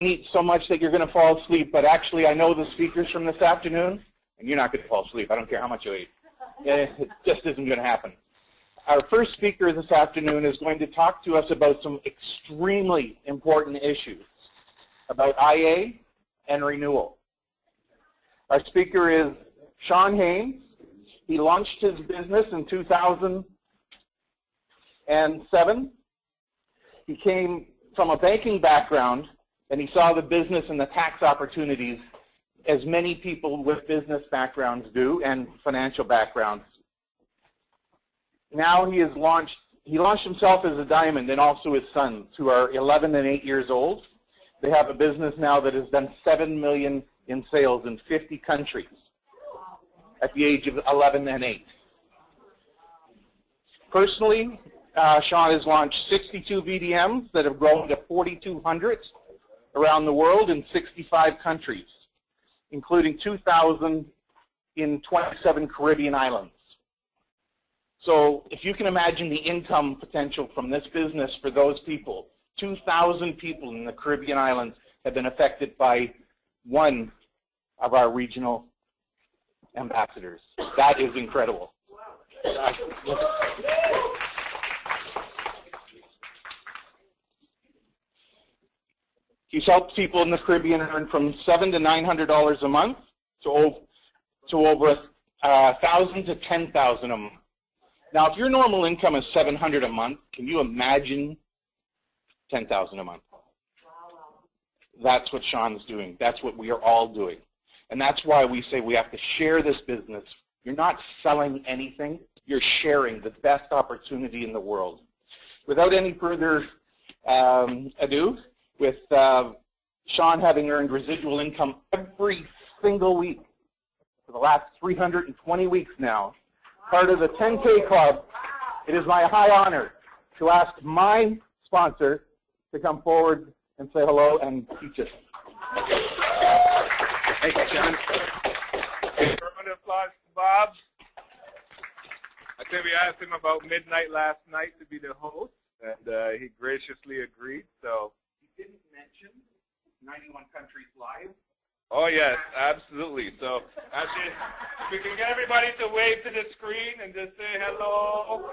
eat so much that you're going to fall asleep, but actually I know the speakers from this afternoon, and you're not going to fall asleep. I don't care how much you eat. It just isn't going to happen. Our first speaker this afternoon is going to talk to us about some extremely important issues about IA and renewal. Our speaker is Sean Haynes. He launched his business in 2007. He came from a banking background, and he saw the business and the tax opportunities as many people with business backgrounds do and financial backgrounds. Now he launched himself as a diamond and also his sons, who are 11 and 8 years old. They have a business now that has done $7 million in sales in 50 countries at the age of 11 and 8. Personally, Sean has launched 62 VDMs that have grown to 4,200 around the world in 65 countries, including 2,000 in 27 Caribbean islands. So if you can imagine the income potential from this business for those people, 2,000 people in the Caribbean islands have been affected by one of our regional ambassadors. That is incredible. He's helped people in the Caribbean earn from $700 to $900 a month to over $1,000 to $10,000 a month. Now, if your normal income is $700 a month, can you imagine $10,000 a month? That's what Sean's doing. That's what we are all doing. And that's why we say we have to share this business. You're not selling anything. You're sharing the best opportunity in the world. Without any further ado, with Sean having earned residual income every single week for the last 320 weeks now, part of the 10K Club, it is my high honor to ask my sponsor to come forward and say hello and teach us. Thank you, Sean. Round of applause to Bob. I think we asked him about midnight last night to be the host, and he graciously agreed. So he didn't mention 91 countries live. Oh yes, absolutely. So actually, if we can get everybody to wave to the screen and just say hello.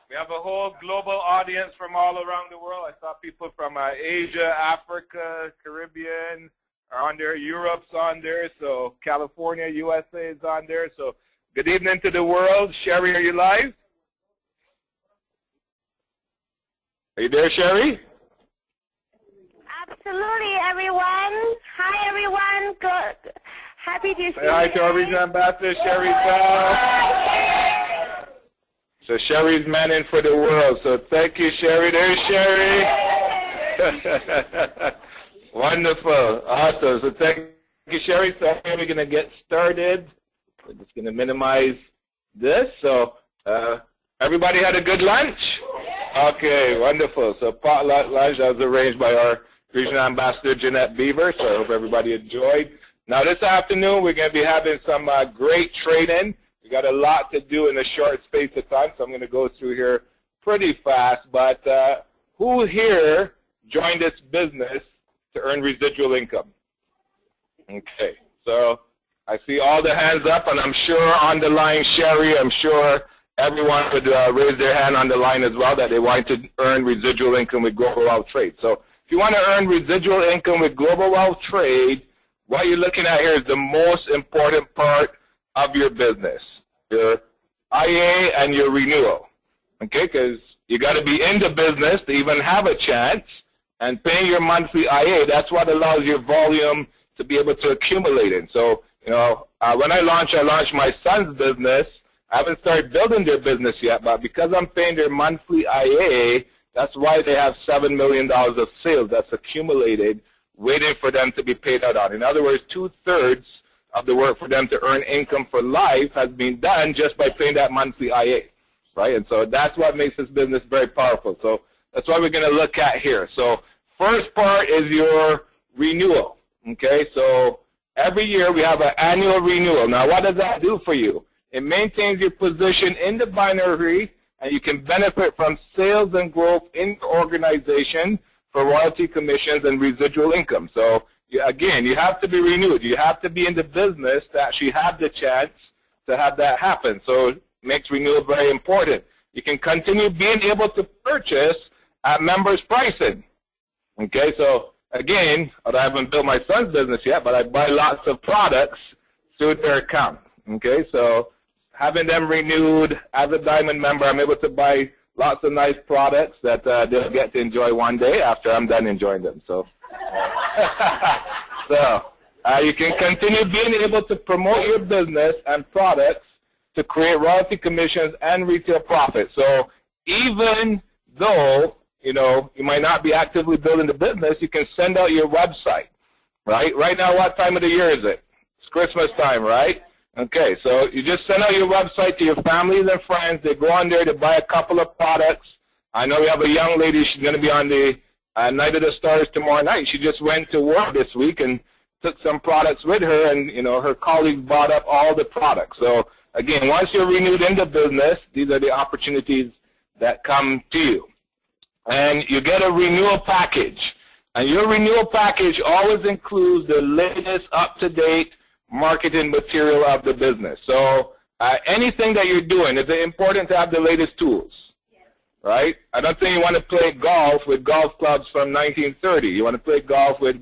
We have a whole global audience from all around the world. I saw people from Asia, Africa, Caribbean are on there. Europe's on there. So California, USA is on there. So good evening to the world. Sherry, are you live? Are you there, Sherry? Absolutely, everyone. Hi, everyone. Good. Happy to see you. Say hi to our regional ambassador, Sherry Bell. So Sherry's manning for the world. So thank you, Sherry. There's Sherry. Wonderful. Awesome. So thank you, Sherry. So here we're going to get started. We're just going to minimize this. So everybody had a good lunch? Okay, wonderful. So potluck lunch that was arranged by our Regional Ambassador Jeanette Beaver, so I hope everybody enjoyed. Now this afternoon we're going to be having some great training. We got a lot to do in a short space of time, so I'm going to go through here pretty fast. But who here joined this business to earn residual income? Okay, so I see all the hands up, and I'm sure on the line, Sherry, I'm sure everyone would raise their hand on the line as well that they want to earn residual income with Global Wealth Trade. So if you want to earn residual income with Global Wealth Trade, what you're looking at here is the most important part of your business, your IA and your renewal, okay? Because you got to be in the business to even have a chance, and paying your monthly IA, that's what allows your volume to be able to accumulate in. So, you know, when I launched my son's business, I haven't started building their business yet, but because I'm paying their monthly IA, that's why they have $7 million of sales that's accumulated, waiting for them to be paid out on. In other words, 2/3 of the work for them to earn income for life has been done just by paying that monthly IA, right? And so that's what makes this business very powerful. So that's what we're going to look at here. So first part is your renewal, okay? So every year we have an annual renewal. Now what does that do for you? It maintains your position in the binary, and you can benefit from sales and growth in the organization for royalty commissions and residual income. So again, you have to be renewed. You have to be in the business to actually have the chance to have that happen. So it makes renewal very important. You can continue being able to purchase at members' pricing. Okay, so again, I haven't built my son's business yet, but I buy lots of products through their account. Okay, so having them renewed as a Diamond member, I'm able to buy lots of nice products that they'll get to enjoy one day after I'm done enjoying them. So, you can continue being able to promote your business and products to create royalty commissions and retail profits. So even though, you know, you might not be actively building the business, you can send out your website, right? Right now, what time of the year is it? It's Christmas time, right? Okay, so you just send out your website to your families and friends. They go on there to buy a couple of products. I know we have a young lady. She's going to be on the Night of the Stars tomorrow night. She just went to work this week and took some products with her, and, you know, her colleagues bought up all the products. So, again, once you're renewed in the business, these are the opportunities that come to you. And you get a renewal package. And your renewal package always includes the latest up-to-date marketing material of the business. So anything that you're doing, is it important to have the latest tools? Yes. Right? I don't think you want to play golf with golf clubs from 1930. You want to play golf with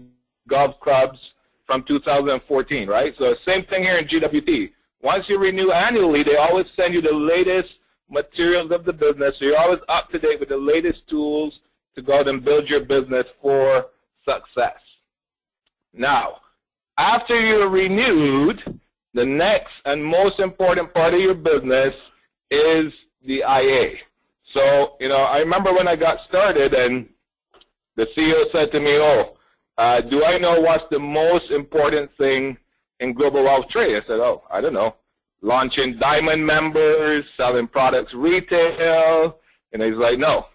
golf clubs from 2014, right? So same thing here in GWT. Once you renew annually, they always send you the latest materials of the business, so you're always up to date with the latest tools to go out and build your business for success. Now, after you're renewed, the next and most important part of your business is the IA. So, you know, I remember when I got started and the CEO said to me, do I know what's the most important thing in global wealth trade? I said, I don't know. Launching Diamond members, selling products retail. And he's like, no.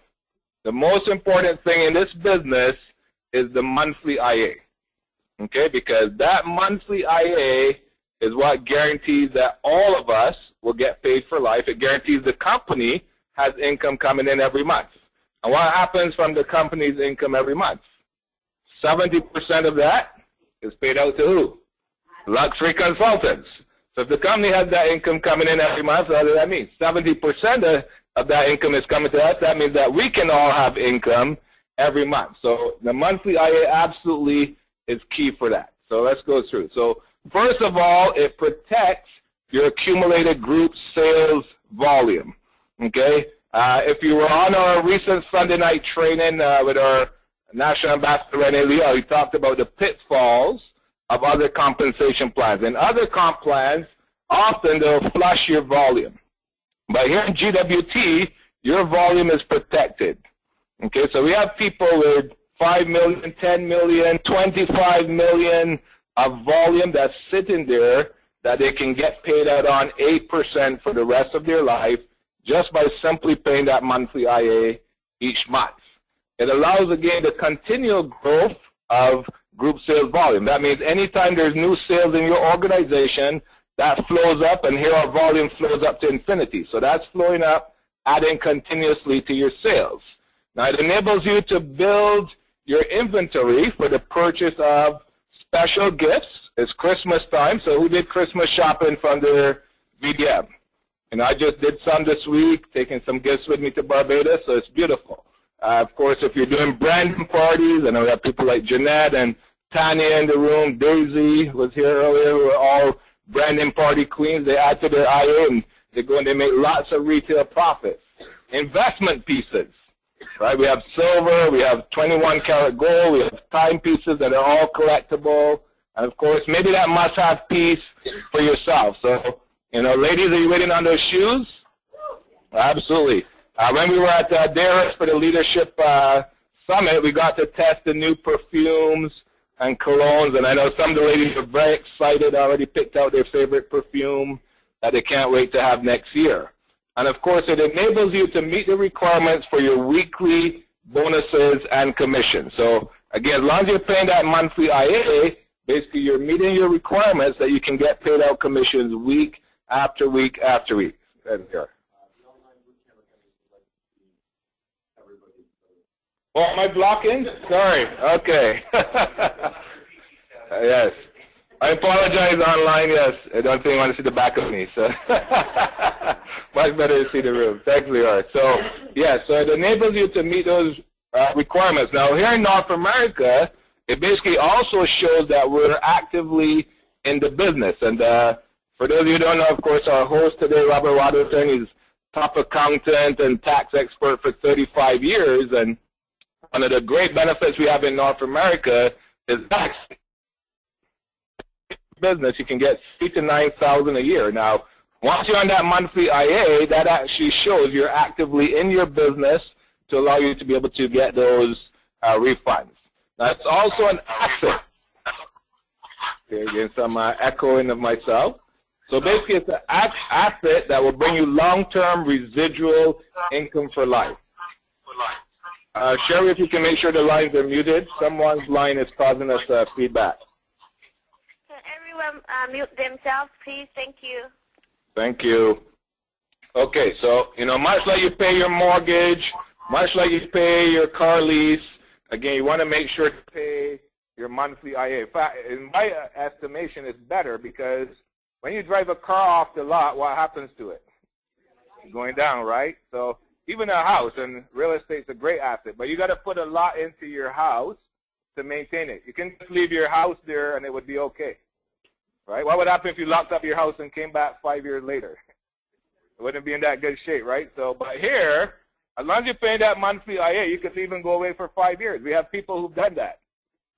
The most important thing in this business is the monthly IA. Okay, because that monthly IA is what guarantees that all of us will get paid for life. It guarantees the company has income coming in every month. And what happens from the company's income every month? 70% of that is paid out to who? Luxury consultants. So if the company has that income coming in every month, what does that mean? 70% of that income is coming to us. That means that we can all have income every month. So the monthly IA absolutely is key for that. So let's go through. So first of all, it protects your accumulated group sales volume. Okay? If you were on our recent Sunday night training with our National Ambassador Rene Leo, he talked about the pitfalls of other compensation plans. In other comp plans, often they'll flush your volume. But here in GWT, your volume is protected. Okay, so we have people with 5 million, 10 million, 25 million of volume that's sitting there that they can get paid out on 8% for the rest of their life just by simply paying that monthly IA each month. It allows, again, the continual growth of group sales volume. That means anytime there's new sales in your organization, that flows up, and here our volume flows up to infinity. So that's flowing up, adding continuously to your sales. Now, it enables you to build your inventory for the purchase of special gifts. It's Christmas time, so who did Christmas shopping from their VDM? And I just did some this week, taking some gifts with me to Barbados, so it's beautiful. Of course, if you're doing branding parties, I know we have people like Jeanette and Tanya in the room, Daisy was here earlier, we're all branding party queens. They add to their IA and they go and they make lots of retail profits. Investment pieces, right? We have silver, we have 21 karat gold, we have timepieces that are all collectible, and of course, maybe that must-have piece for yourself. So, you know, ladies, are you waiting on those shoes? Absolutely. When we were at Darris for the Leadership Summit, we got to test the new perfumes and colognes, and I know some of the ladies are very excited, already picked out their favorite perfume that they can't wait to have next year. And of course, it enables you to meet the requirements for your weekly bonuses and commissions. So again, as long as you're paying that monthly IA, basically you're meeting your requirements that you can get paid out commissions week after week after week. Oh, am I blocking? Sorry. Okay. Yes. I apologize online, yes. I don't think you want to see the back of me. So much better to see the room. Thanks, Leora. So, yeah, so it enables you to meet those requirements. Now, here in North America, it basically also shows that we're actively in the business. And for those of you who don't know, of course, our host today, Robert Waddington, is top accountant and tax expert for 35 years. And one of the great benefits we have in North America is tax business. You can get $8,000 to $9,000 a year. Now, once you're on that monthly IA, that actually shows you're actively in your business to allow you to be able to get those refunds. Now, it's also an asset. Okay, again, some echoing of myself. So basically, it's an asset that will bring you long-term residual income for life. Sherry, if you can make sure the lines are muted. Someone's line is causing us feedback. Can everyone mute themselves, please? Thank you. Thank you. Okay, so, much like you pay your mortgage, much like you pay your car lease, again, you want to make sure to pay your monthly IA. In fact, in my estimation, it's better because when you drive a car off the lot, what happens to it? It's going down, right? So even a house, and real estate's a great asset, but you got to put a lot into your house to maintain it. You can just leave your house there and it would be okay, right? What would happen if you locked up your house and came back 5 years later? It wouldn't be in that good shape, right? So, but here, as long as you're paying that monthly IA, you could even go away for 5 years. We have people who've done that.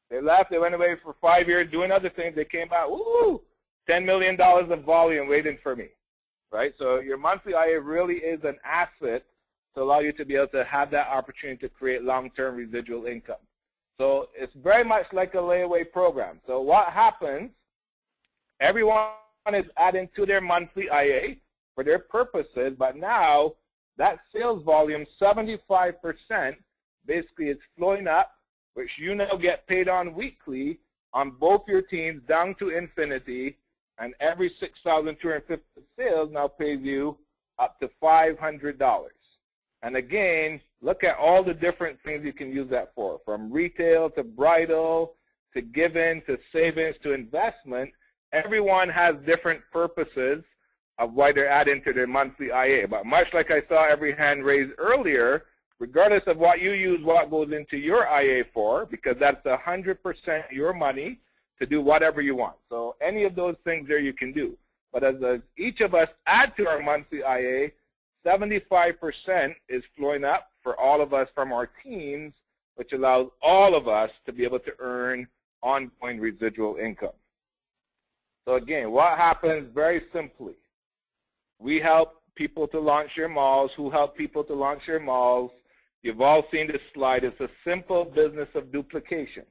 They left, they went away for 5 years doing other things. They came back, woo, $10 million of volume waiting for me, right? So your monthly IA really is an asset to allow you to be able to have that opportunity to create long-term residual income. So it's very much like a layaway program. So what happens, everyone is adding to their monthly IA for their purposes, but now that sales volume, 75%, basically is flowing up, which you now get paid on weekly on both your teams down to infinity, and every 6,250 sales now pays you up to $500. And again, look at all the different things you can use that for, from retail to bridal to giving to savings to investment. Everyone has different purposes of why they're adding to their monthly IA. But much like I saw every hand raised earlier, regardless of what you use, what goes into your IA for, because that's 100% your money to do whatever you want. So any of those things there you can do. But as each of us add to our monthly IA, 75% is flowing up for all of us from our teams, which allows all of us to be able to earn ongoing residual income. So again, what happens very simply? We help people to launch their malls. Who help people to launch their malls? You've all seen this slide. It's a simple business of duplication.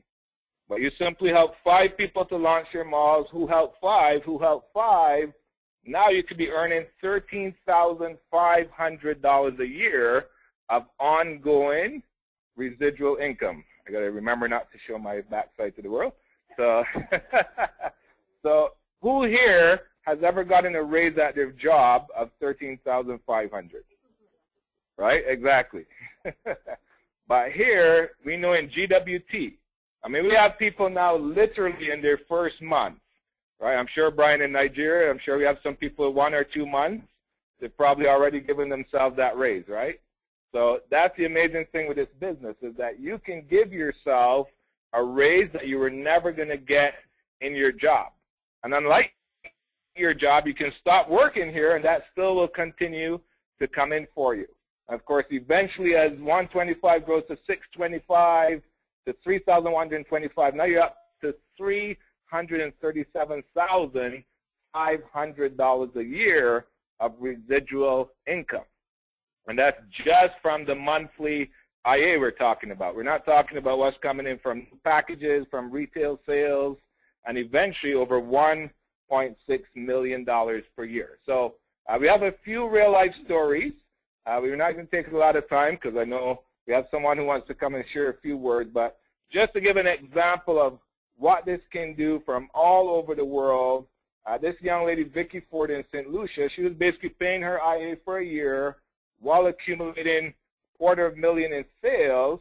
But you simply help 5 people to launch their malls. Who help 5? Who help 5? Now you could be earning $13,500 a year of ongoing residual income. I got to remember not to show my backside to the world. So, so who here has ever gotten a raise at their job of $13,500? Right? Exactly. But here, we know in GWT, I mean, we have people now literally in their first month. Right? I'm sure, Brian, in Nigeria, I'm sure we have some people 1 or 2 months. They've probably already given themselves that raise, right? So that's the amazing thing with this business is that you can give yourself a raise that you were never going to get in your job. And unlike your job, you can stop working here, and that still will continue to come in for you. Of course, eventually, as 125 grows to 625 to 3,125, now you're up to $337,500 a year of residual income. And that's just from the monthly IA we're talking about. We're not talking about what's coming in from packages, from retail sales, and eventually over $1.6 million per year. So we have a few real-life stories. We're not going to take a lot of time because I know we have someone who wants to come and share a few words. But just to give an example of what this can do from all over the world, this young lady, Vicky Ford in St. Lucia, she was basically paying her IA for a year while accumulating $250,000 in sales.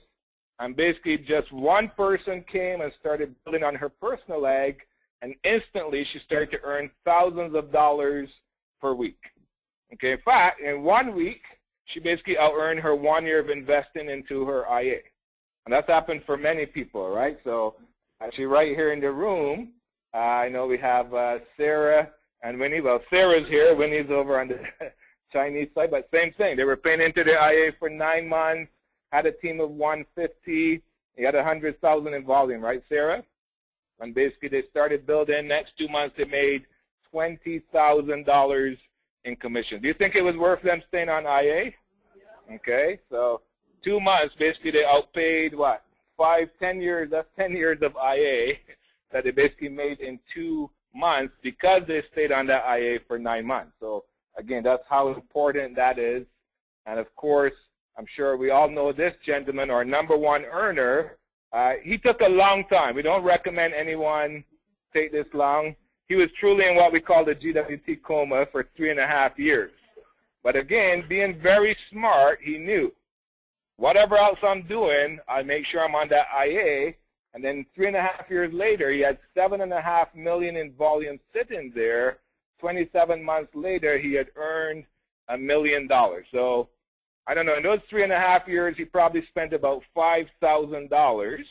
And basically just one person came and started building on her personal egg, and instantly she started to earn thousands of dollars per week. Okay, in fact, in 1 week, she basically out-earned her 1 year of investing into her IA. And that's happened for many people, right? So actually right here in the room, I know we have Sarah and Winnie. Well, Sarah's here. Winnie's over on the Chinese side, but same thing. They were paying into their IA for 9 months, had a team of 150. You had 100,000 in volume, right, Sarah? And basically they started building. Next 2 months they made $20,000 in commission. Do you think it was worth them staying on IA? Okay, so 2 months, basically they outpaid what? 5, 10 years, that's 10 years of IA that they basically made in 2 months because they stayed on that IA for 9 months. So again, that's how important that is. And of course, I'm sure we all know this gentleman, our #1 earner. He took a long time. We don't recommend anyone take this long. He was truly in what we call the GWT coma for 3.5 years. But again, being very smart, he knew, whatever else I'm doing, I make sure I'm on that IA. And then 3.5 years later, he had $7.5 million in volume sitting there. 27 months later, he had earned $1 million. So I don't know, in those 3.5 years, he probably spent about $5,000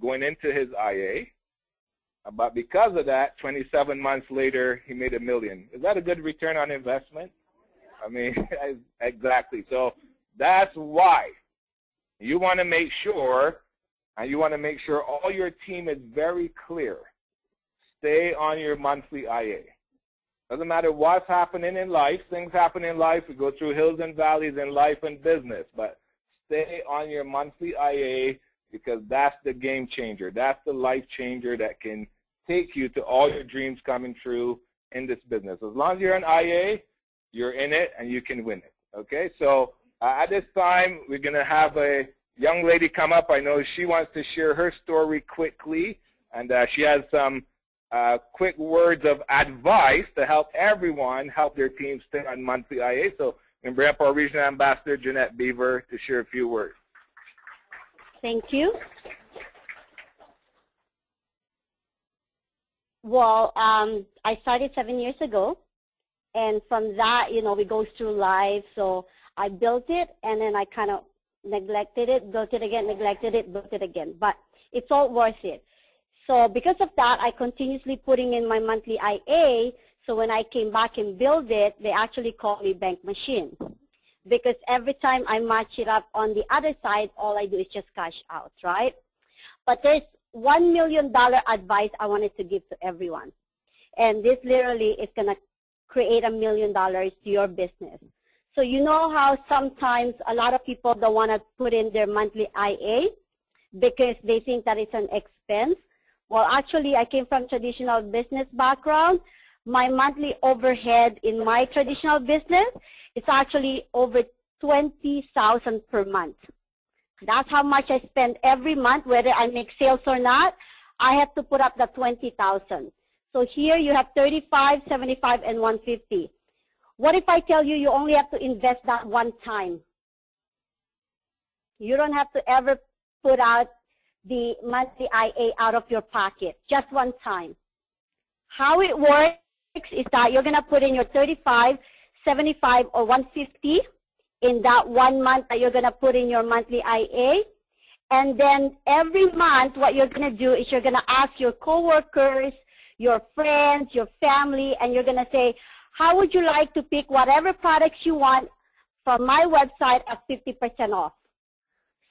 going into his IA. But because of that, 27 months later, he made $1 million. Is that a good return on investment? I mean, exactly. So that's why you want to make sure, and you want to make sure all your team is very clear. Stay on your monthly IA. Doesn't matter what's happening in life. Things happen in life. We go through hills and valleys in life and business. But stay on your monthly IA because that's the game changer. That's the life changer that can take you to all your dreams coming true in this business. As long as you're an IA, you're in it and you can win it. Okay, so at this time, we're going to have a young lady come up. I know she wants to share her story quickly, and she has some quick words of advice to help everyone help their team stay on monthly IA. So I'm going to bring up our regional ambassador, Jeanette Beaver, to share a few words. Thank you. Well, I started 7 years ago, and from that, you know, we go through life. So I built it, and then I kind of neglected it, built it again, neglected it, built it again. But it's all worth it. So because of that, I continuously putting in my monthly IA. So when I came back and build it, they actually call me bank machine. Because every time I match it up on the other side, all I do is just cash out, right? But there's $1 million advice I wanted to give to everyone. And this literally is going to create $1 million to your business. So you know how sometimes a lot of people don't want to put in their monthly IA because they think that it's an expense. Well, actually, I came from traditional business background. My monthly overhead in my traditional business is actually over $20,000 per month. That's how much I spend every month, whether I make sales or not. I have to put up the $20,000. So here you have 35, 75, and 150. What if I tell you you only have to invest that one time? You don't have to ever put out the monthly IA out of your pocket, just one time. How it works is that you're going to put in your 35, 75, or 150 in that 1 month that you're going to put in your monthly IA. And then every month what you're going to do is you're going to ask your coworkers, your friends, your family, and you're going to say, how would you like to pick whatever products you want from my website at 50% off?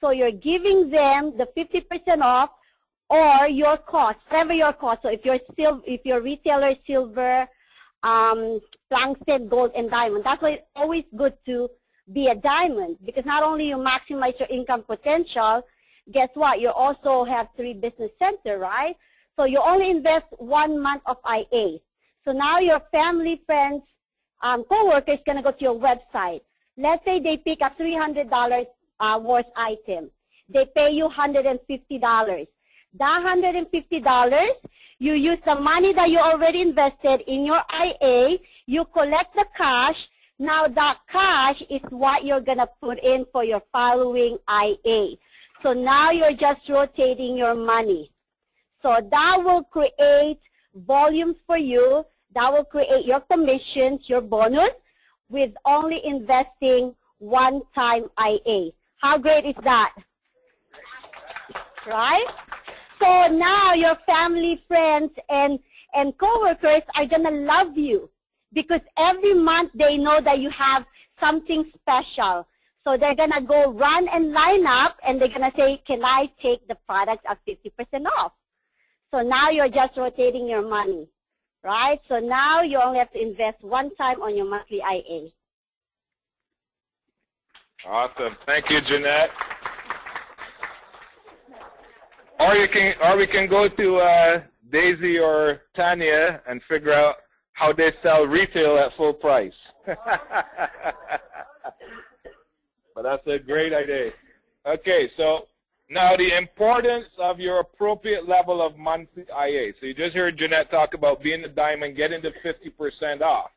So you're giving them the 50% off or your cost, whatever your cost. So if your retailer is silver, tungsten, gold, and diamond, that's why it's always good to be a diamond because not only you maximize your income potential, guess what? You also have 3 business centers, right? So you only invest 1 month of IA. So now your family, friends, coworkers going to go to your website. Let's say they pick a $300 worth item. They pay you $150. That $150, you use the money that you already invested in your IA, you collect the cash. Now that cash is what you're going to put in for your following IA. So now you're just rotating your money. So that will create volumes for you. That will create your commissions, your bonus, with only investing one-time IA. How great is that? Right? So now your family, friends, and coworkers are going to love you because every month they know that you have something special. So they're going to go run and line up, and they're going to say, can I take the product at 50% off? So now you're just rotating your money, right? So now you only have to invest one time on your monthly IA. Awesome. Thank you, Jeanette. Or we can go to Daisy or Tanya and figure out how they sell retail at full price. But that's a great idea. Okay, so now the importance of your appropriate level of monthly IA. So you just heard Jeanette talk about being a diamond, getting to 50% off.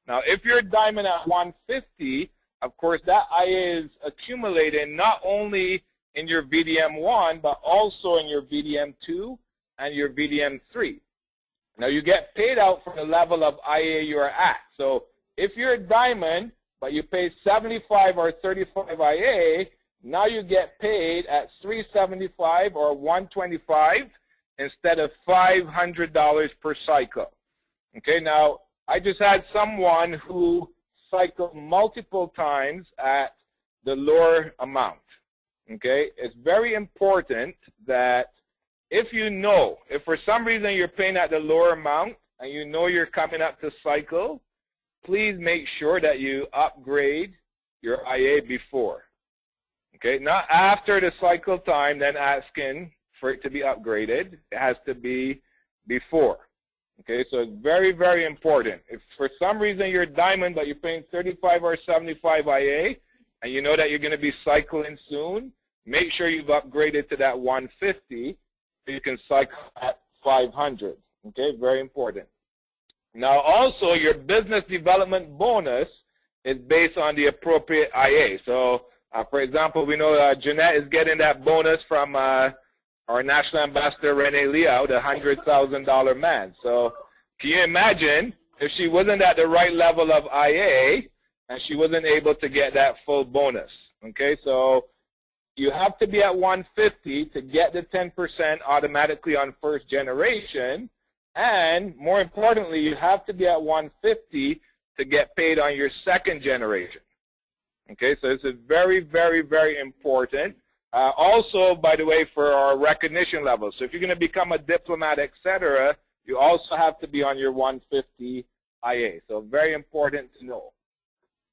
Now, if you're a diamond at 150, of course, that IA is accumulating not only in your VDM1, but also in your VDM2 and your VDM3. Now, you get paid out for the level of IA you're at. So if you're a diamond, but you pay 75 or 35 IA, now you get paid at 375 or 125 instead of $500 per cycle. Okay, now I just had someone who cycled multiple times at the lower amount. Okay, it's very important that if you know, if for some reason you're paying at the lower amount and you know you're coming up to cycle, please make sure that you upgrade your IA before. Okay, not after the cycle time, then asking for it to be upgraded. It has to be before. Okay, so it's very, very important. If for some reason you're diamond, but you're paying 35 or 75 IA, and you know that you're going to be cycling soon, make sure you've upgraded to that 150 so you can cycle at 500. Okay, very important. Now also, your business development bonus is based on the appropriate IA. So, for example, we know Jeanette is getting that bonus from our National Ambassador, Rene Liao, the $100,000 man. So can you imagine if she wasn't at the right level of IA and she wasn't able to get that full bonus? Okay, so you have to be at 150 to get the 10% automatically on first generation. And more importantly, you have to be at 150 to get paid on your second generation. Okay, so this is very, very, very important. Also, by the way, for our recognition levels. So if you're going to become a diplomat, etc., you also have to be on your 150 IA. So very important to know.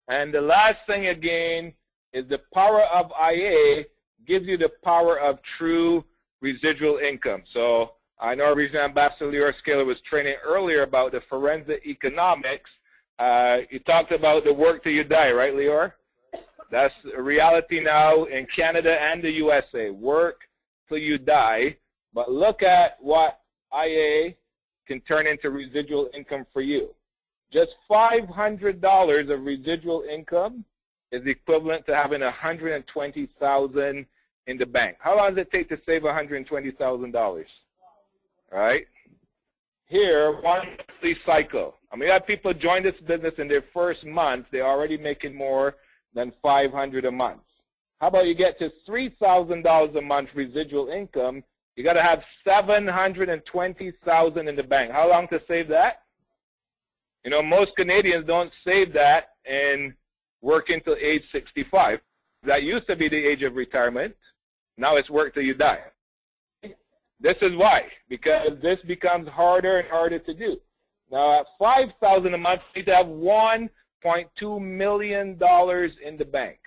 And the last thing, again, is the power of IA gives you the power of true residual income. So I know our Regional Ambassador Lior Scaler was training earlier about the forensic economics. You talked about the work till you die, right, Lior? That's a reality now in Canada and the USA. Work till you die. But look at what IA can turn into residual income for you. Just $500 of residual income is equivalent to having $120,000 in the bank. How long does it take to save $120,000? Right? Here, one monthly cycle. I mean, we have people join this business in their first month. They're already making more than $500 a month. How about you get to $3,000 a month residual income? You got to have $720,000 in the bank. How long to save that? You know, most Canadians don't save that and work until age 65. That used to be the age of retirement. Now it's work till you die. This is why, because this becomes harder and harder to do. Now at $5,000 a month, you need to have $1.2 million in the bank.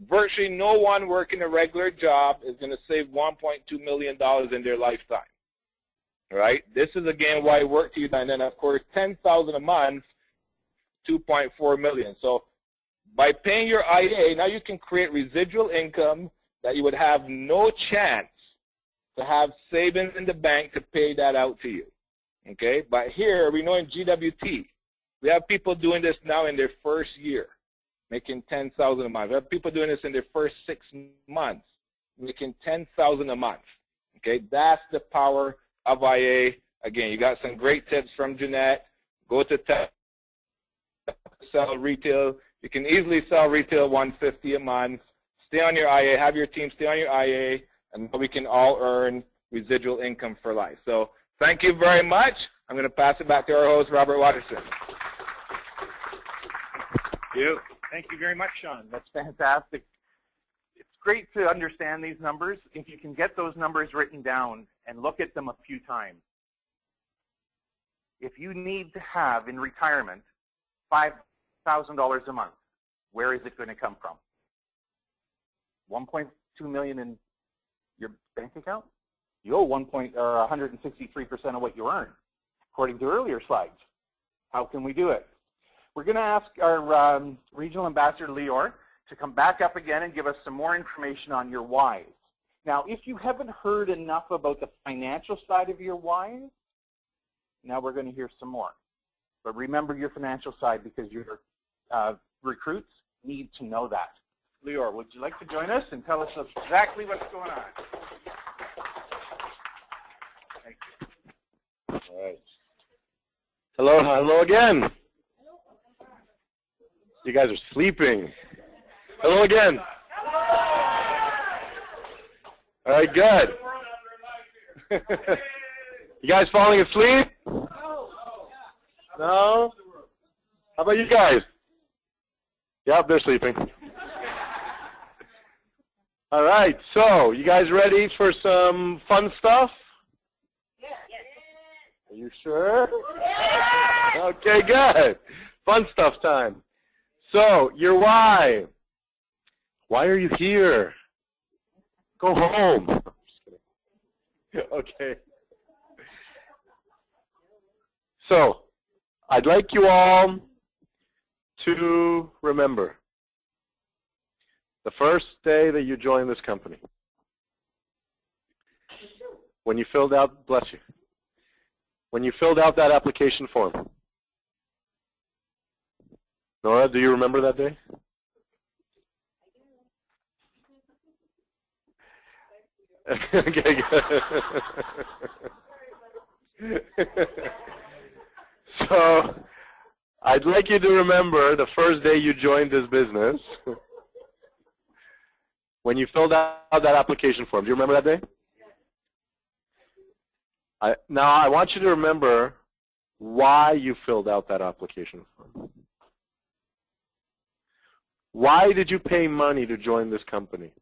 Virtually no one working a regular job is going to save $1.2 million in their lifetime. Right? This is again why work till you die. And then of course $10,000 a month, $2.4 million. So by paying your IA, now you can create residual income that you would have no chance to have savings in the bank to pay that out to you. Okay? But here, we know in GWT, we have people doing this now in their first year, making $10,000 a month. We have people doing this in their first 6 months, making $10,000 a month. Okay, that's the power of IA. Again, you got some great tips from Jeanette. Go to sell retail. You can easily sell retail $150 a month. Stay on your IA. Have your team stay on your IA, and we can all earn residual income for life. So thank you very much. I'm going to pass it back to our host, Robert Watterson. Thank you very much, Sean. That's fantastic. It's great to understand these numbers. If you can get those numbers written down and look at them a few times. If you need to have in retirement $5,000 a month, where is it going to come from? 1.2 million in your bank account? You owe 163% of what you earn, according to earlier slides. How can we do it? We're going to ask our regional ambassador, Lior, to come back up again and give us some more information on your whys. Now, if you haven't heard enough about the financial side of your whys, now we're going to hear some more. But remember your financial side, because your recruits need to know that. Lior, would you like to join us and tell us exactly what's going on? Thank you. All right. Hello again. You guys are sleeping. Hello again. All right, good. You guys falling asleep? No? How about you guys? Yep, they're sleeping. All right, so you guys ready for some fun stuff? Are you sure? Okay, good. Fun stuff time. So, your why. Why are you here? Go home. Okay. So, I'd like you all to remember the first day that you joined this company. When you filled out, bless you, when you filled out that application form. Nora, do you remember that day? Okay, good. So, I'd like you to remember the first day you joined this business, when you filled out that application form. Do you remember that day? Now, I want you to remember why you filled out that application form. Why did you pay money to join this company?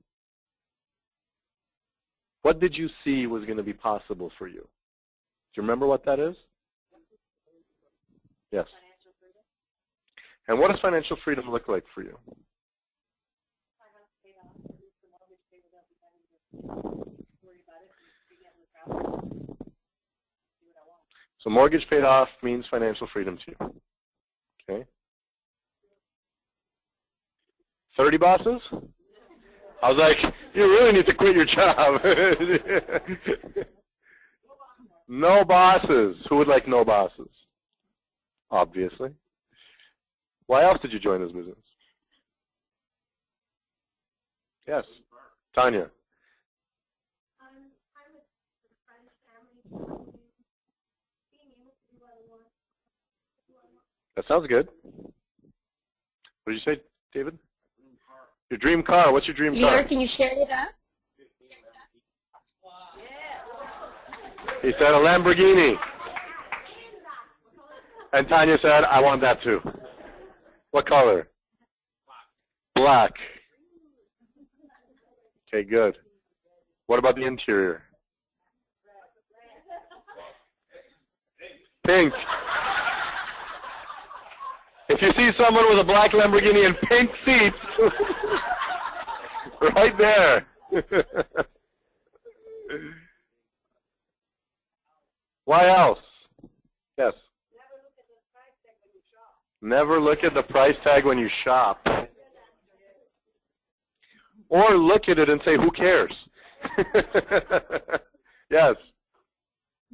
What did you see was going to be possible for you? Do you remember what that is? Yes. And what does financial freedom look like for you? So mortgage paid off means financial freedom to you. Okay. 30 bosses? I was like, you really need to quit your job. No bosses. Who would like no bosses? Obviously. Why else did you join this business? Yes. Tanya. That sounds good. What did you say, David? Your dream car. What's your dream car? Can you share it up? He said a Lamborghini. And Tanya said, I want that too. What color? Black. Okay, good. What about the interior? Pink. If you see someone with a black Lamborghini and pink seats, right there. Why else? Yes. Never look at the price tag when you shop. Or look at it and say, who cares? Yes.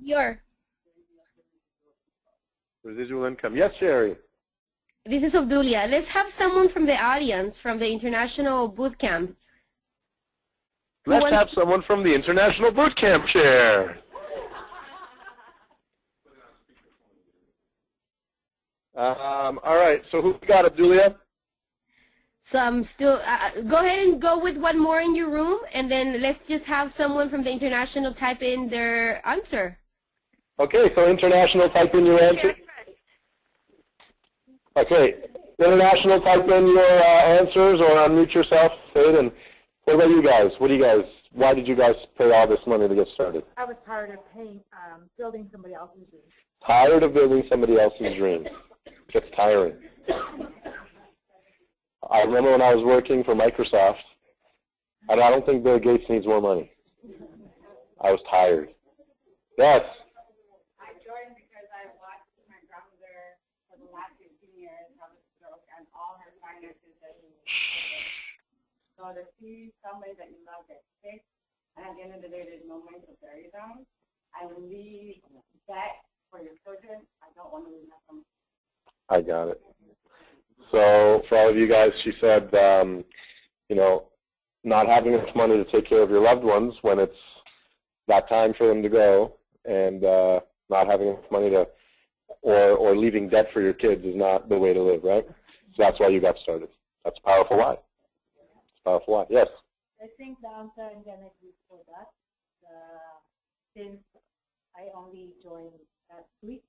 Your. Residual income. Yes, Sherry. This is Obdulia. Let's have someone from the audience, from the International Boot Camp. Let's have someone from the International Boot Camp share. All right, so who got it, Julia? So I'm still, go ahead and go with one more in your room, and then let's just have someone from the International type in their answer. Okay, so International, type in your answer. Okay, International, type in your answers or unmute yourself, Sid, and what about you guys? What do you guys, why did you guys pay all this money to get started? I was tired of paying, building somebody else's dream. Tired of building somebody else's dream. Gets tiring. I remember when I was working for Microsoft, and I don't think Bill Gates needs more money. I was tired. Yes? I joined because I watched my grandmother for the last 15 years have a stroke and all her finances that she was. So to see somebody that you love get sick, and at the end of the day there's no money to bury them, I leave that for your children. I don't want to leave that from. I got it. So for all of you guys, she said, you know, not having enough money to take care of your loved ones when it's that time for them to go, and not having enough money to, or leaving debt for your kids is not the way to live, right? So that's why you got started. That's a powerful why. It's a powerful why. Yes? I think the answer I'm going to give for that, since I only joined last week,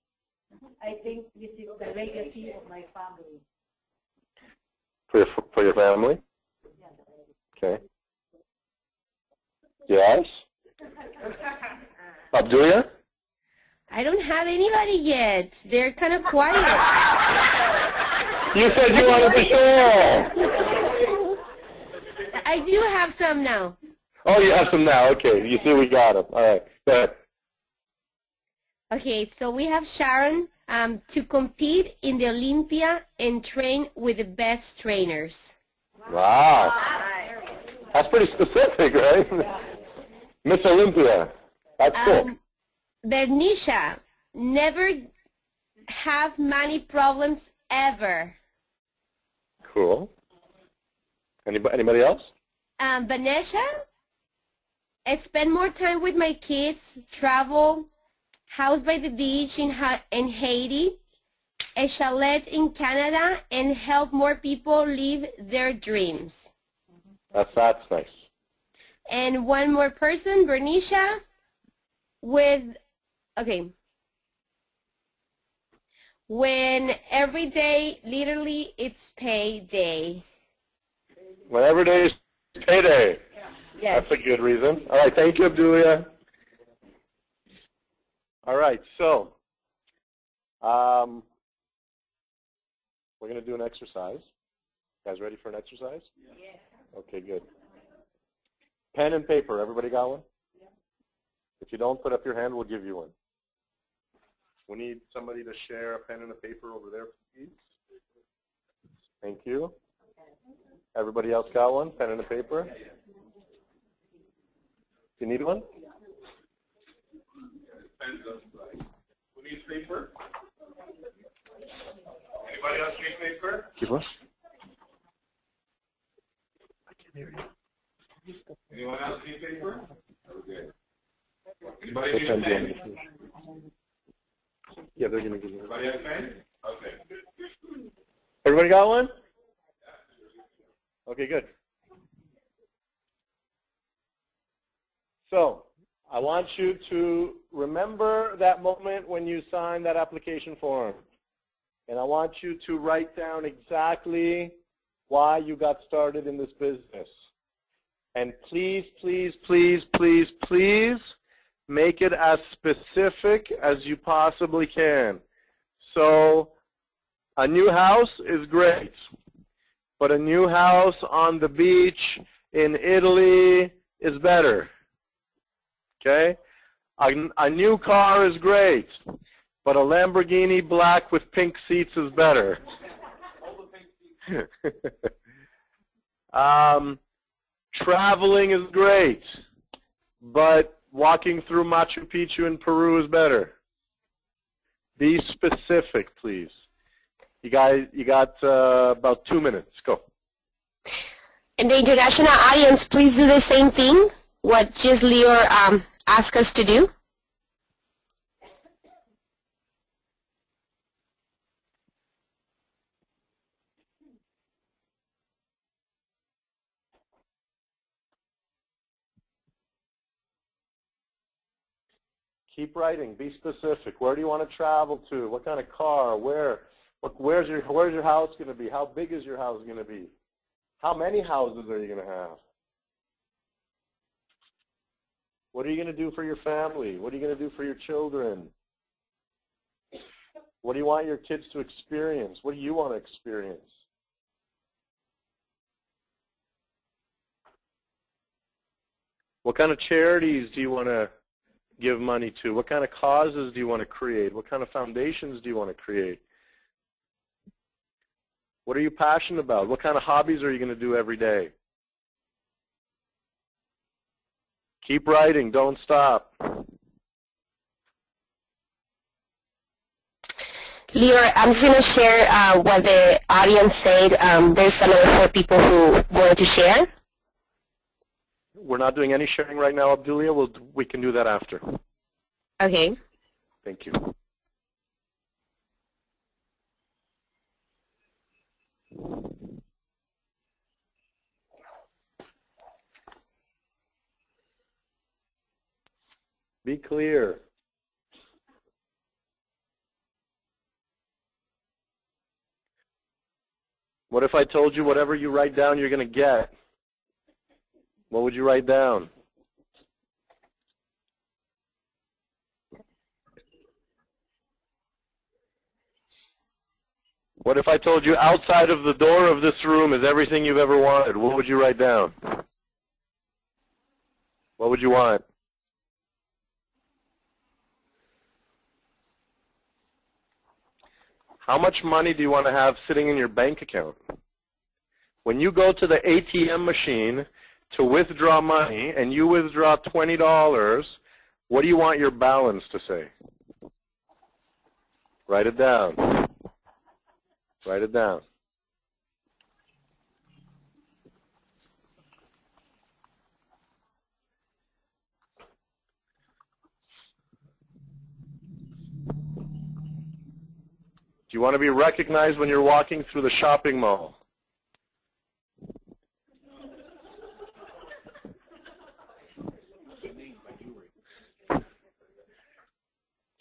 I think this is the legacy of my family. For your family? Yes. Okay. Yes? Abdulia? I don't have anybody yet. They're kind of quiet. You said you wanted to share. I do have some now. Oh, you have some now. Okay. You see we got them. All right. Go ahead. Okay, so we have Sharon to compete in the Olympia and train with the best trainers. Wow. That's pretty specific, right? Miss Olympia. That's cool. Bernicia, never have money problems ever. Cool. Anybody else? Vanessa, I spend more time with my kids, travel, house by the beach in Haiti, a chalet in Canada, and help more people live their dreams. That's nice. And one more person, Bernicia, with, okay, when every day, literally, it's payday. When every day is payday. Yes. That's a good reason. All right, thank you, Abdulia. All right, so we're going to do an exercise. You guys ready for an exercise? Yes. Okay, good. Pen and paper, everybody got one? Yeah. If you don't, put up your hand, we'll give you one. We need somebody to share a pen and a paper over there, please. Thank you. Everybody else got one, pen and a paper? You need one? Who needs paper? Anybody else need paper? Give us. I can't hear you. Anyone else need paper? Okay. Anybody need a pen? Yeah, they're going to give you. Everybody have a pen? Okay. Everybody got one? Okay, good. So, I want you to remember that moment when you signed that application form. And I want you to write down exactly why you got started in this business. And please, please, please, please, please make it as specific as you possibly can. So, a new house is great, but a new house on the beach in Italy is better. Okay? A new car is great, but a Lamborghini black with pink seats is better. Traveling is great, but walking through Machu Picchu in Peru is better. Be specific, please. You got about 2 minutes. Go. And the international audience, please do the same thing. what just Leo asked us to do? Keep writing. Be specific. Where do you want to travel to? What kind of car? Where? Where's your house going to be? How big is your house going to be? How many houses are you going to have? What are you going to do for your family? What are you going to do for your children? What do you want your kids to experience? What do you want to experience? What kind of charities do you want to give money to? What kind of causes do you want to create? What kind of foundations do you want to create? What are you passionate about? What kind of hobbies are you going to do every day? Keep writing. Don't stop. Leo, I'm just going to share what the audience said. There's another 4 people who wanted to share. We're not doing any sharing right now, Abdulia. We can do that after. Okay. Thank you. Be clear. What if I told you whatever you write down you're going to get? What would you write down? What if I told you outside of the door of this room is everything you've ever wanted? What would you write down? What would you want? How much money do you want to have sitting in your bank account? When you go to the ATM machine to withdraw money and you withdraw $20, what do you want your balance to say? Write it down. Write it down. Do you want to be recognized when you're walking through the shopping mall?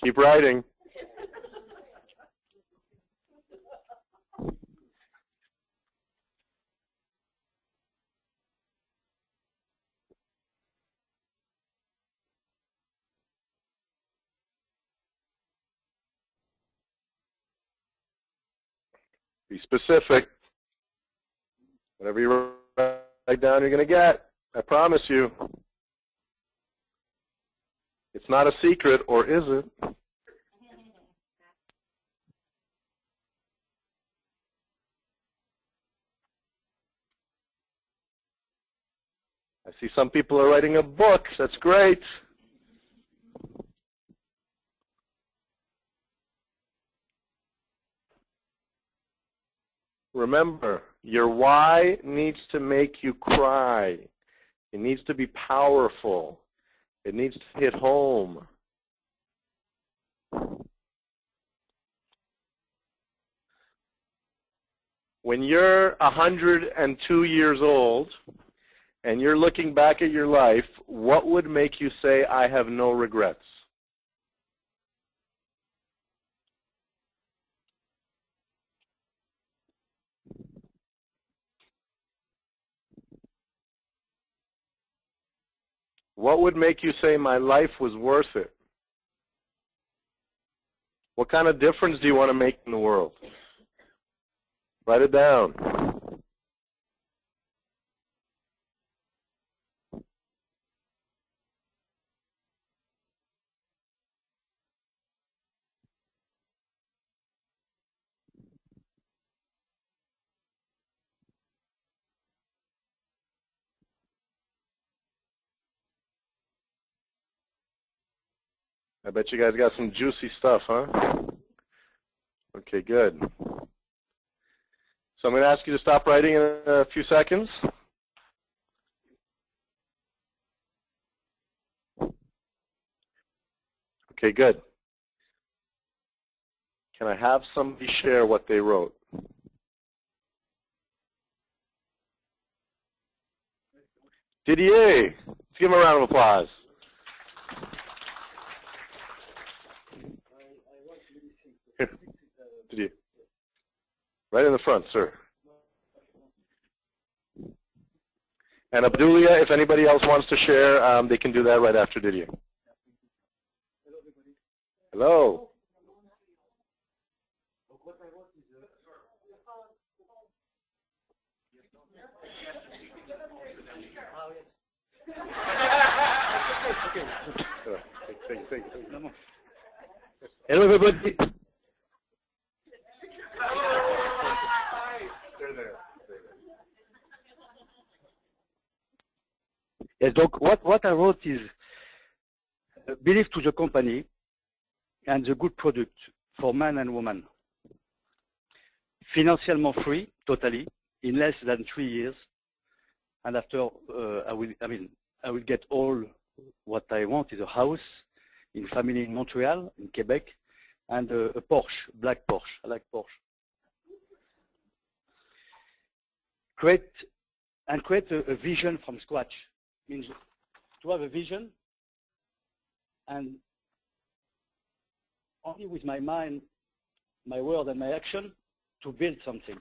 Keep writing. Be specific. Whatever you write down, you're going to get. I promise you. It's not a secret, or is it? I see some people are writing a book. That's great. Remember, your why needs to make you cry. It needs to be powerful. It needs to hit home. When you're 102 years old and you're looking back at your life, what would make you say, I have no regrets? What would make you say, my life was worth it? What kind of difference do you want to make in the world? Write it down. I bet you guys got some juicy stuff, huh? Okay, good. So I'm going to ask you to stop writing in a few seconds. Okay, good. Can I have somebody share what they wrote? Didier, let's give him a round of applause. Here, Didier. Right in the front, sir. And Abdulia, if anybody else wants to share, they can do that right after Didier. Hello. Hello, everybody. Yes, donc what I wrote is believe to the company and the good product for man and woman. Financiellement free, totally, in less than 3 years, and after I will get all what I want is a house in family in Montreal, in Quebec, and a Porsche, black Porsche. I like Porsche. Create a vision from scratch. Means to have a vision and only with my mind, my word and my action to build something.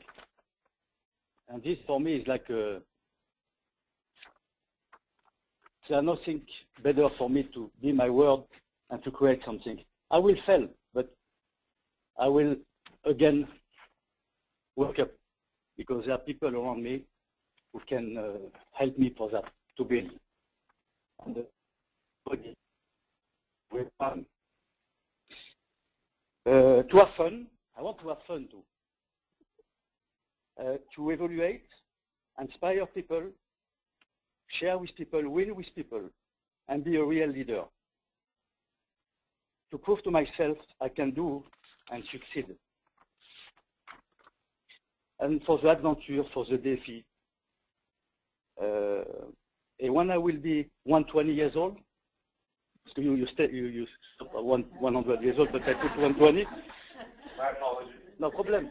And this for me is like there's nothing better for me to be my word and to create something. I will fail, but I will again work up because there are people around me who can help me for that, to build. And with fun. To have fun, I want to have fun too. To evaluate, inspire people, share with people, win with people, and be a real leader. To prove to myself I can do and succeed. And for the adventure, for the défi. And when I will be 120 years old, so you stop at 100 years old, but I put 120. My apologies. No problem.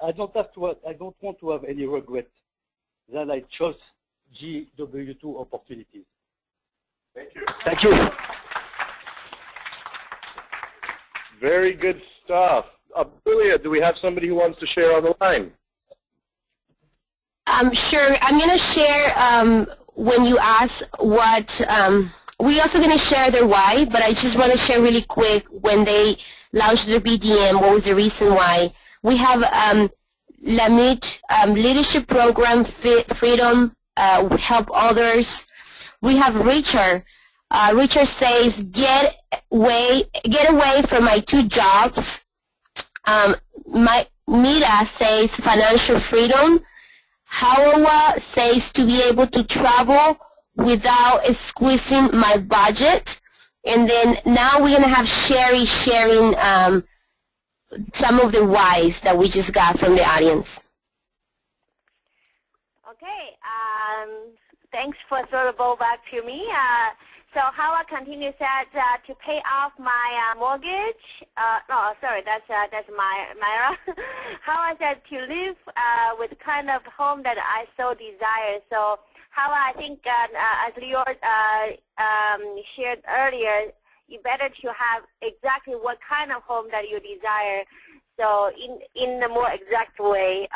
I don't want to have any regret that I chose GWT opportunities. Thank you. Thank you. Very good stuff. Abdulia, do we have somebody who wants to share on the line? Sure. I'm going to share when you ask what, we're also going to share their why, but I just want to share really quick when they launched their BDM, what was the reason why. We have LAMIT, Leadership Program, Freedom, Help Others. We have Richard. Richard says, get away from my 2 jobs. Mira says, financial freedom. Hawa says to be able to travel without squeezing my budget. And then now we're going to have Sherry sharing some of the whys that we just got from the audience. Okay, thanks for throwing the ball back to me. So Hawa continues that to pay off my mortgage. No, sorry, that's Myra. Hawa said to live with the kind of home that I so desire. So Hawa, I think as Leo shared earlier, you better to have exactly what kind of home that you desire. So in the more exact way.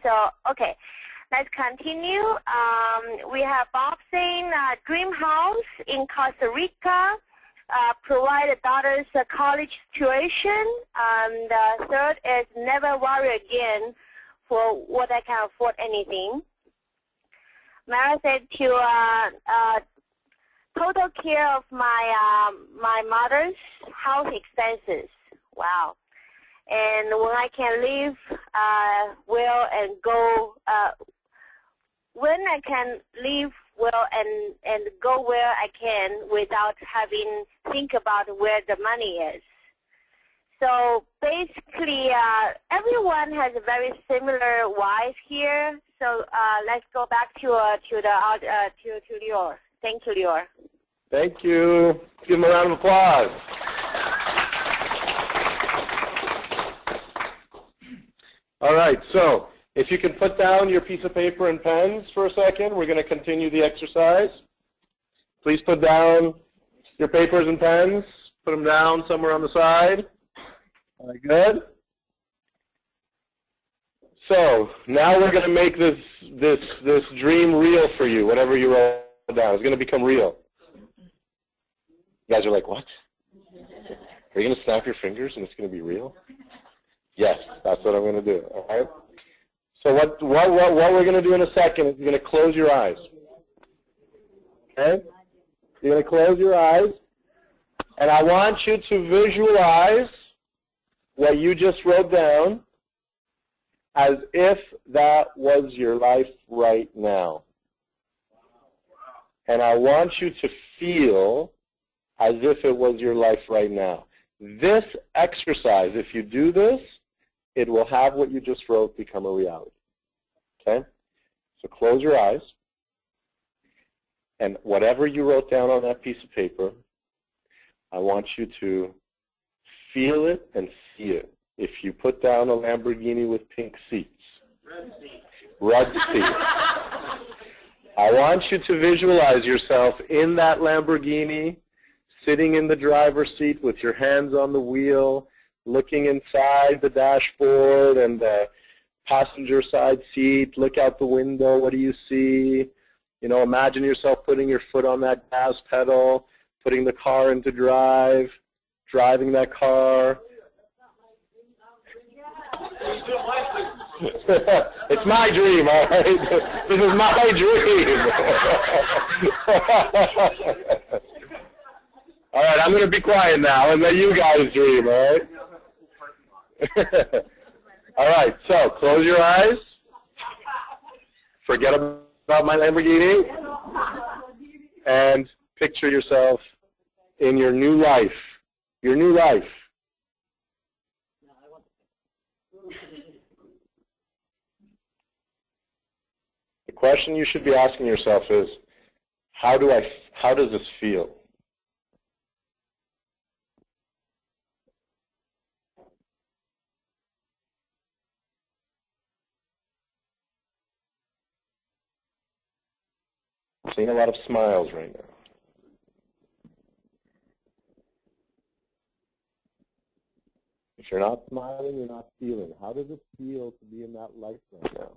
So okay. Let's continue. We have Bob saying dream house in Costa Rica, provide a daughter's college tuition, and third is never worry again for what I can afford anything. Mara said to total care of my my mother's house expenses. Wow. And when I can live well and go when I can live well and go where I can without having think about where the money is. So basically, everyone has a very similar whys here. So let's go back to Lior. Thank you, Lior. Thank you. Give them a round of applause. All right, so if you can put down your piece of paper and pens for a second, we're going to continue the exercise. Please put down your papers and pens. Put them down somewhere on the side. All right, good. So now we're going to make this dream real for you, whatever you wrote down. It's going to become real. You guys are like, what? Are you going to snap your fingers and it's going to be real? Yes, that's what I'm going to do. All right. So what we're going to do in a second is you're going to close your eyes. Okay? You're going to close your eyes, and I want you to visualize what you just wrote down as if that was your life right now. And I want you to feel as if it was your life right now. This exercise, if you do this, it will have what you just wrote become a reality. Okay? So close your eyes, and whatever you wrote down on that piece of paper, I want you to feel it and see it. If you put down a Lamborghini with pink seats, red seats, I want you to visualize yourself in that Lamborghini, sitting in the driver's seat with your hands on the wheel, looking inside the dashboard and the passenger side seat. Look out the window. What do you see? You know, imagine yourself putting your foot on that gas pedal, putting the car into drive, driving that car. It's my dream, all right? This is my dream. All right, I'm going to be quiet now and let you guys dream, all right? All right, so close your eyes. Forget about my Lamborghini. And picture yourself in your new life. Your new life. The question you should be asking yourself is, how does this feel? I'm seeing a lot of smiles right now. If you're not smiling, you're not feeling. How does it feel to be in that life right now?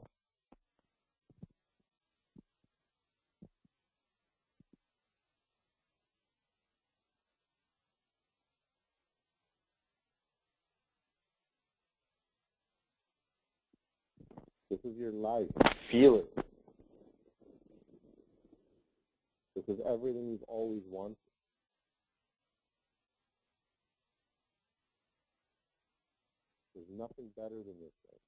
This is your life. Feel it. This is everything you've always wanted. There's nothing better than this life.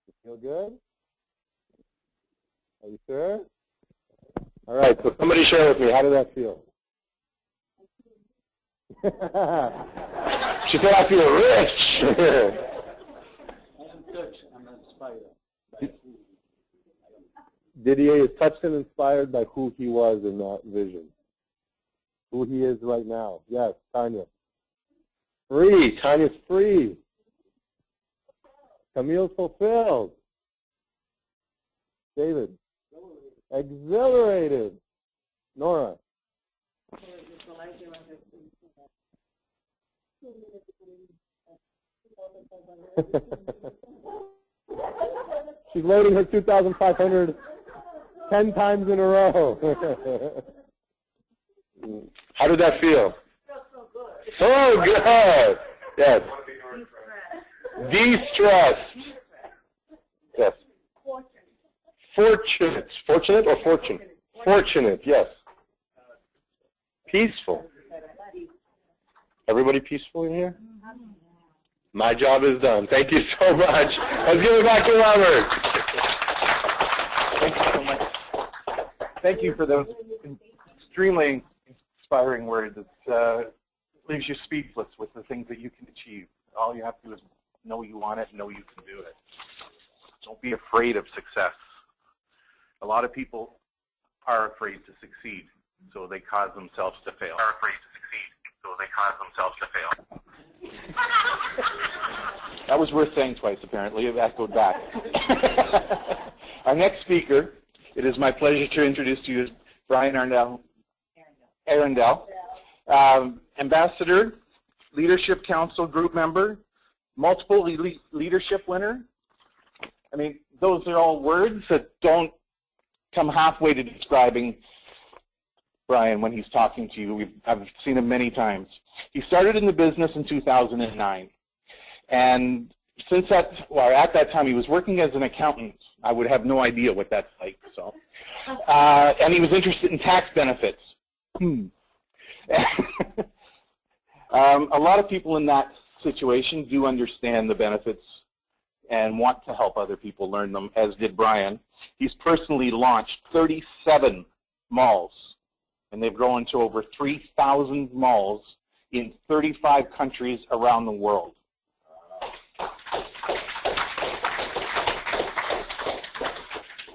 You feel good? Are you sure? All right, so somebody share with me. How did that feel? She said, I feel rich. I'm touched. I'm inspired. Didier is touched and inspired by who he was in that vision. Who he is right now. Yes, Tanya. Free. Tanya's free. Camille's fulfilled. David. Exhilarated. Nora. She's loading her 2,500 10 times in a row. How did that feel? So good. Yes. De-stressed. Yes. Fortunate. Fortunate or fortune? Fortunate, yes. Peaceful. Everybody peaceful in here? My job is done. Thank you so much. Let's give it back to Robert. Thank you so much. Thank you for those extremely inspiring words. It leaves you speechless with the things that you can achieve. All you have to do is know you want it, know you can do it. Don't be afraid of success. A lot of people are afraid to succeed, so they cause themselves to fail. Are afraid to succeed, so they cause themselves to fail. That was worth saying twice, apparently. It echoed back. Our next speaker, it is my pleasure to introduce to you Brian Arundel, Ambassador, Leadership Council Group member, multiple leadership winner. I mean, those are all words that don't come halfway to describing Brian when he's talking to you. I've seen him many times. He started in the business in 2009. And since that, well, at that time, he was working as an accountant. I would have no idea what that's like. So, and he was interested in tax benefits. A lot of people in that situation do understand the benefits and want to help other people learn them, as did Brian. He's personally launched 37 malls, and they've grown to over 3,000 malls in 35 countries around the world.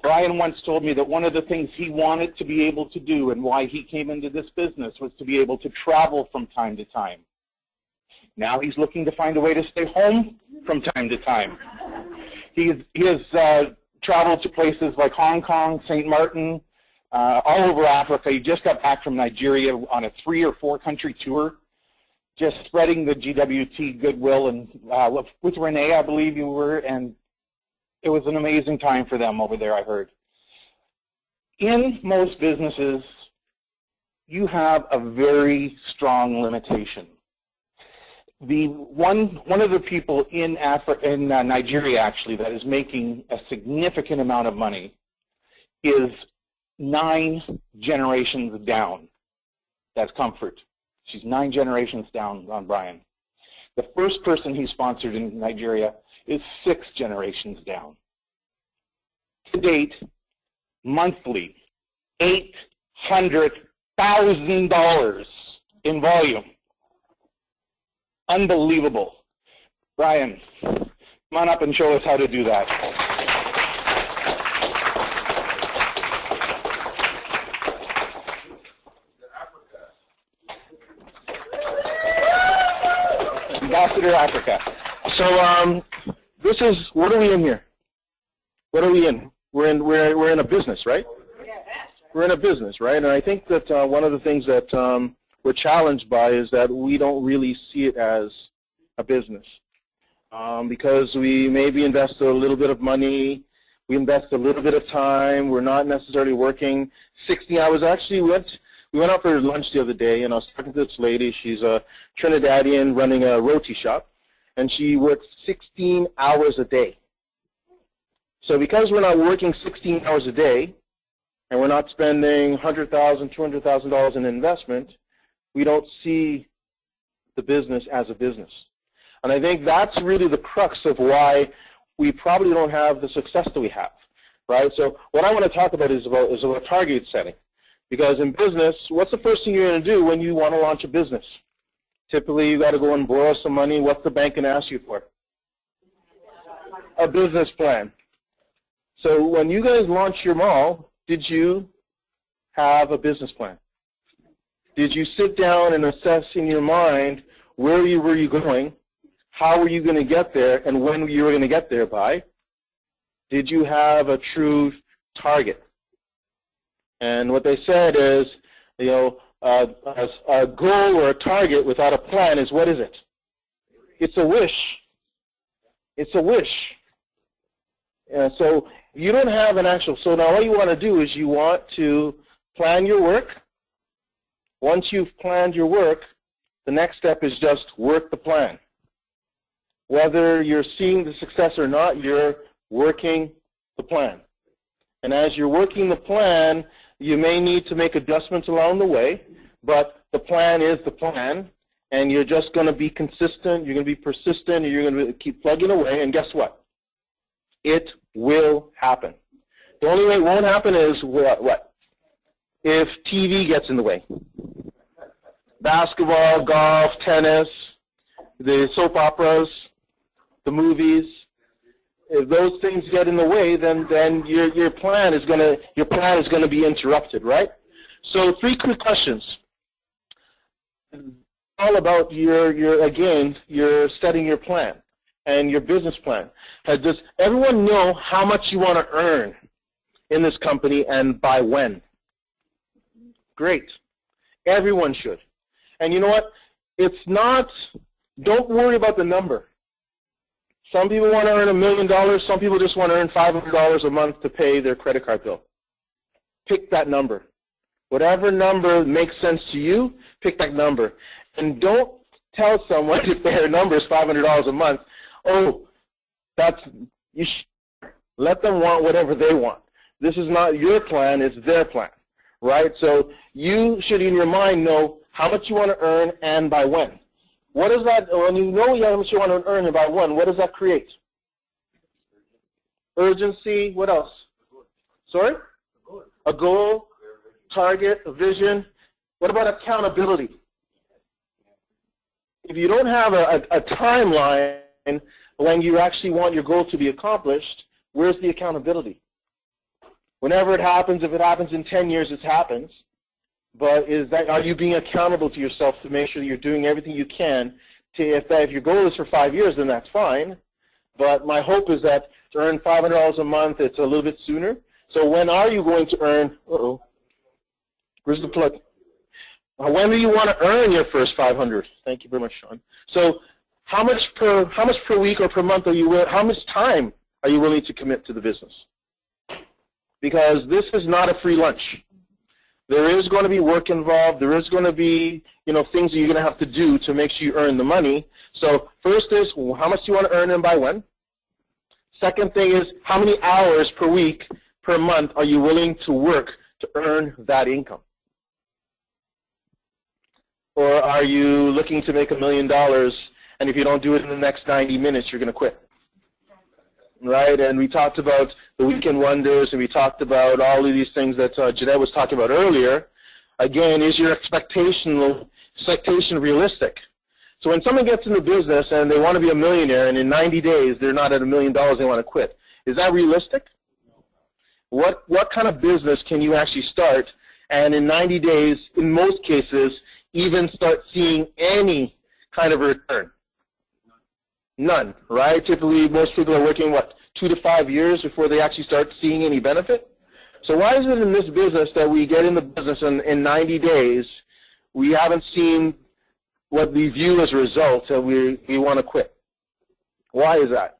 Brian once told me that one of the things he wanted to be able to do and why he came into this business was to be able to travel from time to time. Now he's looking to find a way to stay home from time to time. He has traveled to places like Hong Kong, St. Martin, all over Africa. He just got back from Nigeria on a 3 or 4 country tour, just spreading the GWT goodwill, and with Renee, I believe you were, and it was an amazing time for them over there, I heard. In most businesses, you have a very strong limitation. One of the people in Nigeria, actually, that is making a significant amount of money is 9 generations down. That's Comfort. She's 9 generations down on Brian. The first person he sponsored in Nigeria is 6 generations down. To date, monthly, $800,000 in volume. Unbelievable. Brian, come on up and show us how to do that. Ambassador Africa. So this is, what are we in here? What are we in? We're in a business, right? We're in a business, right? And I think that one of the things that we're challenged by is that we don't really see it as a business because we maybe invest a little bit of money, we invest a little bit of time, we're not necessarily working 60 hours. Actually, we went out for lunch the other day, and I was talking to this lady. She's a Trinidadian running a roti shop, and she works 16 hours a day. So because we're not working 16 hours a day, and we're not spending $100,000, $200,000 in investment, we don't see the business as a business. And I think that's really the crux of why we probably don't have the success that we have, right? So what I want to talk about is about target setting. Because in business, what's the first thing you're going to do when you want to launch a business? Typically, you've got to go and borrow some money. What's the bank going to ask you for? A business plan. So when you guys launched your mall, did you have a business plan? Did you sit down and assess in your mind where were you going, how were you going to get there, and when you were going to get there by? Did you have a true target? And what they said is, you know, a goal or a target without a plan is, what is it? It's a wish. It's a wish. So you don't have an actual, so now what you want to do is you want to plan your work. Once you've planned your work, the next step is just work the plan. Whether you're seeing the success or not, you're working the plan. And as you're working the plan, you may need to make adjustments along the way, but the plan is the plan, and you're just going to be consistent, you're going to be persistent, and you're going to keep plugging away, and guess what? It will happen. The only way it won't happen is what? if TV gets in the way? Basketball, golf, tennis, the soap operas, the movies. If those things get in the way, then your plan is gonna be interrupted, right? So 3 quick questions. All about you're setting your plan and your business plan. Does everyone know how much you want to earn in this company and by when? Great. Everyone should. And you know what? It's not, don't worry about the number. Some people want to earn $1 million. Some people just want to earn $500 a month to pay their credit card bill. Pick that number. Whatever number makes sense to you, pick that number. And don't tell someone if their number is $500 a month, oh, you should let them want whatever they want. This is not your plan, it's their plan, right? So you should in your mind know how much you want to earn and by when. What does that, when you know how much you want to earn and by when, what does that create? Urgency, what else? Sorry? A goal, target, a vision. What about accountability? If you don't have a timeline when you actually want your goal to be accomplished, where's the accountability? Whenever it happens, if it happens in 10 years, it happens. But are you being accountable to yourself to make sure that you're doing everything you can to, if your goal is for 5 years, then that's fine. But my hope is that to earn $500 a month, it's a little bit sooner. So when are you going to earn, where's the plug? When do you want to earn your first $500? Thank you very much, Sean. So how much per week or per month how much time are you willing to commit to the business? Because this is not a free lunch. There is going to be work involved. There is going to be, things that you're going to have to do to make sure you earn the money. So first is, how much do you want to earn and by when? Second thing is, how many hours per week, per month are you willing to work to earn that income? Or are you looking to make $1 million, and if you don't do it in the next 90 minutes, you're going to quit? Right? And we talked about the weekend wonders, and we talked about all of these things that Jeanette was talking about earlier. Again, is your expectation realistic? So when someone gets into business and they want to be a millionaire, and in 90 days they're not at $1 million, they want to quit, is that realistic? What kind of business can you actually start, and in 90 days, in most cases, even start seeing any kind of return? None, right? Typically, most people are working, 2 to 5 years before they actually start seeing any benefit? So why is it in this business that we get in the business and in 90 days we haven't seen what we view as results and we want to quit? Why is that?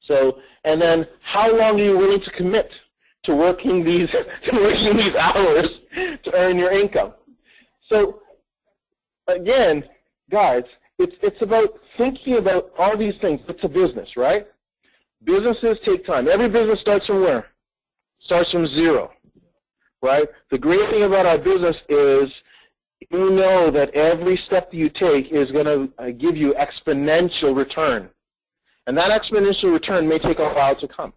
So, and then how long are you willing to commit to working these hours to earn your income? So, again, guys, it's about thinking about all these things. It's a business, right? Businesses take time. Every business starts from where? Starts from zero, right? The great thing about our business is you know that every step that you take is going to give you exponential return. And that exponential return may take a while to come,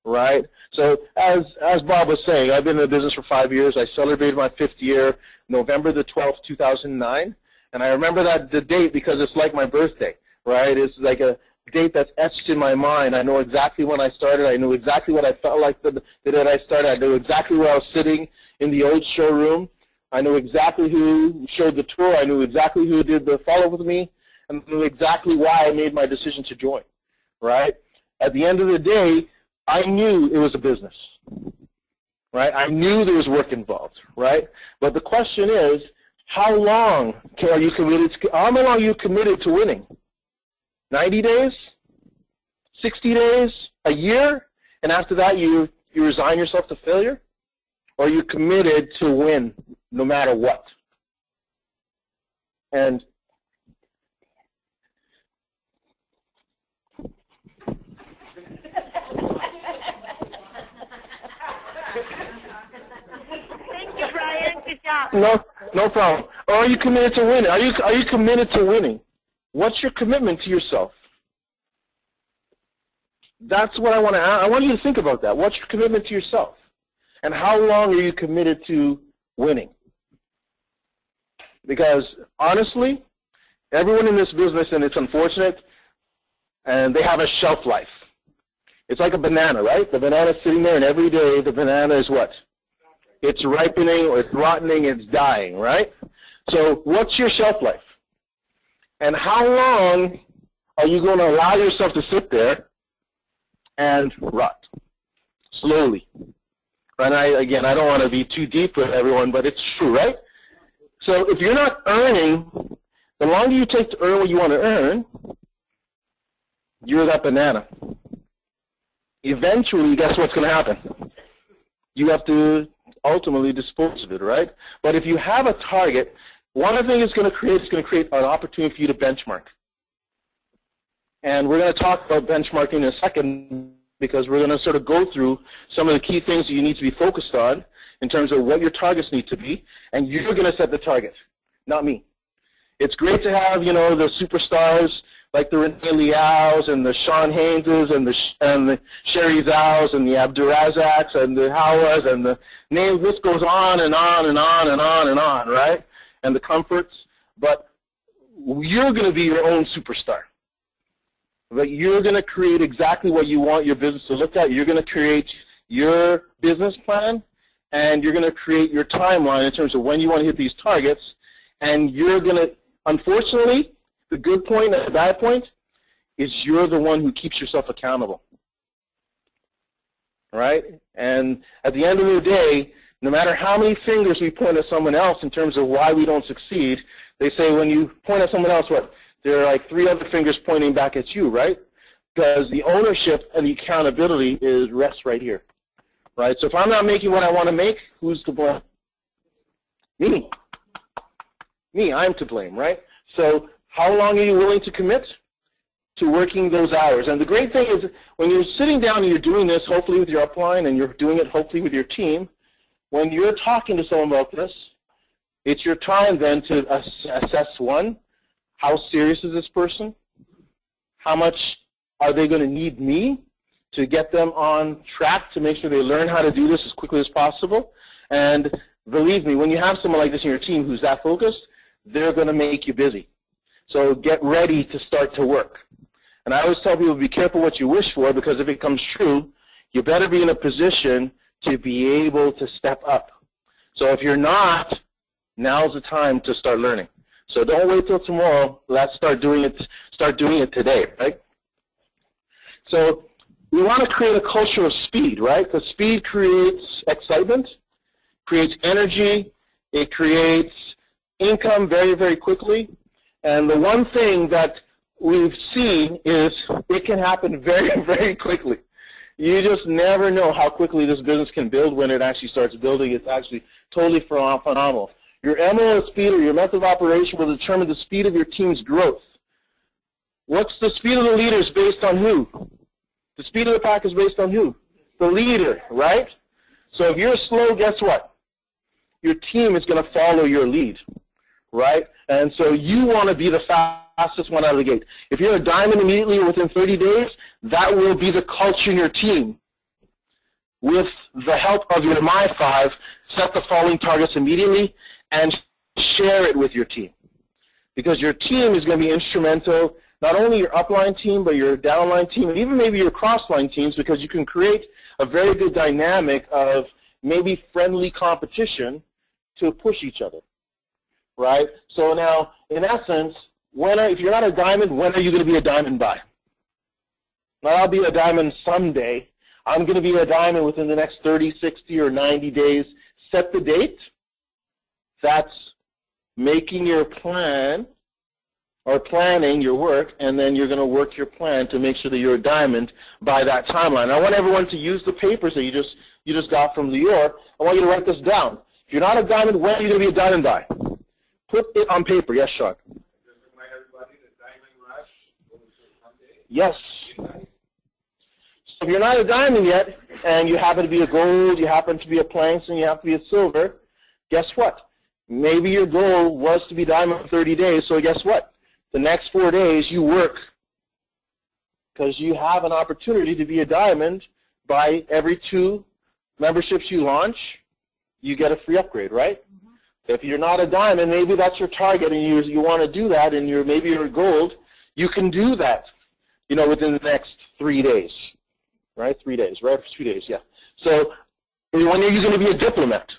right? So as Bob was saying, I've been in the business for 5 years. I celebrated my 5th year, November the 12th, 2009. And I remember the date because it's like my birthday, right? It's like a date that's etched in my mind. I know exactly when I started. I knew exactly what I felt like the day that I started. I knew exactly where I was sitting in the old showroom. I knew exactly who showed the tour. I knew exactly who did the follow-up with me, and knew exactly why I made my decision to join, right? At the end of the day, I knew it was a business, right? I knew there was work involved, right? But the question is, how long are you committed to, how long are you committed to winning? 90 days? 60 days? A year? And after that you resign yourself to failure? Or are you committed to win no matter what? And Thank you, Brian. Good job. No problem. Or are you committed to winning? Are you committed to winning? What's your commitment to yourself? That's what I want to ask. I want you to think about that. What's your commitment to yourself? And how long are you committed to winning. Because honestly, everyone in this business, and it's unfortunate, and they have a shelf life. It's like a banana, right? The banana's sitting there, and every day the banana is what? It's ripening, or it's rotting, it's dying, right? So what's your shelf life? And how long are you going to allow yourself to sit there and rot? Slowly. And again, I don't want to be too deep with everyone, but it's true, right? So if you're not earning, the longer you take to earn what you want to earn, you're that banana. Eventually, guess what's going to happen? You have to ultimately dispose of it, right? But if you have a target, one of the things it's going to create an opportunity for you to benchmark. And we're going to talk about benchmarking in a second, because we're going to sort of go through some of the key things that you need to be focused on in terms of what your targets need to be, and you're going to set the target, not me. It's great to have, you know, the superstars like the Renee Liaos and the Sean Hayneses and the Sherry Zhaos and the Abdurazaks and the Howas and the names. This goes on and on and on and on and on, right? And the comforts. But you're going to be your own superstar. But you're going to create exactly what you want your business to look at. You're going to create your business plan, and you're going to create your timeline in terms of when you want to hit these targets. And you're going to, unfortunately, the good point and the bad point is you're the one who keeps yourself accountable. Right? And at the end of the day, no matter how many fingers we point at someone else in terms of why we don't succeed, they say when you point at someone else, what? There are like 3 other fingers pointing back at you, right? Because the ownership and the accountability rests right here. Right? So if I'm not making what I want to make, who's to blame? Me. Me, I'm to blame, right? So how long are you willing to commit to working those hours? And the great thing is when you're sitting down and you're doing this, hopefully with your upline, and you're doing it hopefully with your team, when you're talking to someone about this, it's your time then to assess, one, how serious is this person? How much are they going to need me to get them on track to make sure they learn how to do this as quickly as possible? And believe me, when you have someone like this in your team who's that focused, they're going to make you busy. So get ready to start to work. And I always tell people, be careful what you wish for, because if it comes true, you better be in a position to be able to step up. So if you're not, now's the time to start learning. So don't wait till tomorrow. Let's start doing it. Start doing it today, right? So we want to create a culture of speed, right? Because speed creates excitement, creates energy, it creates income very, very quickly. And the one thing that we've seen is it can happen very, very quickly. You just never know how quickly this business can build when it actually starts building. It's actually totally phenomenal. Your MO of speed, or your method of operation, will determine the speed of your team's growth. What's the speed of the leaders based on who? The speed of the pack is based on who? The leader, right? So if you're slow, guess what? Your team is going to follow your lead, right? And so you want to be the fastest one out of the gate. If you're a diamond immediately or within 30 days, that will be the culture in your team. With the help of your My 5, set the following targets immediately and share it with your team. Because your team is going to be instrumental, not only your upline team, but your downline team, and even maybe your crossline teams, because you can create a very good dynamic of maybe friendly competition to push each other, right? So now, in essence, if you're not a diamond, when are you going to be a diamond by? Now, I'll be a diamond someday. I'm going to be a diamond within the next 30, 60, or 90 days. Set the date. That's making your plan or planning your work, and then you're going to work your plan to make sure that you're a diamond by that timeline. I want everyone to use the papers that you just got from Lior. I want you to write this down. If you're not a diamond, when are you going to be a diamond by? Put it on paper. Yes, Sean. Yes. So if you're not a diamond yet, and you happen to be a gold, you happen to be a plankton, you have to be a silver, guess what? Maybe your goal was to be diamond for 30 days, so guess what? The next 4 days you work, because you have an opportunity to be a diamond by every 2 memberships you launch. you get a free upgrade, right? If you're not a diamond, maybe that's your target and you want to do that and maybe you're gold, you can do that, you know, within the next 3 days, right? 3 days, right? 2 days, yeah. So when are you going to be a diplomat?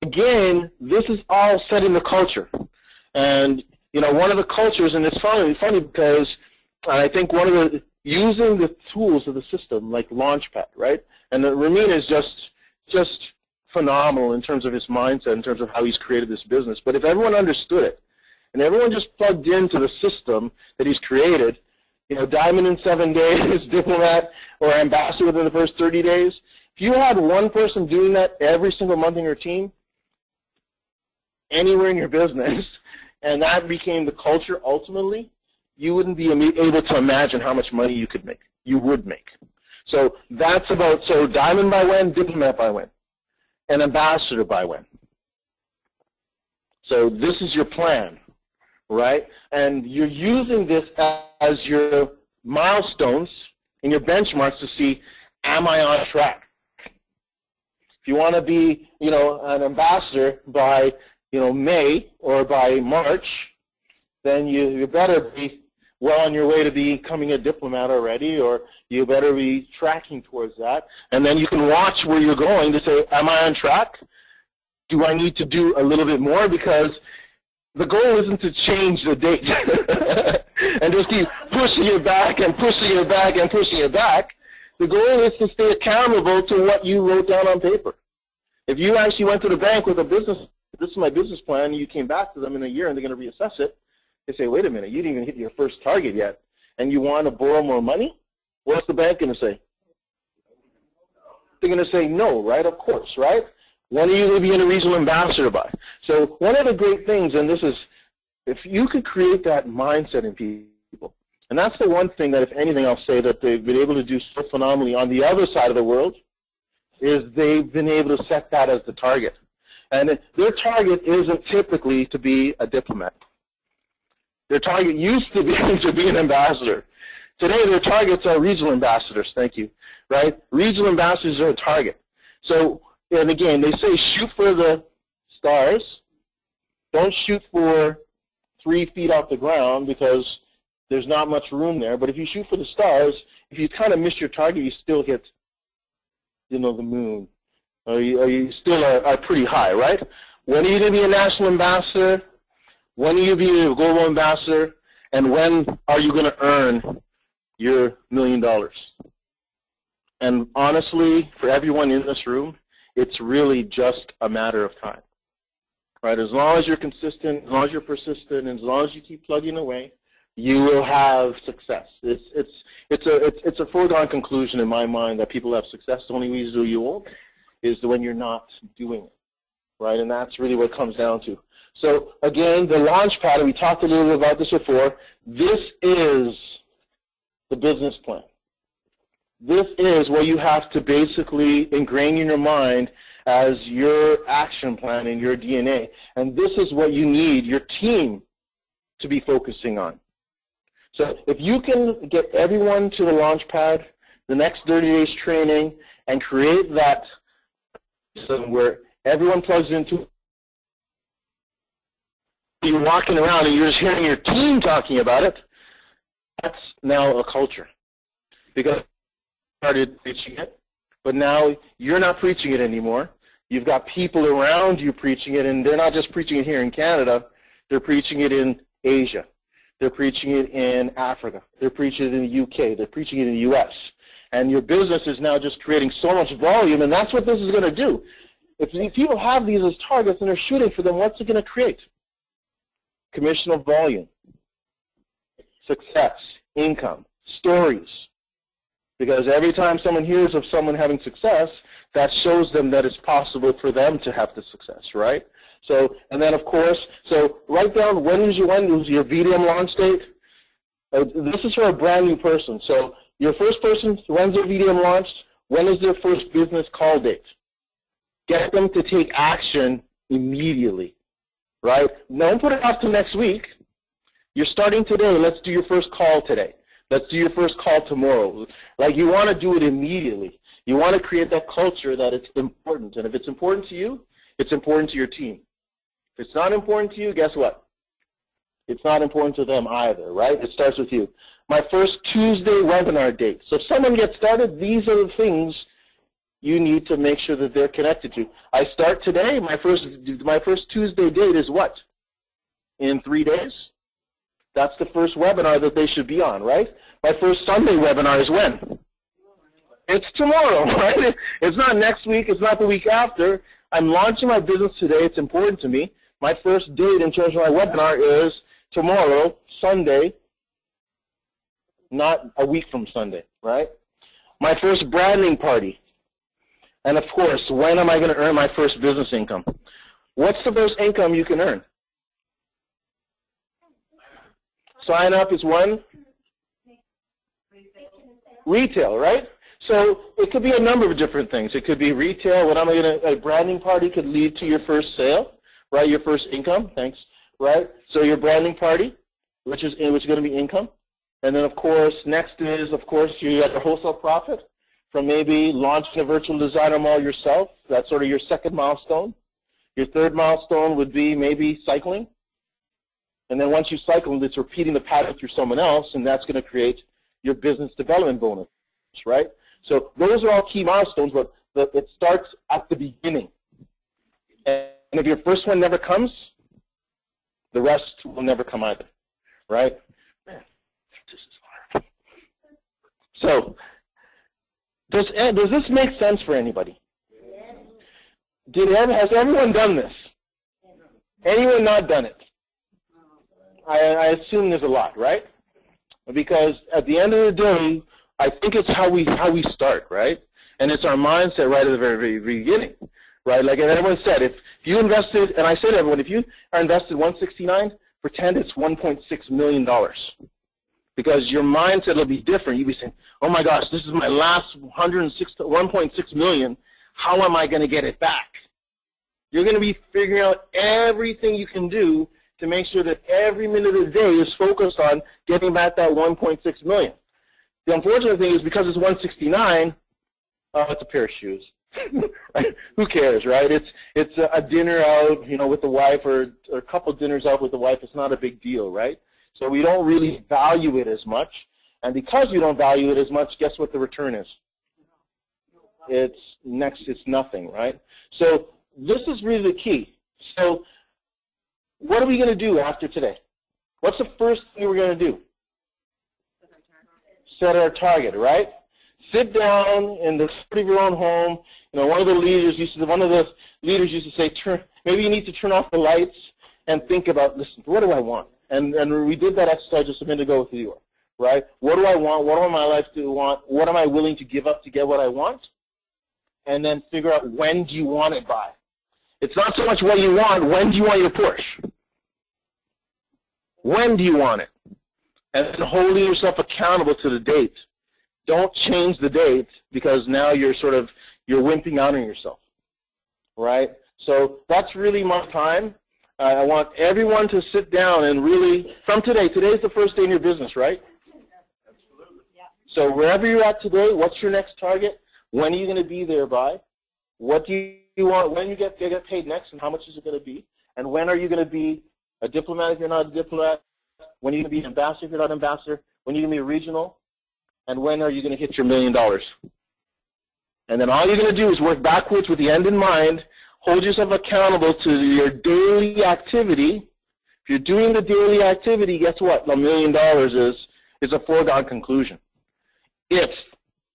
Again, this is all setting the culture. And, you know, one of the cultures, and it's funny because I think one of the, using the tools of the system like Launchpad, right? And Ramin is just phenomenal in terms of his mindset, in terms of how he's created this business. But if everyone understood it, and everyone just plugged into the system that he's created, you know, diamond in 7 days, diplomat, or ambassador within the first 30 days, if you had one person doing that every single month in your team, anywhere in your business, and that became the culture ultimately, you wouldn't be able to imagine how much money you could make. You would make. So that's about, so diamond by when, diplomat by when, and ambassador by when. So this is your plan, right? And you're using this as your milestones and your benchmarks to see, am I on track? If you want to be, you know, an ambassador by, you know, May or by March, then you better be well on your way to becoming a diplomat already, or you better be tracking towards that. And then you can watch where you're going to say, am I on track? Do I need to do a little bit more? Because the goal isn't to change the date and just keep pushing it back and pushing it back and pushing it back. The goal is to stay accountable to what you wrote down on paper. If you actually went to the bank with a business, this is my business plan, and you came back to them in a year and they're going to reassess it, they say, wait a minute, you didn't even hit your first target yet, and you want to borrow more money? What's the bank going to say? They're going to say no, right? Of course, right? When are you going to be in a regional ambassador by? So one of the great things, and this is, if you could create that mindset in people, and that's the one thing that, if anything, I'll say that they've been able to do so phenomenally on the other side of the world, is they've been able to set that as the target. And their target isn't typically to be a diplomat. Their target used to be an ambassador. Today, their targets are regional ambassadors. Thank you. Right? Regional ambassadors are a target. So, and again, they say shoot for the stars. Don't shoot for 3 feet off the ground because there's not much room there. But if you shoot for the stars, if you kind of miss your target, you still hit, you know, the moon. Or you still are pretty high, right? When are you going to be a national ambassador? When are you going to be a global ambassador? And when are you going to earn your $1 million? And honestly, for everyone in this room, it's really just a matter of time. Right? As long as you're consistent, as long as you're persistent, and as long as you keep plugging away, you will have success. It's a foregone conclusion in my mind that people have success. The only reason you won't is when you're not doing it, right? And that's really what it comes down to. So again, the Launchpad, and we talked a little bit about this before, this is the business plan. This is what you have to basically ingrain in your mind as your action plan in your DNA. And this is what you need your team to be focusing on. So if you can get everyone to the Launchpad, the next 30 days training, and create that system where everyone plugs into, you're walking around and you're just hearing your team talking about it, that's now a culture. Because you started preaching it, but now you're not preaching it anymore. You've got people around you preaching it, and they're not just preaching it here in Canada, they're preaching it in Asia. They're preaching it in Africa. They're preaching it in the UK. They're preaching it in the US. And your business is now just creating so much volume, and that's what this is going to do. If people have these as targets and they're shooting for them, what's it going to create? Commission of volume, success, income, stories. Because every time someone hears of someone having success, that shows them that it's possible for them to have the success, right? So, and then of course, so write down when is your VDM launch date. This is for a brand new person. So your first person, when's their VDM launched? When is their first business call date? Get them to take action immediately, right? Don't put it off to next week. You're starting today. Let's do your first call today. Let's do your first call tomorrow. Like, you want to do it immediately. You want to create that culture that it's important. And if it's important to you, it's important to your team. If it's not important to you, guess what? It's not important to them either, right? It starts with you. My first Tuesday webinar date. So if someone gets started, these are the things you need to make sure that they're connected to. I start today. My first Tuesday date is what? In 3 days? That's the first webinar that they should be on, right? My first Sunday webinar is when? It's tomorrow, right? It's not next week. It's not the week after. I'm launching my business today. It's important to me. My first date in terms of my webinar is tomorrow, Sunday, not a week from Sunday, right? My first branding party. And of course, when am I going to earn my first business income? What's the first income you can earn? Sign up is one? Retail, right? So it could be a number of different things. It could be retail. What am I going to? A branding party could lead to your first sale, right? Your first income. Thanks, right? So your branding party, which is going to be income, and then of course next is you got your wholesale profit from maybe launching a virtual designer mall yourself. That's sort of your second milestone. Your third milestone would be maybe cycling, and then once you cycle, it's repeating the pattern through someone else, and that's going to create your business development bonus, right? So those are all key milestones, but it starts at the beginning. And if your first one never comes, the rest will never come either, right? Man, this is hard. So does this make sense for anybody? Has everyone done this? Anyone not done it? I assume there's a lot, right? Because at the end of the day, I think it's how we start, right? And it's our mindset right at the very beginning, right? Like everyone said, if you invested, and I say to everyone, if you are invested $169, pretend it's $1.6 million. Because your mindset will be different. You'll be saying, oh my gosh, this is my last $1.6 million. How am I going to get it back? You're going to be figuring out everything you can do to make sure that every minute of the day is focused on getting back that $1.6 million. The unfortunate thing is because it's $169, it's a pair of shoes. Right? Who cares, right? It's a dinner out, with the wife, or a couple dinners out with the wife. It's not a big deal, right? So we don't really value it as much, and because we don't value it as much, guess what the return is? It's nothing, right? So this is really the key. So what are we going to do after today? What's the first thing we're going to do? Set our target, right? Sit down in the comfort of your own home. One of the leaders used to say, maybe you need to turn off the lights and think about, listen, what do I want? And we did that exercise just a minute ago with you, right? What do I want? What do my life do I want? What am I willing to give up to get what I want? And then figure out, when do you want it by? It's not so much what you want. When do you want your push? When do you want it? And then holding yourself accountable to the date. Don't change the date, because now you're wimping out on yourself, right? So that's really my time. I want everyone to sit down and really, from today's the first day in your business, right? Absolutely. Yeah. So wherever you're at today, what's your next target? When are you going to be there by? What do you want? When you get paid next, and how much is it going to be? And when are you going to be a diplomat if you're not a diplomat? When are you going to be an ambassador if you're not an ambassador? When are you going to be a regional? And when are you going to hit your $1 million? And then all you're going to do is work backwards with the end in mind. Hold yourself accountable to your daily activity. If you're doing the daily activity, guess what? $1 million is a foregone conclusion, if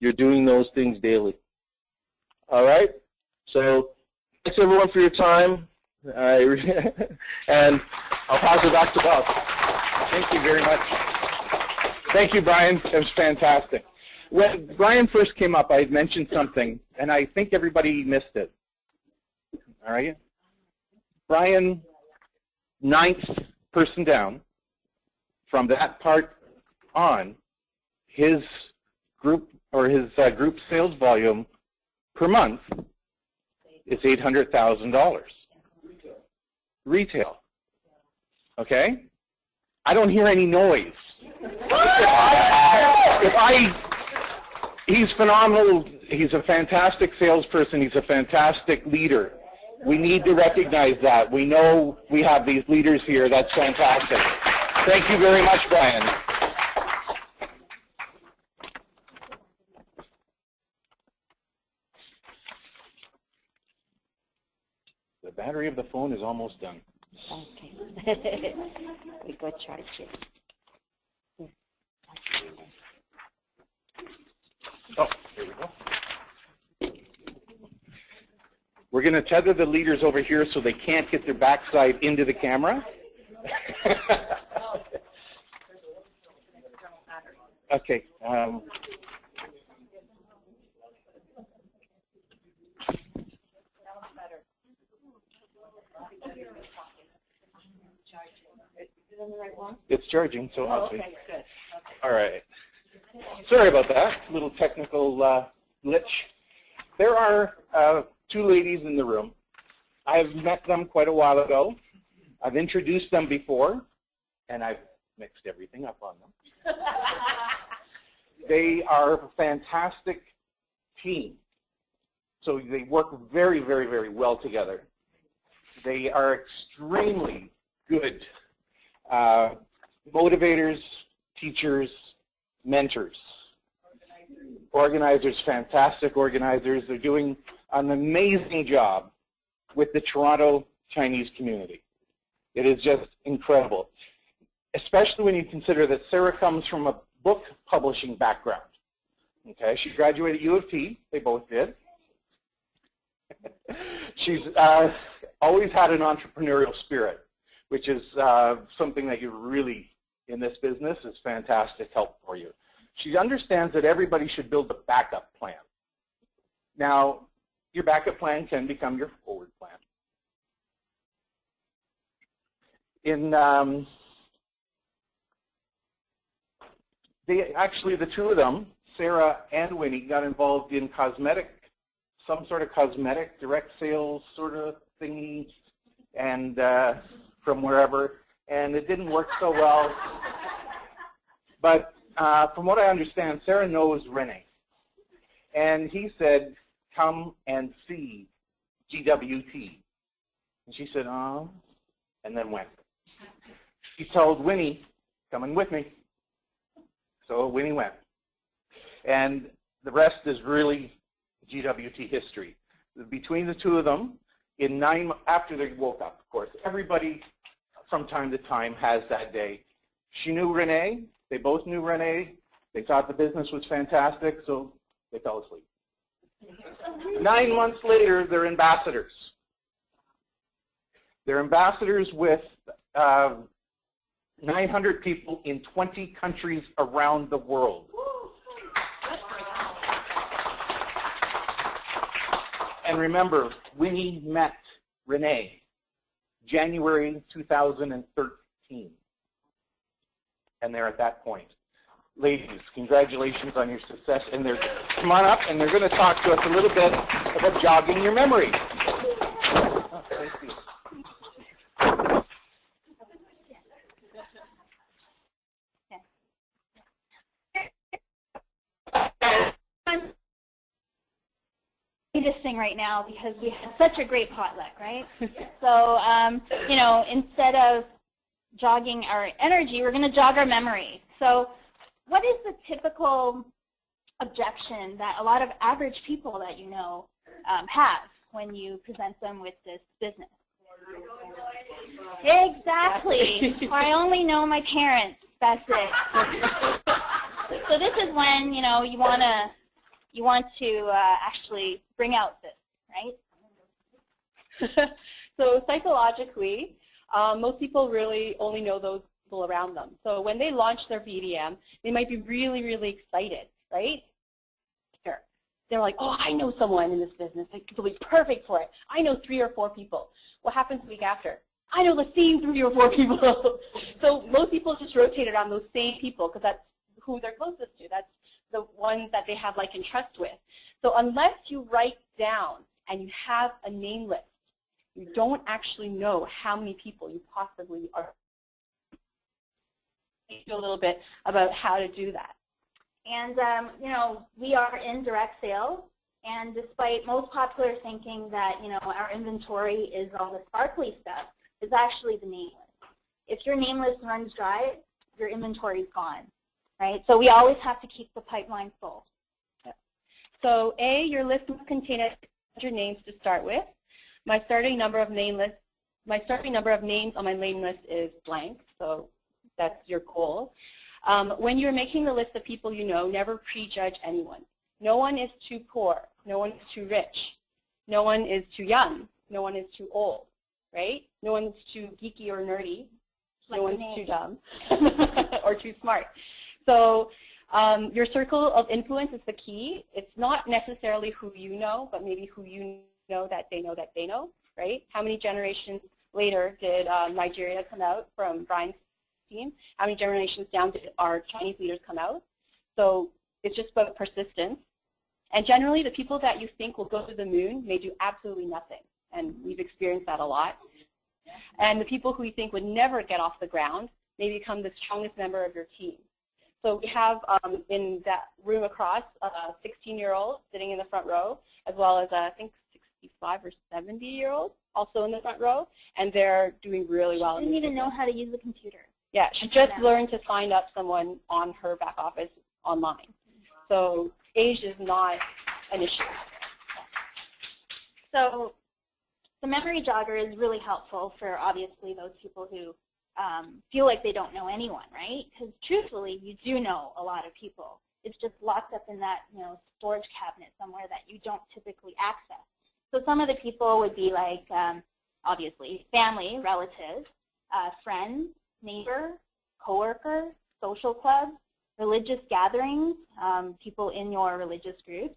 you're doing those things daily. All right? So thanks, everyone, for your time. And I'll pass it back to Bob. Thank you very much. Thank you, Brian. It was fantastic. When Brian first came up, I had mentioned something, and I think everybody missed it. All right? Brian, 9th person down, from that part on, his group group sales volume per month is $800,000. Retail. Okay? I don't hear any noise. He's phenomenal. He's a fantastic salesperson. He's a fantastic leader. We need to recognize that. We know we have these leaders here. That's fantastic. Thank you very much, Brian. The battery of the phone is almost done. Okay. We go charge it. Oh, here we go. We're going to tether the leaders over here so they can't get their backside into the camera. Okay. It's charging, so I'll see. All right. Sorry about that. Little technical glitch. There are two ladies in the room. I've met them quite a while ago. I've introduced them before, and I've mixed everything up on them. They are a fantastic team. So they work very, very, very well together. They are extremely good motivators, teachers, mentors. Organizers, fantastic organizers. They're doing an amazing job with the Toronto Chinese community. It is just incredible, especially when you consider that Sarah comes from a book publishing background. Okay, she graduated U of T. They both did. She's always had an entrepreneurial spirit, which is something that you really, in this business, is fantastic help for you. She understands that everybody should build a backup plan. Now, your backup plan can become your forward plan. Actually, the two of them, Sarah and Winnie, got involved in some sort of cosmetic direct sales sort of thingy, and from wherever, and it didn't work so well. But from what I understand, Sarah knows Renee, and he said, "Come and see GWT." And she said, "Oh," and then went. She told Winnie, "Coming with me." So Winnie went. And the rest is really GWT history. Between the two of them, after they woke up, of course, everybody from time to time has that day. She knew Renee. They both knew Renee. They thought the business was fantastic, so they fell asleep. 9 months later, they're ambassadors. They're ambassadors with 900 people in 20 countries around the world. And remember, Winnie met Renee January 2013. And they're at that point. Ladies, congratulations on your success. And come on up, and they're going to talk to us a little bit about jogging your memory. Oh, thank you. This thing right now because we had such a great potluck, right? So, you know, instead of jogging our energy, we're going to jog our memory. So what is the typical objection that a lot of average people that you know have when you present them with this business? Exactly. Or I only know my parents. That's it. So this is when, you know, you want to actually bring out this, right? So psychologically, most people really only know those people around them. So when they launch their BDM, they might be really, really excited, right? Sure. They're like, oh, I know someone in this business. It'll be perfect for it. I know 3 or 4 people. What happens the week after? I know the same 3 or 4 people. So most people just rotate around those same people because that's who they're closest to. That's the ones that they have like and trust with. So unless you write down and you have a name list, you don't actually know how many people you possibly are. A little bit about how to do that. And, you know, we are in direct sales, And despite most popular thinking that, you know, our inventory is all the sparkly stuff, it's actually the name list. If your name list runs dry, your inventory is gone, right? So we always have to keep the pipeline full. So A, your list must contain 100 names to start with. My starting number of names on my name list is blank, so that's your goal. When you're making the list of people you know, never prejudge anyone. No one is too poor. No one is too rich. No one is too young. No one is too old, right? No one is too geeky or nerdy. No one's too dumb or too smart. So your circle of influence is the key. It's not necessarily who you know, but maybe who you know that they know, right? How many generations later did Nigeria come out from Brian's team? How many generations down did our Chinese leaders come out? So it's just about persistence. And generally, the people that you think will go to the moon may do absolutely nothing. And we've experienced that a lot. And the people who you think would never get off the ground may become the strongest member of your team. So we have in that room across a 16-year-old sitting in the front row, as well as I think 65 or 70-year-old also in the front row, and they're doing really well. She didn't even know how to use the computer. Yeah, she just learned to sign up someone on her back office online. So age is not an issue. So the memory jogger is really helpful for obviously those people who feel like they don't know anyone, right? Because truthfully, you do know a lot of people. It's just locked up in that, you know, storage cabinet somewhere that you don't typically access. So some of the people would be like, obviously, family, relatives, friends, neighbor, coworker, social clubs, religious gatherings, people in your religious group,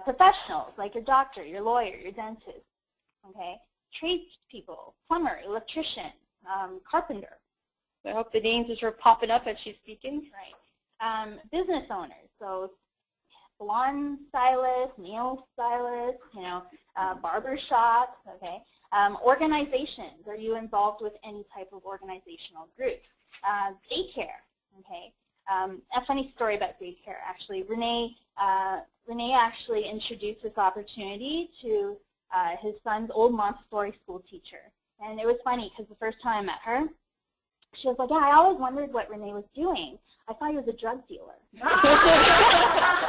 professionals like your doctor, your lawyer, your dentist, okay? Tradespeople, plumber, electrician, carpenter. I hope the names are sort of popping up as she's speaking. Right. Business owners, so salon stylists, nail stylists, you know, barber shops, okay? Organizations, are you involved with any type of organizational group? Daycare, okay? A funny story about daycare, actually. Renee actually introduced this opportunity to his son's old Montessori school teacher. And it was funny because the first time I met her, she was like, yeah, I always wondered what Renee was doing. I thought he was a drug dealer.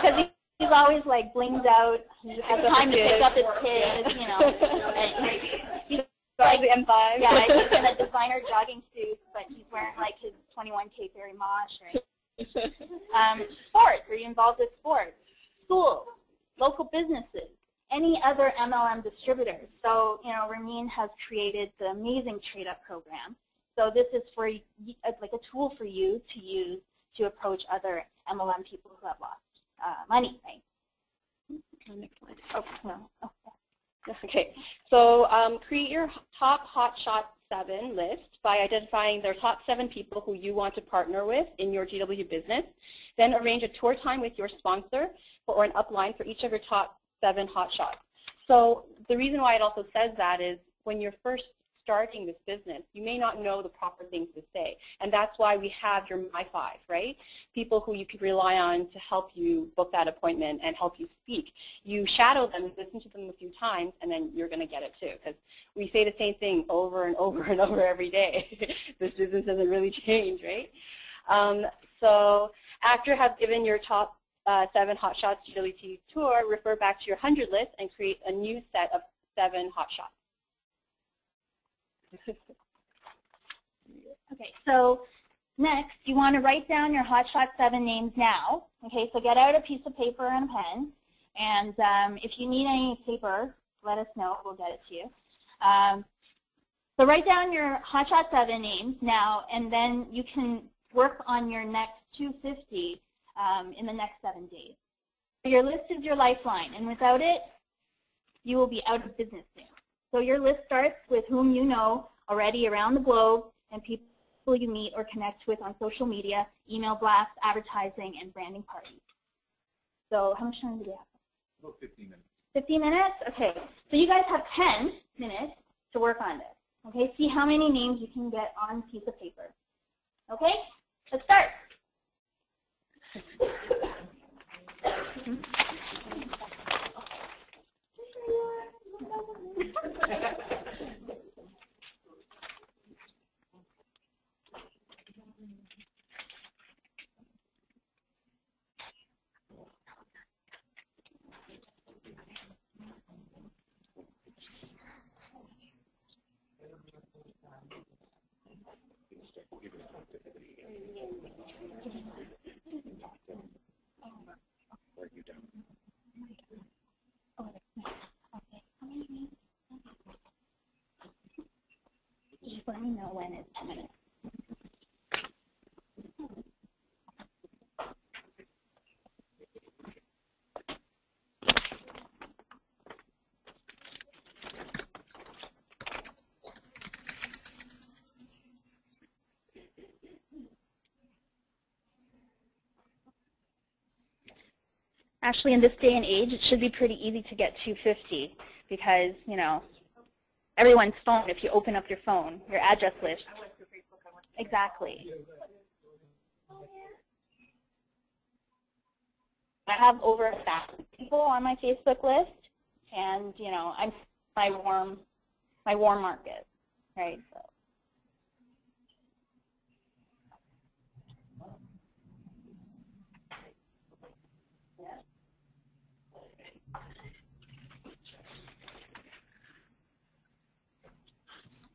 Because he's always like blinged out. He has time to pick up his kids, you know. He's like the M5. Yeah, he's in a designer jogging suit, but he's wearing like his 21K Berry Mosh. Right? Sports, are you involved with sports? Schools, local businesses, any other MLM distributors. So, you know, Ramin has created the amazing Trade Up program. So this is for like a tool for you to use to approach other MLM people who have lost money, right? Next slide. Oh, no. Oh, yeah. Okay, so create your top hotshot 7 list by identifying their top 7 people who you want to partner with in your GW business. Then arrange a tour time with your sponsor or an upline for each of your top 7 hotshots. So the reason why it also says that is when you're first starting this business, you may not know the proper things to say. And that's why we have your My 5, right? People who you can rely on to help you book that appointment and help you speak. You shadow them, listen to them a few times, and then you're going to get it too. Because we say the same thing over and over and over every day. This business doesn't really change, right? So after you have given your top 7 hotshots GWT tour, refer back to your 100 list and create a new set of 7 hotshots. Okay, so next you want to write down your hotshot 7 names now. Okay, so get out a piece of paper and a pen, and if you need any paper, let us know. We'll get it to you. So write down your hotshot 7 names now, and then you can work on your next 250 in the next 7 days. Your list is your lifeline, and without it, you will be out of business soon. So your list starts with whom you know already around the globe and people you meet or connect with on social media, email blasts, advertising, and branding parties. So how much time do we have? About 15 minutes. 15 minutes? Okay. So you guys have 10 minutes to work on this. Okay, see how many names you can get on a piece of paper. Okay, let's start. Just let me know when it's 10 minutes. Actually, in this day and age, it should be pretty easy to get 250 because, you know, everyone's phone, if you open up your phone, your address list. Exactly. I have over 1,000 people on my Facebook list, and, you know, I'm my warm market, right? So.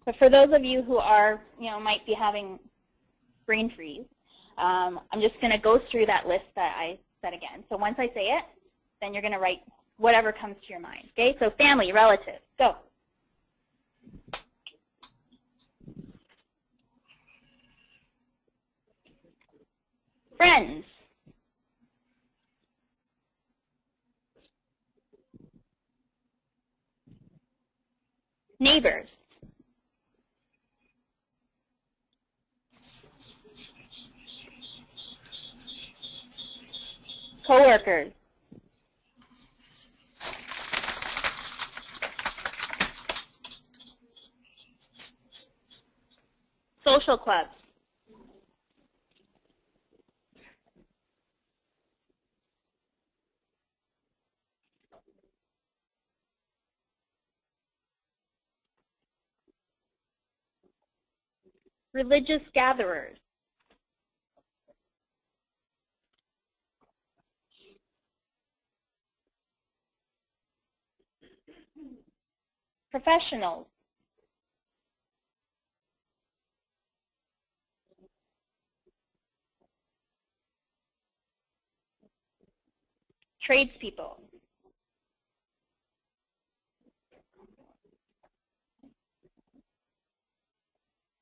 But for those of you who are, you know, might be having brain freeze, I'm just going to go through that list that I said again. So once I say it, then you're going to write whatever comes to your mind. Okay? So family, relatives, go. Friends. Neighbors. Coworkers. Social clubs. Religious gatherers. Professionals. Tradespeople.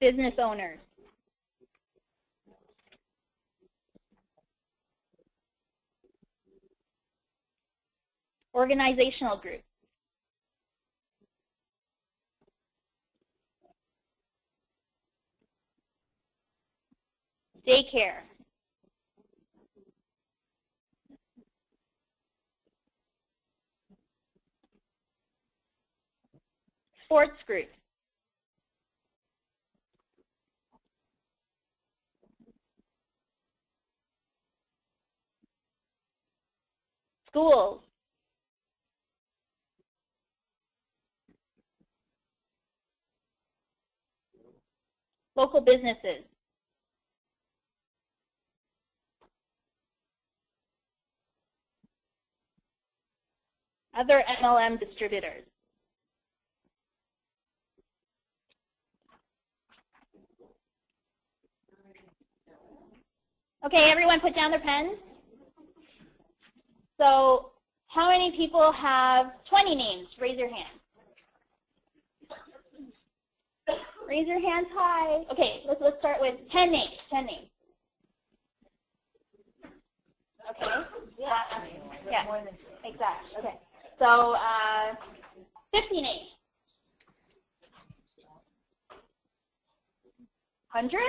Business owners. Organizational groups. Daycare. Sports groups. Schools. Local businesses. Other MLM distributors. Okay, everyone put down their pens. So how many people have 20 names? Raise your hand. Raise your hands high. Okay, let's start with 10 names. 10 names. Okay. Yeah. Exactly. Okay. So 50 names. 100?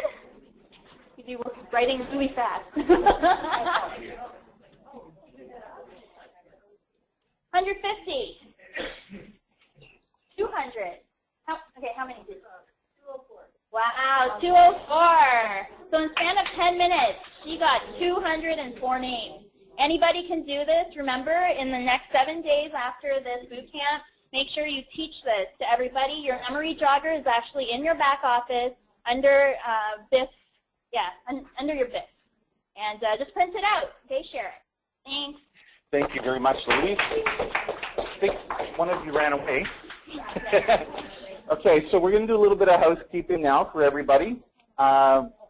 You were writing really fast. 150. 200. Okay, how many? 204. Wow, 204. So in span of 10 minutes, she got 204 names. Anybody can do this. Remember, in the next 7 days after this boot camp, make sure you teach this to everybody. Your memory jogger is actually in your back office under BIF, under your BIF. And just print it out. Okay, share it. Thanks. Thank you very much, Louise. I think one of you ran away. Okay, so we're going to do a little bit of housekeeping now for everybody.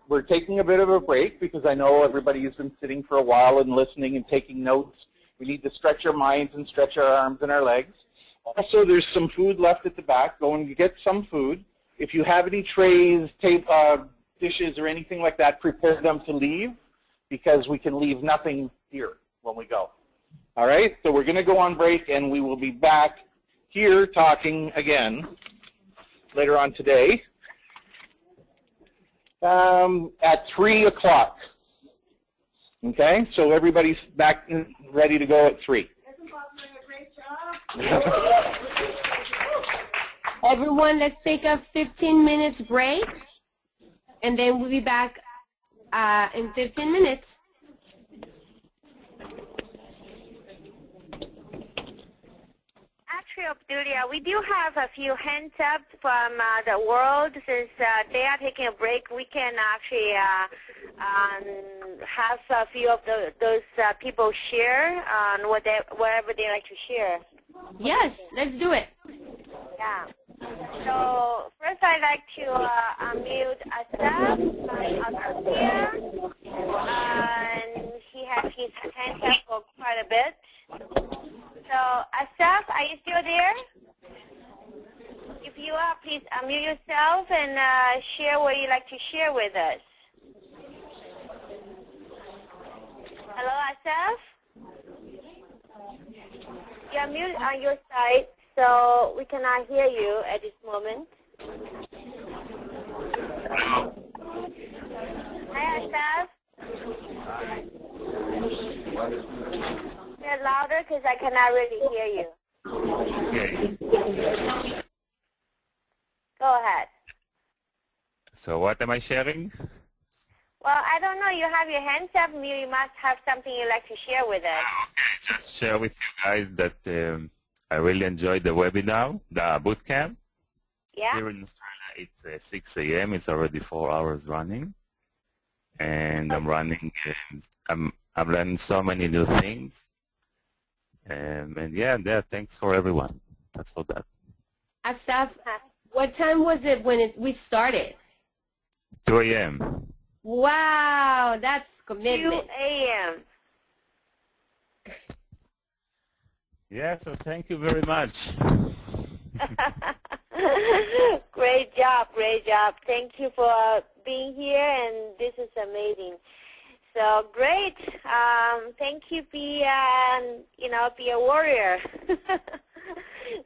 We're taking a bit of a break because I know everybody has been sitting for a while and listening and taking notes. We need to stretch our minds and stretch our arms and our legs. Also, there's some food left at the back. Go and get some food. If you have any trays, dishes, or anything like that, prepare them to leave because we can leave nothing here when we go. All right, so we're going to go on break, and we will be back here talking again later on today at 3 o'clock. Okay, so everybody's back ready to go at 3. Everyone, let's take a 15 minutes break, and then we'll be back in 15 minutes. Actually, Obdulia, we do have a few hands up from the world. Since they are taking a break, we can actually have a few of those people share on wherever they like to share. Yes, let's do it. Yeah. So first I'd like to unmute Asaf here. And he has his hands up for quite a bit. So Asaf, are you still there? If you are, please unmute yourself and share what you'd like to share with us. Hello, Asaf? You're muted on your side, so we cannot hear you at this moment. Hi, Asaf. Say louder because I cannot really hear you. Go ahead. So what am I sharing? Well, I don't know. You have your hands up. You must have something you'd like to share with us. Okay, just share with you guys that I really enjoyed the webinar, the boot camp. Yeah. Here in Australia, it's 6 a.m. It's already 4 hours running. And I'm running, I'm learning so many new things. And yeah, thanks for everyone. That's for that. Asaf, what time was it when we started? 2 a.m. Wow, that's commitment. 2 a.m. Yeah, so thank you very much. Great job, great job. Thank you for being here, and this is amazing. So great. Thank you, be a warrior.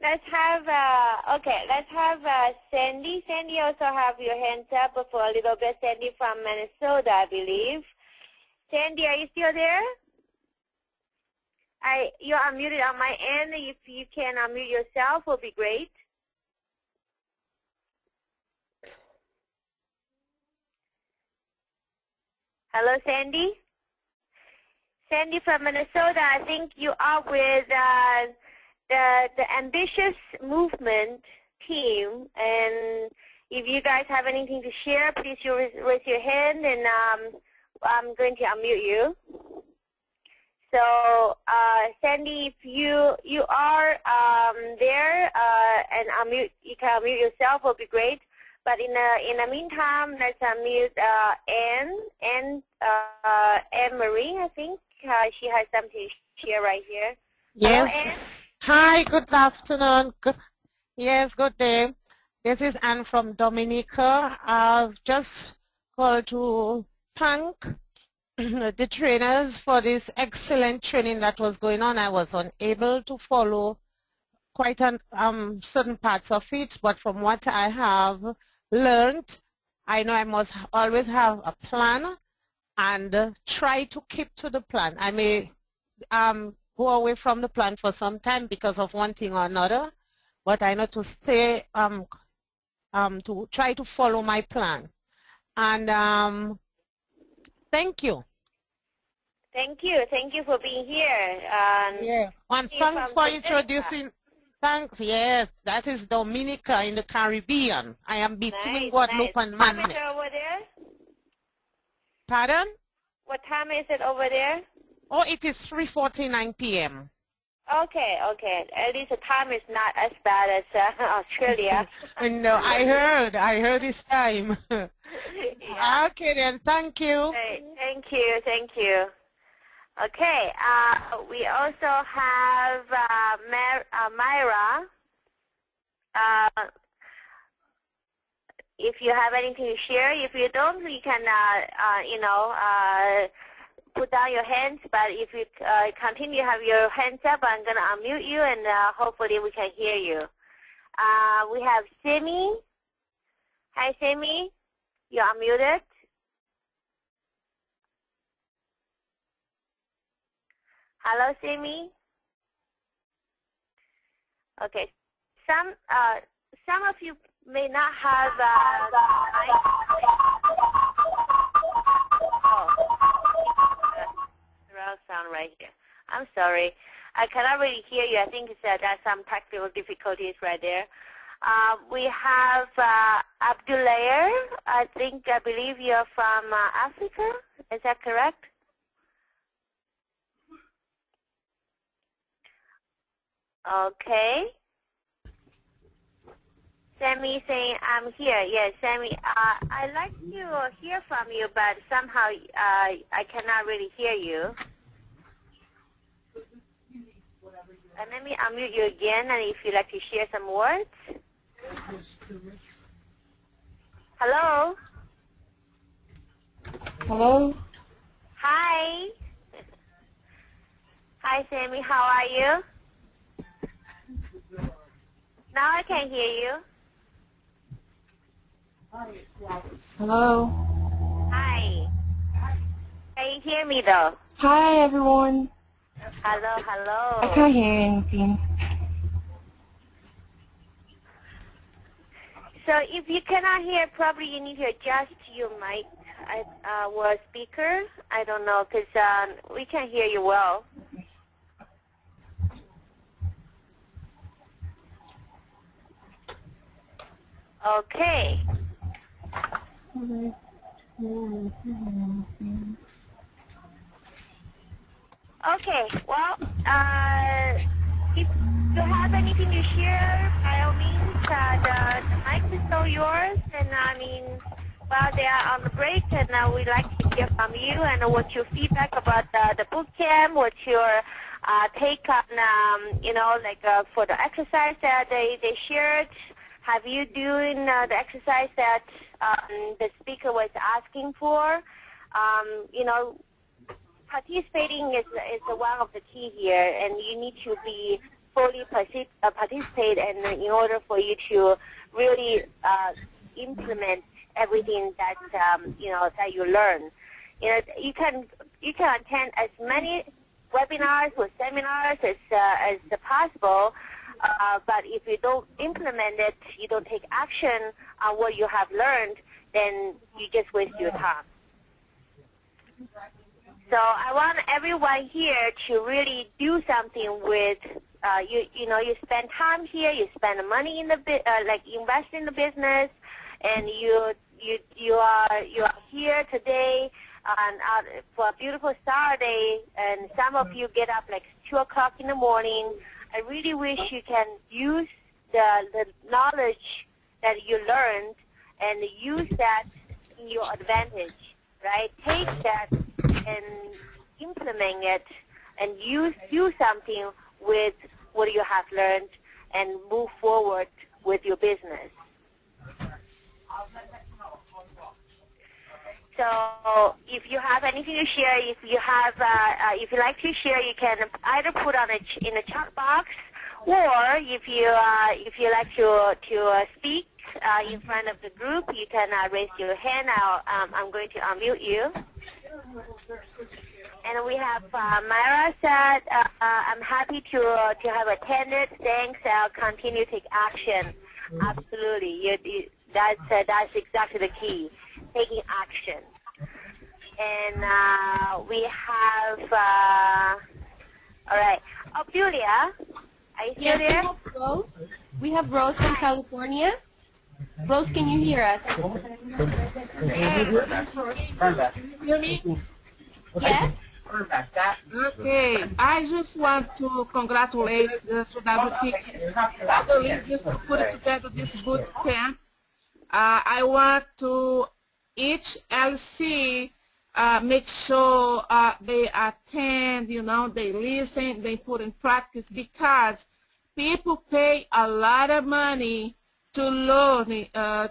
Let's have let's have Sandy. Sandy also have your hands up for a little bit. Sandy from Minnesota, I believe. Sandy, are you still there? You're unmuted on my end. If you can unmute yourself, will be great. Hello, Sandy. Sandy from Minnesota. I think you are with the Ambitious Movement team, and if you guys have anything to share, please raise your hand, and I'm going to unmute you. So, Sandy, if you are there and you can unmute yourself, will be great. But in the meantime, let's unmute Anne Marie. I think she has something to share right here. Yes. Hello, Anne. Hi, good afternoon. Good day. This is Anne from Dominica. I've just called to thank the trainers for this excellent training that was going on. I was unable to follow quite certain parts of it, but from what I have learned, I know I must always have a plan and try to keep to the plan. I may go away from the plan for some time because of one thing or another, but I know to stay, to try to follow my plan. And thank you. Thank you. Thank you for being here. Yeah. And thanks for introducing. Thanks, yes. That is Dominica in the Caribbean. I am between Guadeloupe and What time is Martinique. it over there? Pardon? What time is it over there? Oh, it is 3:49 p.m. Okay, okay. At least the time is not as bad as Australia. No, I heard it's time. Yeah. Okay then, thank you. Great. Thank you, thank you. Okay, we also have Myra. If you have anything to share, if you don't, you can, put down your hands. But if you continue to have your hands up, I'm going to unmute you, and hopefully we can hear you. We have Simi. Hi, Simi. You're unmuted. Hello, Simi. Okay. Some of you may not have surround sound right here. I'm sorry. I cannot really hear you. I think it's, there's some technical difficulties right there. We have Abdulayer. I believe you're from Africa. Is that correct? Okay. Sammy saying, I'm here. Yes, Sammy, I'd like to hear from you, but somehow I cannot really hear you. And let me unmute you again, and if you'd like to share some words. Hello? Hello? Hi. Hi, Sammy. How are you? Now I can hear you. Hello? Hi. Can you hear me, though? Hi, everyone. Hello, hello. I can't hear anything. So if you cannot hear, probably you need to adjust your mic or speaker. I don't know, because we can hear you well. Okay. Okay, well, if you have anything to share, by all means, the mic is still yours. And I mean, while they are on the break, and we'd like to hear from you and what's your feedback about the boot camp, what's your take on, for the exercise that they shared. Have you doing the exercise that the speaker was asking for? Participating is one of the key here, and you need to be fully participate, and in order for you to really implement everything that that you learn. You can attend as many webinars or seminars as possible. But if you don't implement it, you don't take action on what you have learned, then you just waste your time. So I want everyone here to really do something with, you spend time here, you spend money in the invest in the business, and you are here today for a beautiful Saturday, and some of you get up like 2 o'clock in the morning. I really wish you can use the knowledge that you learned and use that in your advantage, right? Take that and implement it and do something with what you have learned and move forward with your business. So if you have anything to share, if you like to share, you can either put on in the chat box, or if you like to speak in front of the group, you can raise your hand. I'm going to unmute you. And we have Myra said, I'm happy to have attended. Thanks. I'll continue to take action. Absolutely. That's exactly the key. Taking action. And we have, all right, Julia, Are you still Yes, there? Rose. We have Rose from California. Rose, can you hear us? Hear me? Yes? Okay, I just want to congratulate the GWT family just to put together this boot camp. I want to each LC make sure they attend, you know, they listen, they put in practice, because people pay a lot of money to learn,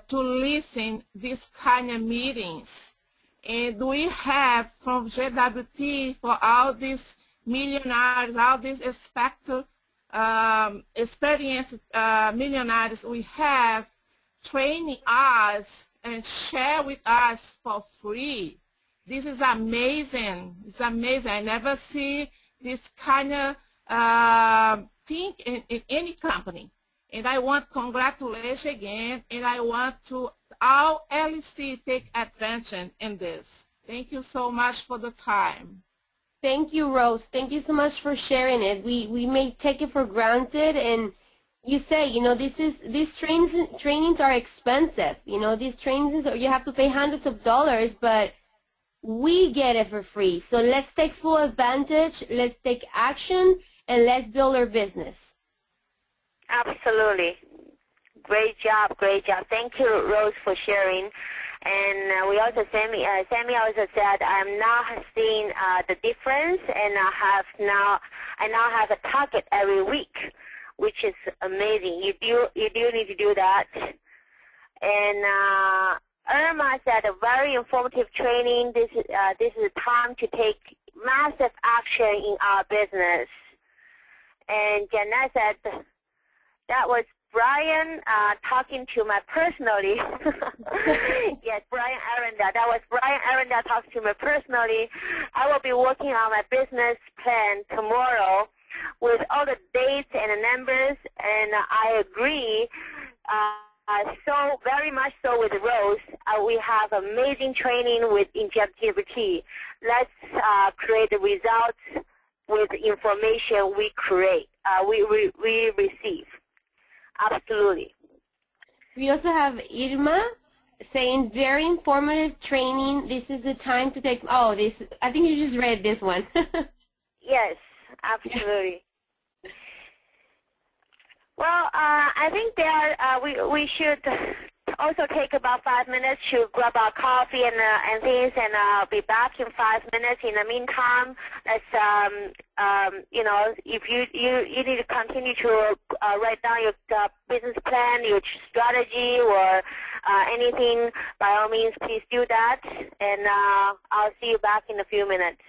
to listen this kind of meetings. And we have from GWT for all these millionaires, all these experienced millionaires, we have training us and share with us for free. This is amazing. It's amazing. I never see this kind of thing in any company. And I want to congratulate again, and I want to all LEC take advantage in this. Thank you so much for the time. Thank you, Rose. Thank you so much for sharing it. We may take it for granted, and you say, you know, these trainings are expensive. You know, these trainings you have to pay hundreds of dollars, but we get it for free. So let's take full advantage. Let's take action, and let's build our business. Absolutely. Great job, great job. Thank you, Rose, for sharing. And we also, Sammy also said, I'm now seeing the difference, and I now have a target every week, which is amazing. You do need to do that. And Irma said, a very informative training. This is a time to take massive action in our business. And Janet said, that was Brian talking to me personally. Yes, Brian Aranda. That was Brian Aranda talking to me personally. I will be working on my business plan tomorrow with all the dates and the numbers, and I agree so very much so with Rose. We have amazing training in GWT. Let's create the results with the information we create, we receive. Absolutely. We also have Irma saying, very informative training. This is the time to take, oh, this, I think you just read this one. Yes, absolutely. Well, I think we should also take about 5 minutes to grab our coffee and things, and I'll be back in 5 minutes. In the meantime, let's you know, if you need to continue to write down your business plan, your strategy, or anything, by all means, please do that, and I'll see you back in a few minutes.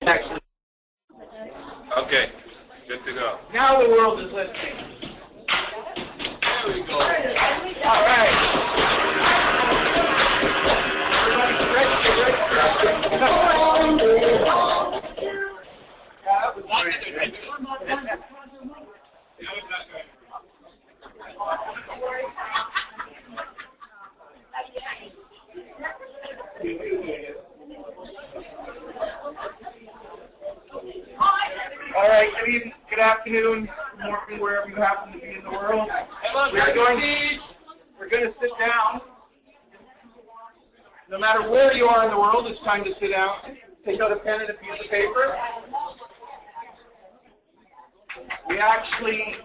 Excellent. Okay, good to go. Now the world is listening. There we go. All right. All right, good evening, good afternoon, good morning, wherever you happen to be in the world. We're going to sit down. No matter where you are in the world, it's time to sit down. Take out a pen and a piece of paper. We actually,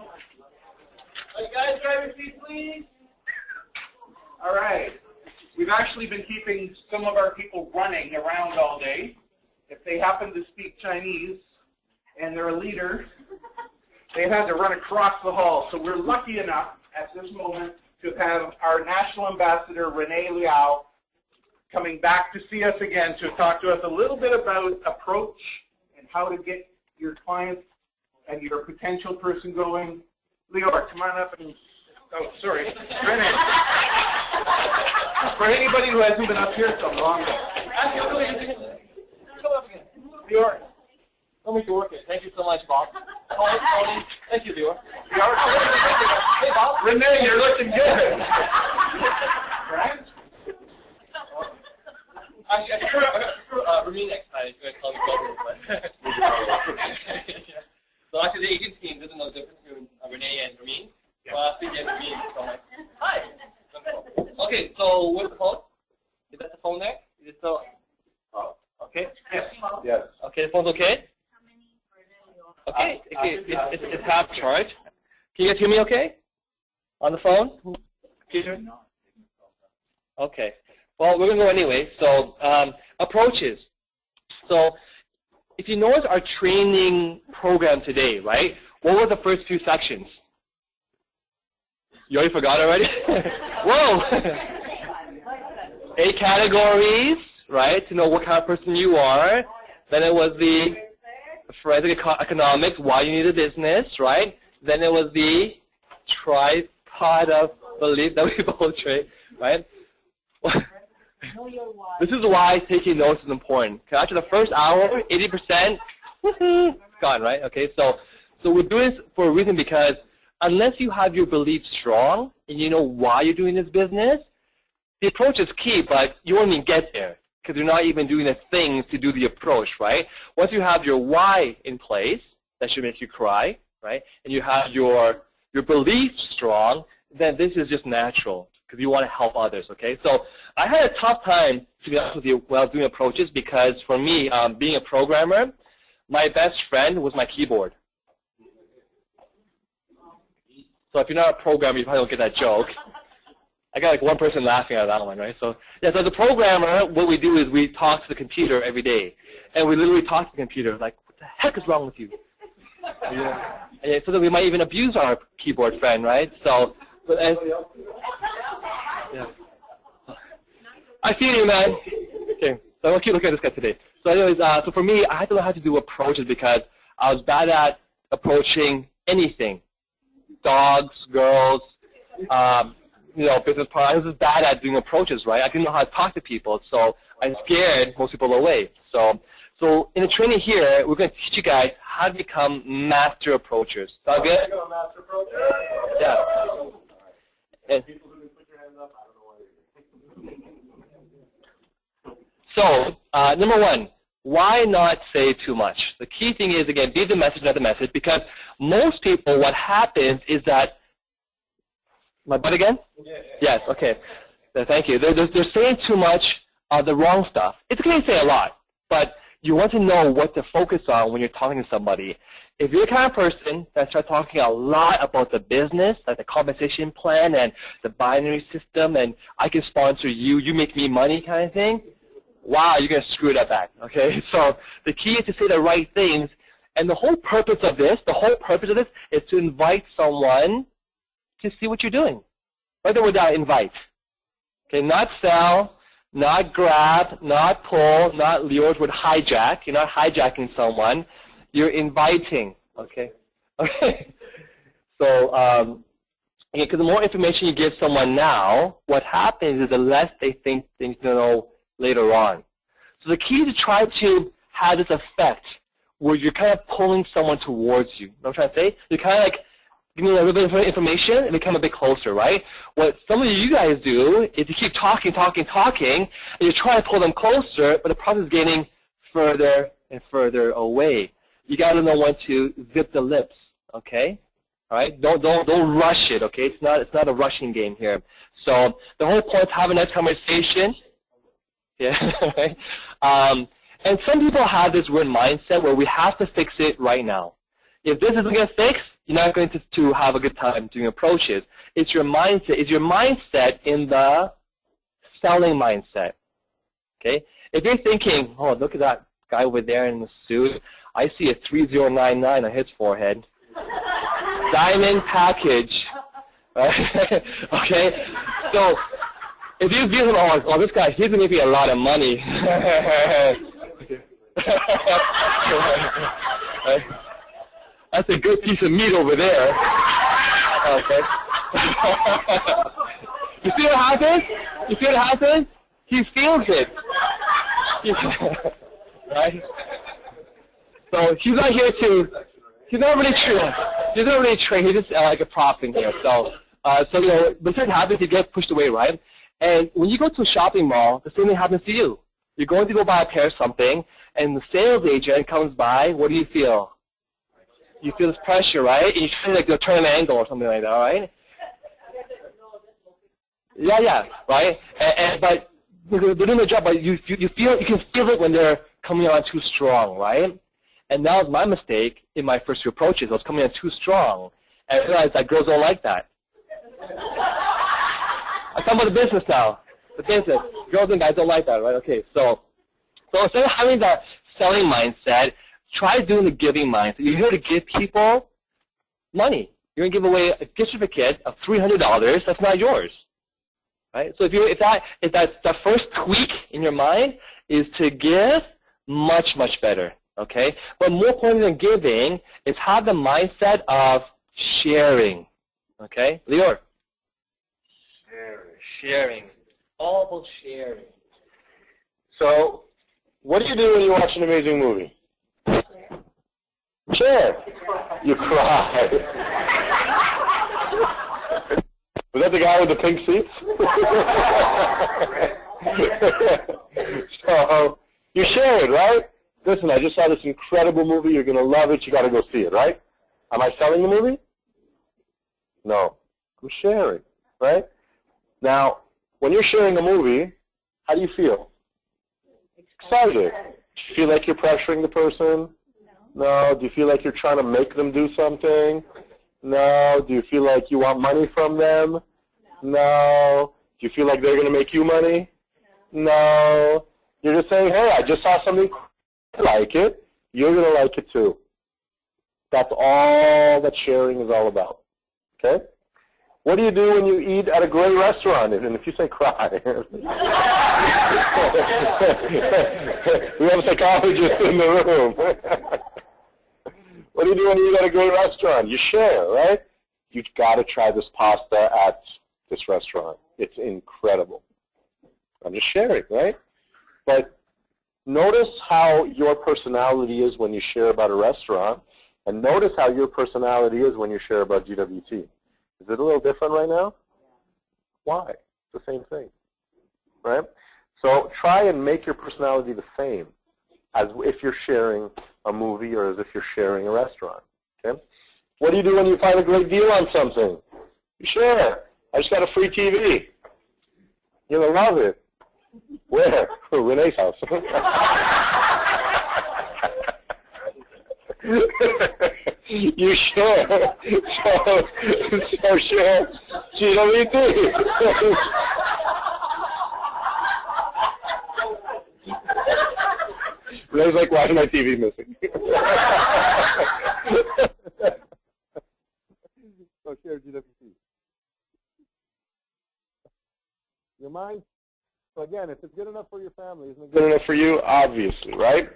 hey guys, grab your seat, please. All right. We've actually been keeping some of our people running around all day. If they happen to speak Chinese and they're a leader, they had to run across the hall. So we're lucky enough at this moment to have our National Ambassador, Renee Liao, coming back to see us again to talk to us a little bit about approach and how to get your clients and your potential person going. Lior, come on up and, oh, sorry, Renee. For anybody who hasn't been up here so long. Lior. I'll make it work it. Thank you so much, Bob. Thank you, Lior. Hey, Bob. Renee, you're looking good. Right? Actually, I prefer Ramin next time. You're going to call me Jogger. So actually, the agent team doesn't know the difference between Renee and Ramin. So I think Ramin. So I'm like, hi. Okay, so where's the phone? Is that the phone there? Is it still? Oh, okay. Yes. Yes. Okay, the phone's okay? Okay, it's half charged. Can you guys hear me okay? On the phone? Computer? Okay. Well, we're going to go anyway. So approaches. So if you notice our training program today, right, what were the first few sections? You already forgot already? Whoa! 8 categories, right, to know what kind of person you are. Then it was the forensic economics, why you need a business, right? Then it was the tripod of belief that we both trade, right? This is why taking notes is important. After the first hour, 80%, it's gone, right? Okay, so we're doing this for a reason, because unless you have your beliefs strong and you know why you're doing this business, the approach is key, but you won't even get there because you're not even doing the things to do the approach, right? Once you have your why in place, that should make you cry, right? And you have your beliefs strong, then this is just natural because you want to help others, okay? So I had a tough time, to be honest with you, when I was doing approaches, because for me, being a programmer, my best friend was my keyboard. So if you're not a programmer, you probably don't get that joke. I got like one person laughing at that one, right? So yeah, so as a programmer, what we do is we talk to the computer every day. And we literally talk to the computer, like, what the heck is wrong with you? Yeah. And so that we might even abuse our keyboard friend, right? So, yeah. I see you, man. Okay, so I'm going to keep looking at this guy today. So anyways, so for me, I had to learn how to do approaches because I was bad at approaching anything. Dogs, girls, business partners. I was just bad at doing approaches, right? I didn't know how to talk to people, so I scared most people away. So in the training here, we're going to teach you guys how to become master approachers. Sound good? Master approacher? Yeah. And so, number one, why not say too much? The key thing is, again, be the message, not the message, because most people, what happens is that, my butt again? Yeah. Yes, okay. Thank you. They're saying too much of the wrong stuff. It's okay to say a lot, but you want to know what to focus on when you're talking to somebody. If you're the kind of person that starts talking a lot about the business, like the compensation plan and the binary system, and I can sponsor you, you make me money kind of thing, wow, you're going to screw it up back, okay? So the key is to say the right things, and the whole purpose of this is to invite someone to see what you're doing. Right there with that invite. Okay, not sell, not grab, not pull, not lure with hijack. You're not hijacking someone. You're inviting, okay? Okay. So, because the more information you give someone now, what happens is the less they think they need to know later on. So the key is to try to have this effect where you're kind of pulling someone towards you. You know what I'm trying to say? You're kind of like giving them a little bit of information and become a bit closer, right? What some of you guys do is you keep talking, and you're trying to pull them closer, but the process is getting further and further away. You got to know when to zip the lips, okay? All right? Don't rush it, okay? It's not a rushing game here. So the whole point is have a nice conversation. Yeah, right? And some people have this weird mindset where we have to fix it right now. If this isn't going to fix, you're not going to have a good time doing approaches. It's your mindset. It's your mindset in the selling mindset. Okay? If you're thinking, oh, look at that guy over there in the suit. I see a 3099 on his forehead. Diamond package. Right? Okay? So if you view him, oh, this guy, he's going to give you a lot of money. Right? That's a good piece of meat over there. Okay. You see what happens? You see what happens? He feels it. Right? So he's not here to, he's not really trained. He's not really trained. He's just like a prop in here. So, you know, when something happens, he gets pushed away, right? And when you go to a shopping mall, the same thing happens to you. You're going to go buy a pair of something, and the sales agent comes by. What do you feel? You feel this pressure, right? And you try to like turn an angle or something like that, right? Yeah, right. But they're doing their job, but you can feel it when they're coming on too strong, right? And that was my mistake in my first few approaches. I was coming on too strong, and I realized that girls don't like that. I'm talking about the business now. The business. Girls and guys don't like that, right? Okay, so instead of having that selling mindset, try doing the giving mindset. You're here to give people money. You're going to give away a gift certificate of $300. That's not yours, right? So if that's the first tweak in your mind is to give, much better, okay? But more important than giving is have the mindset of sharing, okay? Lior. Sharing. All about sharing. So, what do you do when you watch an amazing movie? Share. You cry. Was that the guy with the pink seats? So, you share it, right? Listen, I just saw this incredible movie. You're going to love it. You got to go see it, right? Am I selling the movie? No. I'm sharing, right? Now, when you're sharing a movie, how do you feel? Excited. Do you feel like you're pressuring the person? No. Do you feel like you're trying to make them do something? No. Do you feel like you want money from them? No. Do you feel like they're going to make you money? No. You're just saying, hey, I just saw something, I like it. You're going to like it too. That's all that sharing is all about. Okay? What do you do when you eat at a great restaurant? And if you say cry. We have a psychologist in the room. What do you do when you eat at a great restaurant? You share, right? You've got to try this pasta at this restaurant. It's incredible. I'm just sharing, right? But notice how your personality is when you share about a restaurant, and notice how your personality is when you share about GWT. Is it a little different right now? Why? It's the same thing, right? So try and make your personality the same as if you're sharing a movie or as if you're sharing a restaurant, okay? What do you do when you find a great deal on something? You share. I just got a free TV. You're going to love it. Where? Renee's house. You share. So share GWT. Renee's like, why is my TV missing? So share GWT. Your mind So again, if it's good enough for your family, isn't it good enough for you? Obviously, right?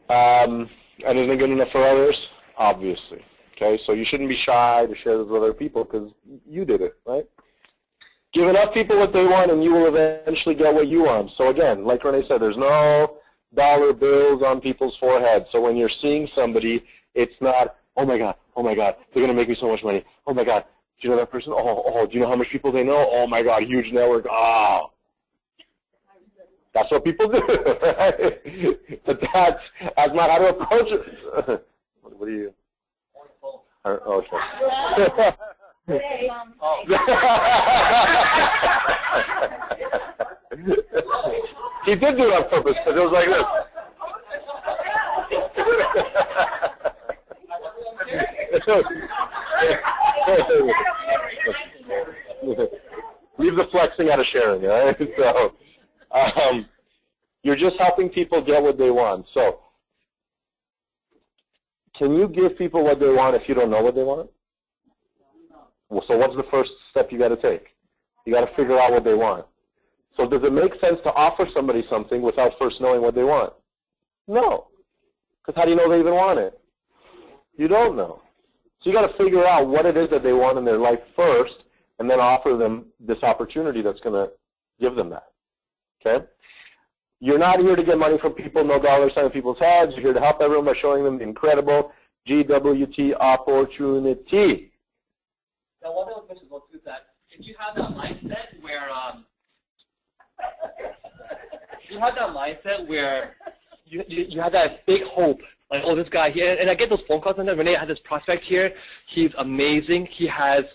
And isn't it good enough for others? Obviously. Okay, so you shouldn't be shy to share this with other people because you did it, right? Give enough people what they want and you will eventually get what you want. So again, like Renee said, there's no dollar bills on people's foreheads. So when you're seeing somebody, it's not, oh my God, they're going to make me so much money. Oh my God, do you know that person? Oh, do you know how much people they know? Oh my God, huge network. Oh. That's what people do, right? But that's not how to approach it. What do you? Oh, okay. He did do it on purpose, but it was like this. Leave the flexing out of sharing, all right? So, you're just helping people get what they want. So, can you give people what they want if you don't know what they want? Well, so what's the first step you got to take? You got to figure out what they want. So does it make sense to offer somebody something without first knowing what they want? No. Because how do you know they even want it? You don't know. So you got to figure out what it is that they want in their life first and then offer them this opportunity that's going to give them that. Okay? You're not here to get money from people, no dollar sign in people's heads. You're here to help everyone by showing them the incredible GWT opportunity. Now, one thing I was mentioning about is that if you have that mindset where you have that big hope, like, oh, this guy here, and I get those phone calls sometimes. Renee, I have this prospect here. He's amazing. He has,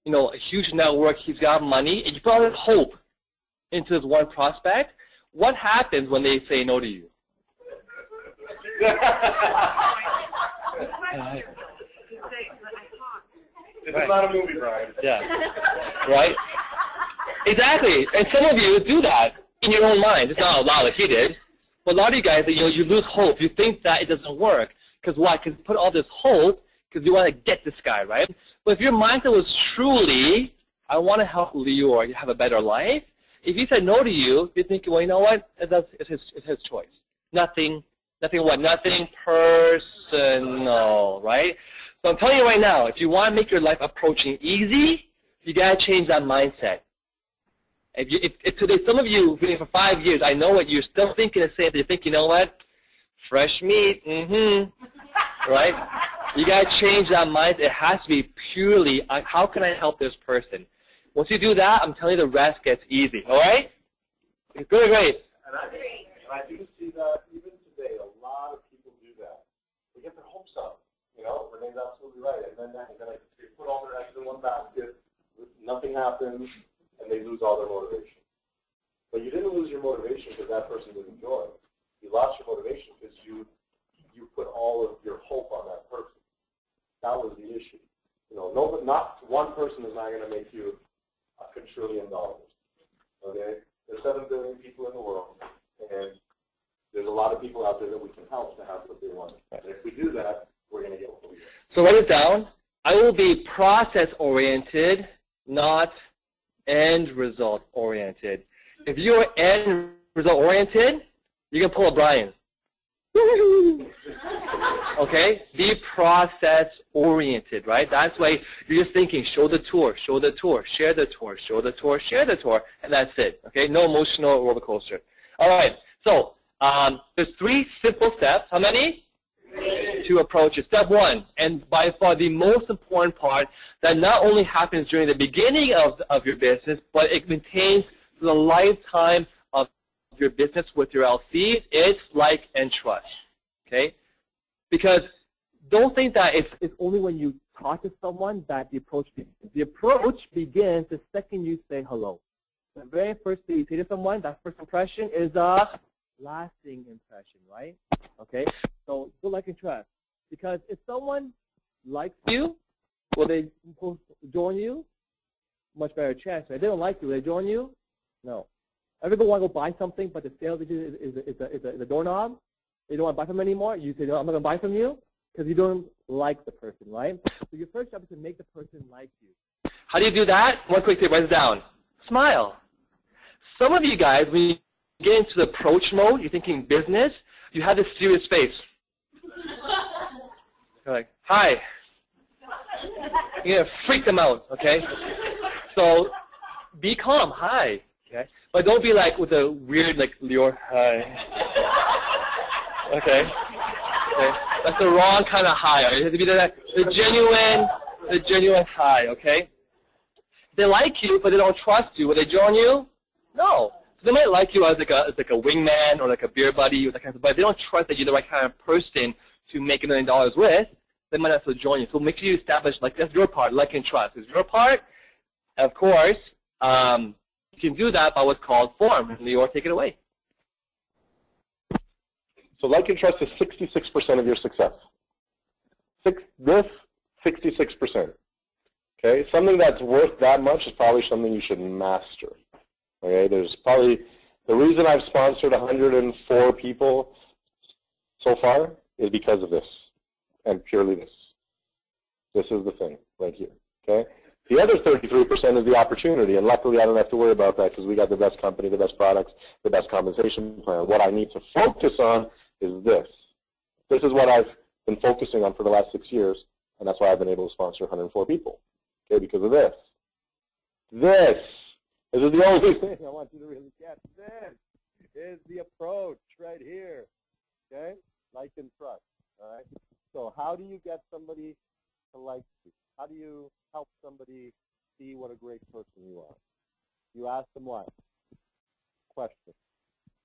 a huge network. He's got money, and you put all this hope into this one prospect. What happens when they say no to you? It's not a movie, Brian. Yeah. Right? Exactly. And some of you do that in your own mind. It's not out loud like he did. But a lot of you guys, you lose hope. You think that it doesn't work. Because why? Because you put all this hope because you want to get this guy, right? But if your mindset was truly, I want to help Leo or have a better life, if he said no to you, you're thinking, well, you know what? It's his choice. Nothing what? Nothing personal, right? So I'm telling you right now, if you want to make your life approaching easy, you got to change that mindset. If today, some of you have been here for 5 years, I know what you're still thinking the same. You think, you know what? Fresh meat, right? You got to change that mindset. It has to be purely, how can I help this person? Once you do that, I'm telling you the rest gets easy, all right? Good, great. And I do see that even today, a lot of people do that. They get their hopes up. Renee's absolutely right. And then they put all their eggs in one basket, nothing happens, and they lose all their motivation. But you didn't lose your motivation because that person didn't join. You lost your motivation because you put all of your hope on that person. That was the issue. Not one person is not going to make you $1 quadrillion. Okay? There's 7 billion people in the world, and there's a lot of people out there that we can help to have what they want. And if we do that, we're going to get what we want. So write it down. I will be process-oriented, not end result-oriented. If you're end result-oriented, you can pull a Brian. Okay? Be process-oriented, right? That's why you're just thinking, show the tour, share the tour, share the tour, and that's it. Okay? No emotional roller coaster. All right. So there's 3 simple steps. How many? 3. To approach it. Step 1, and by far the most important part that not only happens during the beginning of your business, but it maintains the lifetime of your business with your LCs, it's like and trust. Okay? Because don't think that it's only when you talk to someone that the approach begins. The approach begins the second you say hello. The very first thing you say to someone, that first impression is a lasting impression, right? Okay? So do like and trust. Because if someone likes you, will they join you? Much better chance. If they don't like you, will they join you? No. Everyone want to go buy something, but the sales agent is a doorknob. You don't want to buy from them anymore. You say, no, I'm not going to buy from you because you don't like the person, right? So your first job is to make the person like you. How do you do that? One quick tip, write it down. Smile. Some of you guys, when you get into the approach mode, you're thinking business, you have this serious face. You're like, hi. You're going to freak them out, okay? So be calm, hi. Okay? But don't be like with a weird, like, Lior, hi. Okay? Okay? That's the wrong kind of hi. It has to be the genuine hi, okay? They like you, but they don't trust you. Will they join you? No. So they might like you as like a wingman or like a beer buddy, or that kind of, but if they don't trust that you're the right kind of person to make $1 million with, they might not also join you. So make sure you establish, like, that's your part, like and trust. It's your part. Of course, you can do that by what's called form. Lior, take it away. So like and trust is 66% of your success. This, 66%. Okay, something that's worth that much is probably something you should master. Okay, there's probably, the reason I've sponsored 104 people so far is because of this, and purely this. This is the thing right here, okay? The other 33% is the opportunity, and luckily I don't have to worry about that because we got the best company, the best products, the best compensation plan. What I need to focus on is this. This is what I've been focusing on for the last 6 years, and that's why I've been able to sponsor 104 people, okay, because of this. This is the only thing I want you to really get. This is the approach right here, okay? Like and trust, all right? So how do you get somebody to like you? How do you help somebody see what a great person you are? You ask them what? Question.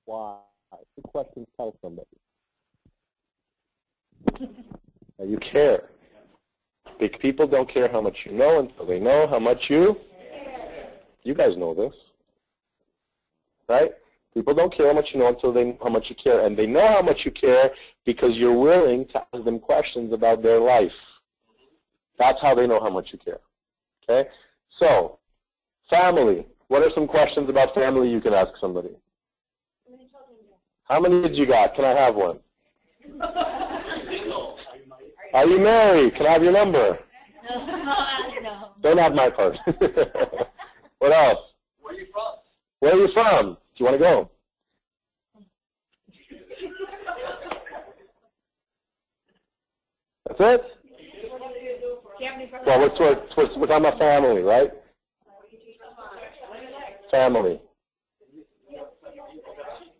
Why? Two questions tell somebody. Now you care. Big people don't care how much you know until they know how much you guys know this, right? People don't care how much you know until they know how much you care. And they know how much you care because you're willing to ask them questions about their life. That's how they know how much you care, okay? So, family. What are some questions about family you can ask somebody? How many kids you got? Can I have one? Are you married? Can I have your number? No. Don't have my part. What else? Where are you from? Where are you from? Do you want to go? That's it? Well, we're talking about family, right? Family.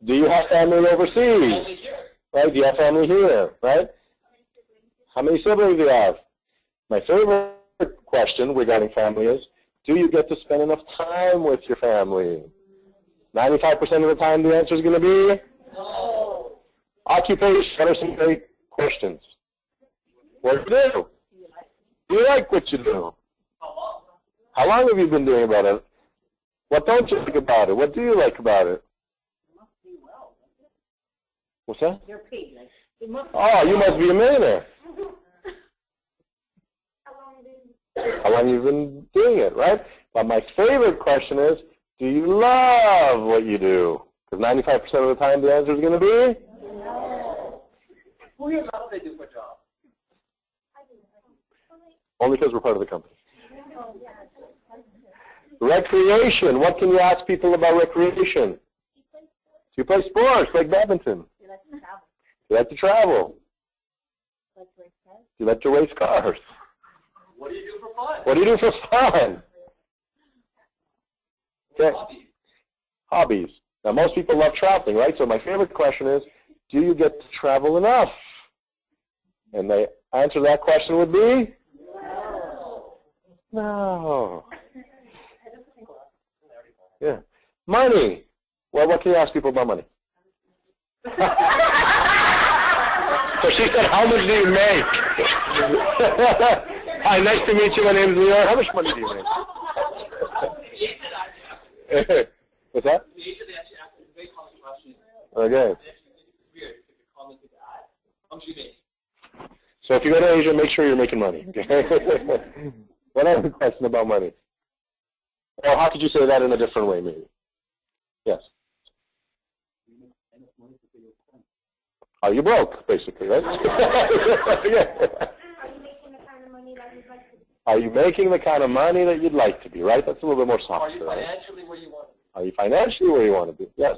Do you have family overseas? Right? Do you have family here? Right? How many siblings do you have? My favorite question regarding family is, do you get to spend enough time with your family? 95% of the time the answer is going to be no. Occupation. What are some great questions? What do you do? Do you like what you do? How long have you been doing about it? What don't you like about it? What do you like about it? What's that? Oh, you must be a millionaire. How long have you been doing it, right? But my favorite question is, do you love what you do? Because 95% of the time the answer is going to be no. Who do you love they do for a job? Only because we're part of the company. Recreation. What can you ask people about recreation? Do you play sports like badminton? You like to travel. You like to race cars. What do you do for fun? What do you do for fun? Okay. Hobbies. Now, most people love traveling, right? So my favorite question is, do you get to travel enough? And the answer to that question would be? No. Yeah. Money. Well, what can you ask people about money? So she said, how much do you make? Hi, nice to meet you. My name is Lior. How much money do you make? What's that? Okay. So if you go to Asia, make sure you're making money. Okay? What other question about money? Or how could you say that in a different way, maybe? Yes. Are you broke, basically, right? Yeah. Are you making the kind of money that you'd like to be, right? That's a little bit more soft. Are you financially where you want to be? Are you financially where you want to be? Yes.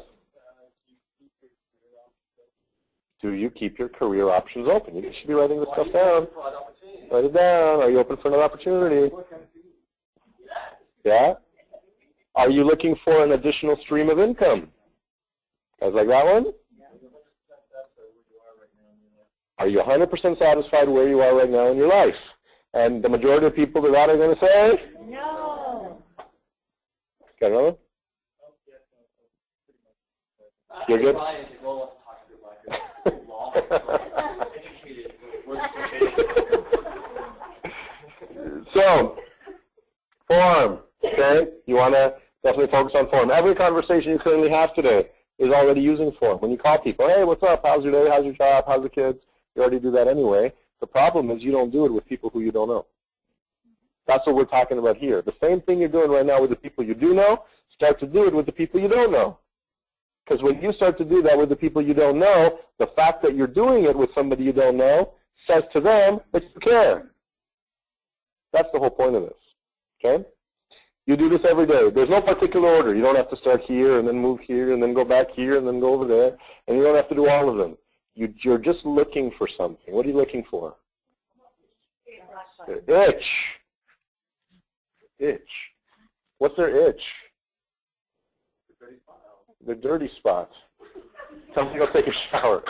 Do you keep your career options open? You should be writing this stuff down. Write it down. Are you open for another opportunity? Yeah? Are you looking for an additional stream of income? Guys like that one? Are you 100% satisfied where you are right now in your life? And the majority of people that are going to say? No. Got another one? You're good? So, form, okay? You want to definitely focus on form. Every conversation you currently have today is already using form. When you call people, hey, what's up? How's your day? How's your job? How's the kids? You already do that anyway. The problem is you don't do it with people who you don't know. That's what we're talking about here. The same thing you're doing right now with the people you do know, start to do it with the people you don't know. Because when you start to do that with the people you don't know, the fact that you're doing it with somebody you don't know says to them that you care. That's the whole point of this, okay? You do this every day. There's no particular order. You don't have to start here and then move here and then go back here and then go over there. And you don't have to do all of them. You're just looking for something. What are you looking for? Itch. Itch. What's their itch? The dirty spot. Tell me to go take a shower.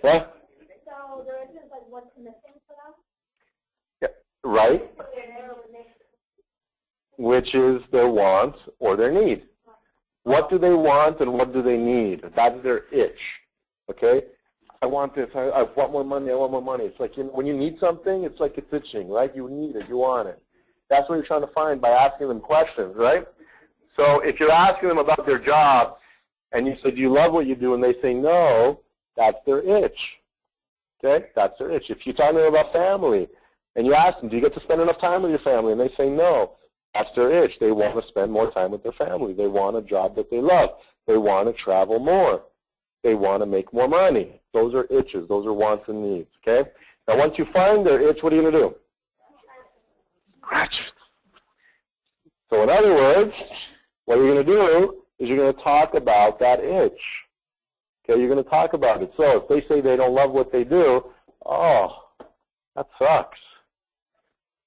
What? So there isn't like what's missing for them? Yeah, right. Which is their want or their need. What do they want and what do they need? That's their itch. Okay? I want this. I want more money. I want more money. It's like when you need something, it's like it's itching, right? You need it. You want it. That's what you're trying to find by asking them questions, right? So if you're asking them about their job and you say, do you love what you do? And they say no, that's their itch. Okay? That's their itch. If you're talking to them about family and you ask them, do you get to spend enough time with your family? And they say no, that's their itch. They want to spend more time with their family. They want a job that they love. They want to travel more. They want to make more money. Those are itches. Those are wants and needs. Okay? Now once you find their itch, what are you going to do? Scratch it. So in other words, what you're going to do is you're going to talk about that itch. Okay, you're going to talk about it. So if they say they don't love what they do, oh, that sucks.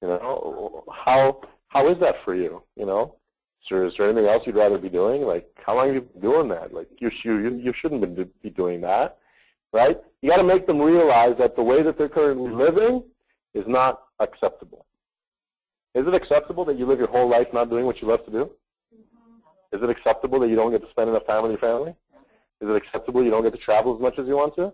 You know, how is that for you? You know, is there anything else you'd rather be doing? Like, how long have you been doing that? Like, you shouldn't be doing that, right? You got to make them realize that the way that they're currently living is not acceptable. Is it acceptable that you live your whole life not doing what you love to do? Is it acceptable that you don't get to spend enough time with your family? Is it acceptable you don't get to travel as much as you want to?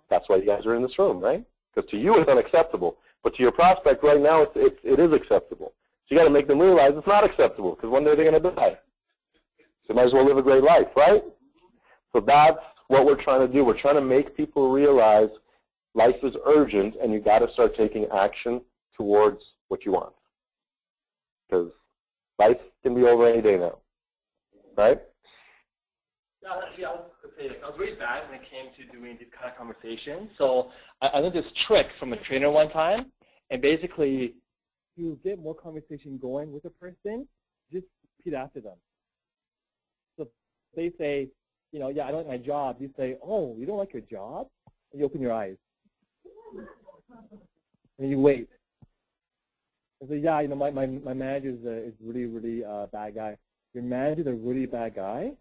That's why you guys are in this room, right? Because to you it's unacceptable. But to your prospect right now, it is acceptable. So you got to make them realize it's not acceptable because one day they're going to die. So you might as well live a great life, right? So that's what we're trying to do. We're trying to make people realize life is urgent and you got to start taking action towards what you want. Because life can be over any day now, right? Yeah, I was really bad when it came to doing this kind of conversation. So I learned this trick from a trainer one time, and basically, to get more conversation going with a person, just repeat after them. So they say, you know, yeah, I don't like my job. You say, oh, you don't like your job? And you open your eyes. And you wait. I say, yeah, you know, my manager is really, really bad guy. Your manager is a really bad guy?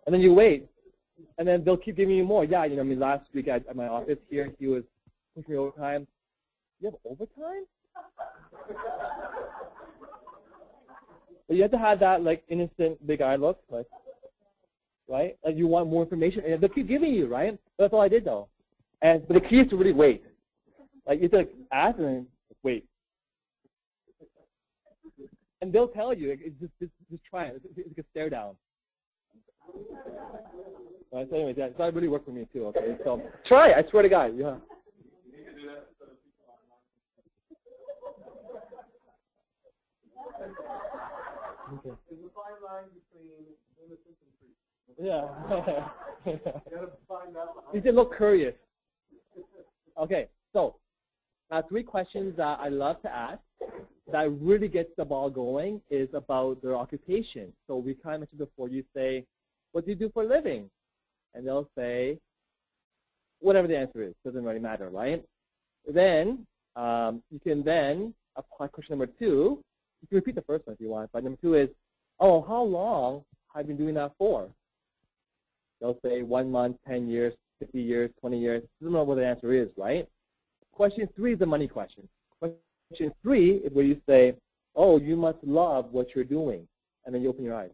And then you wait. And then they'll keep giving you more. Yeah, you know, I mean, last week at my office here, he was pushing me overtime. You have overtime? But you have to have that, like, innocent big eye look, like, right? Like, you want more information, and they'll keep giving you, right? That's all I did, though. But the key is to really wait. Like, you have to ask and then wait. And they'll tell you, just try it. It's like a stare down. Right, so anyways, yeah, that really worked for me too, okay? So try it, I swear to God. Yeah. Okay. There's a fine line between innocence and treason. Yeah. You gotta find that line. You should look curious. Okay, so 3 questions I love to ask. that really gets the ball going is about their occupation. So we kind of mentioned before, you say, what do you do for a living? And they'll say, whatever the answer is, doesn't really matter, right? Then you can then apply question number 2. You can repeat the first one if you want, but number 2 is, oh, how long have you been doing that for? They'll say 1 month, 10 years, 50 years, 20 years. Doesn't know what the answer is, right? Question 3 is the money question. Question 3 is where you say, oh, you must love what you're doing. And then you open your eyes.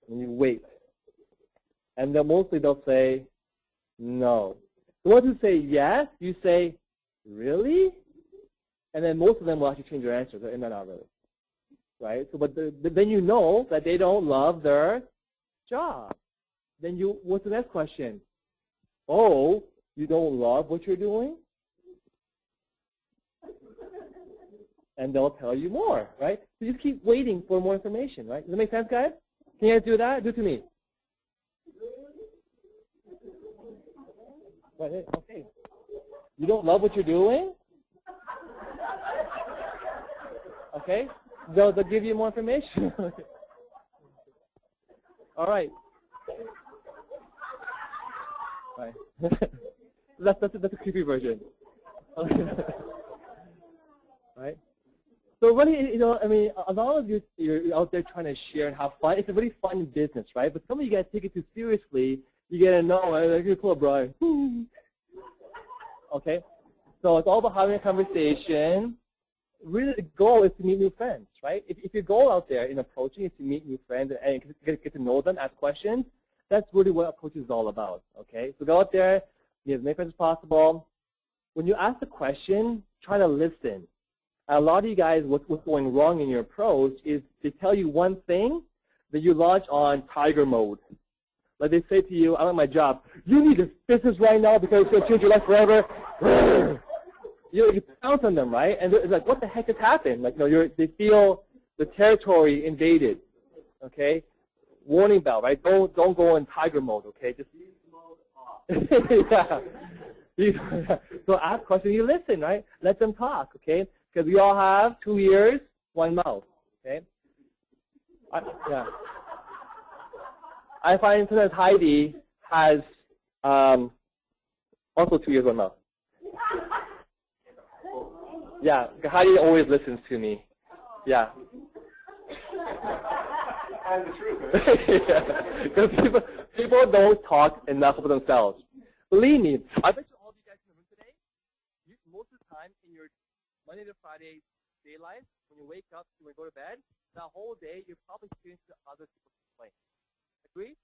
And you wait. And then mostly they'll say, no. The ones who say yes, you say, really? And then most of them will actually change their answer. And they're not really. Right? So, but then you know that they don't love their job. Then what's the next question? Oh, you don't love what you're doing? And they'll tell you more, right? So you just keep waiting for more information, right? Does that make sense, guys? Can you guys do that? Do it to me. Okay. You don't love what you're doing? Okay. They'll give you more information. All right. All right. that's a creepy version. Right? So really, I mean, a lot of you, you're out there trying to share and have fun. It's a really fun business, right? But some of you guys take it too seriously. You get to know, like, you're cool, Brian. Okay? So it's all about having a conversation. Really, the goal is to meet new friends, right? If your goal out there in approaching is to meet new friends and get to know them, ask questions, that's really what approach is all about, okay? So go out there, meet as many friends as possible. When you ask the question, try to listen. A lot of you guys, what's going wrong in your approach is they tell you one thing, then you launch on tiger mode. Like they say to you, I want my job. You need this business right now because it's going to change your life forever. You pounce on them, right? And it's like, what the heck has happened? Like, they feel the territory invaded. Okay, warning bell, right? Don't go in tiger mode. Okay, just yeah. So ask questions, you listen, right? Let them talk. Okay, because we all have 2 ears, 1 mouth. Okay. Yeah. I find sometimes Heidi has also 2 ears, 1 mouth. Yeah, Heidi always listens to me. Yeah. And the truth. Yeah. Because people don't talk enough about themselves. Believe me, I bet you all of you guys in the room today, most of the time in your Monday to Friday day life, when you wake up, when you go to bed, that whole day you're probably experiencing other people's complaints. Agree?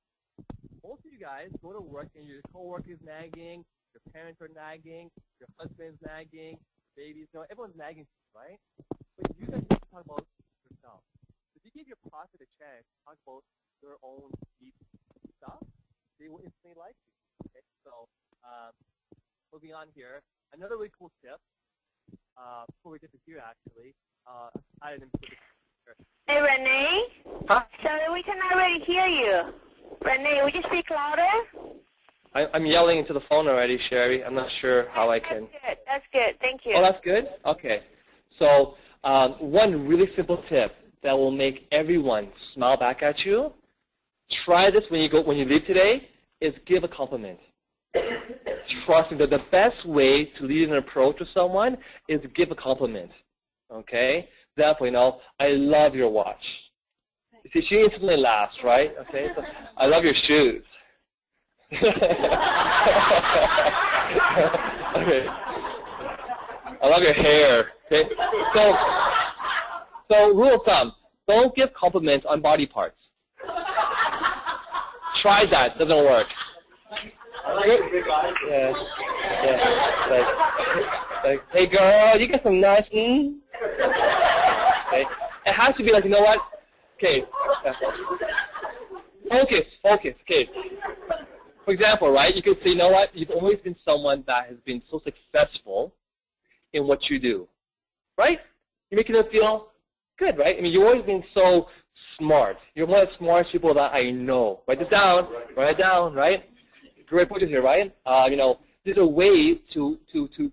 Most of you guys go to work and your coworkers nagging, your parents are nagging, your husband's nagging, babies, everyone's nagging, right? But you guys need to talk about yourself. If you give your prospect a chance to talk about their own deep stuff, they will instantly like you. Okay, so moving on here, another really cool tip. Before we get to here, actually, I didn't put it here. Hey, Renee. Huh? Sorry, we cannot really hear you. Renee, would you speak louder? I'm yelling into the phone already, Sherry. I'm not sure how I can. That's good. That's good. Thank you. Oh, that's good? Okay. So one really simple tip that will make everyone smile back at you, try this when you leave today, is give a compliment. Trust me, the best way to lead an approach to someone is give a compliment. Okay? Therefore, I love your watch. You see, she instantly laughs, right? Okay? So, I love your shoes. Okay. I love your hair. Okay? So rule of thumb, don't give compliments on body parts. Try that. Doesn't work. Yeah. Like, hey girl, you got some nice. Okay. It has to be like, you know what? Okay. Focus. Okay. For example, right? You could say, you know what? You've always been someone that has been so successful in what you do, right? You're making them feel good, right? I mean, you've always been so smart. You're one of the smartest people that I know. Write this down. Write it down, right? Great pictures here, right? there's a way to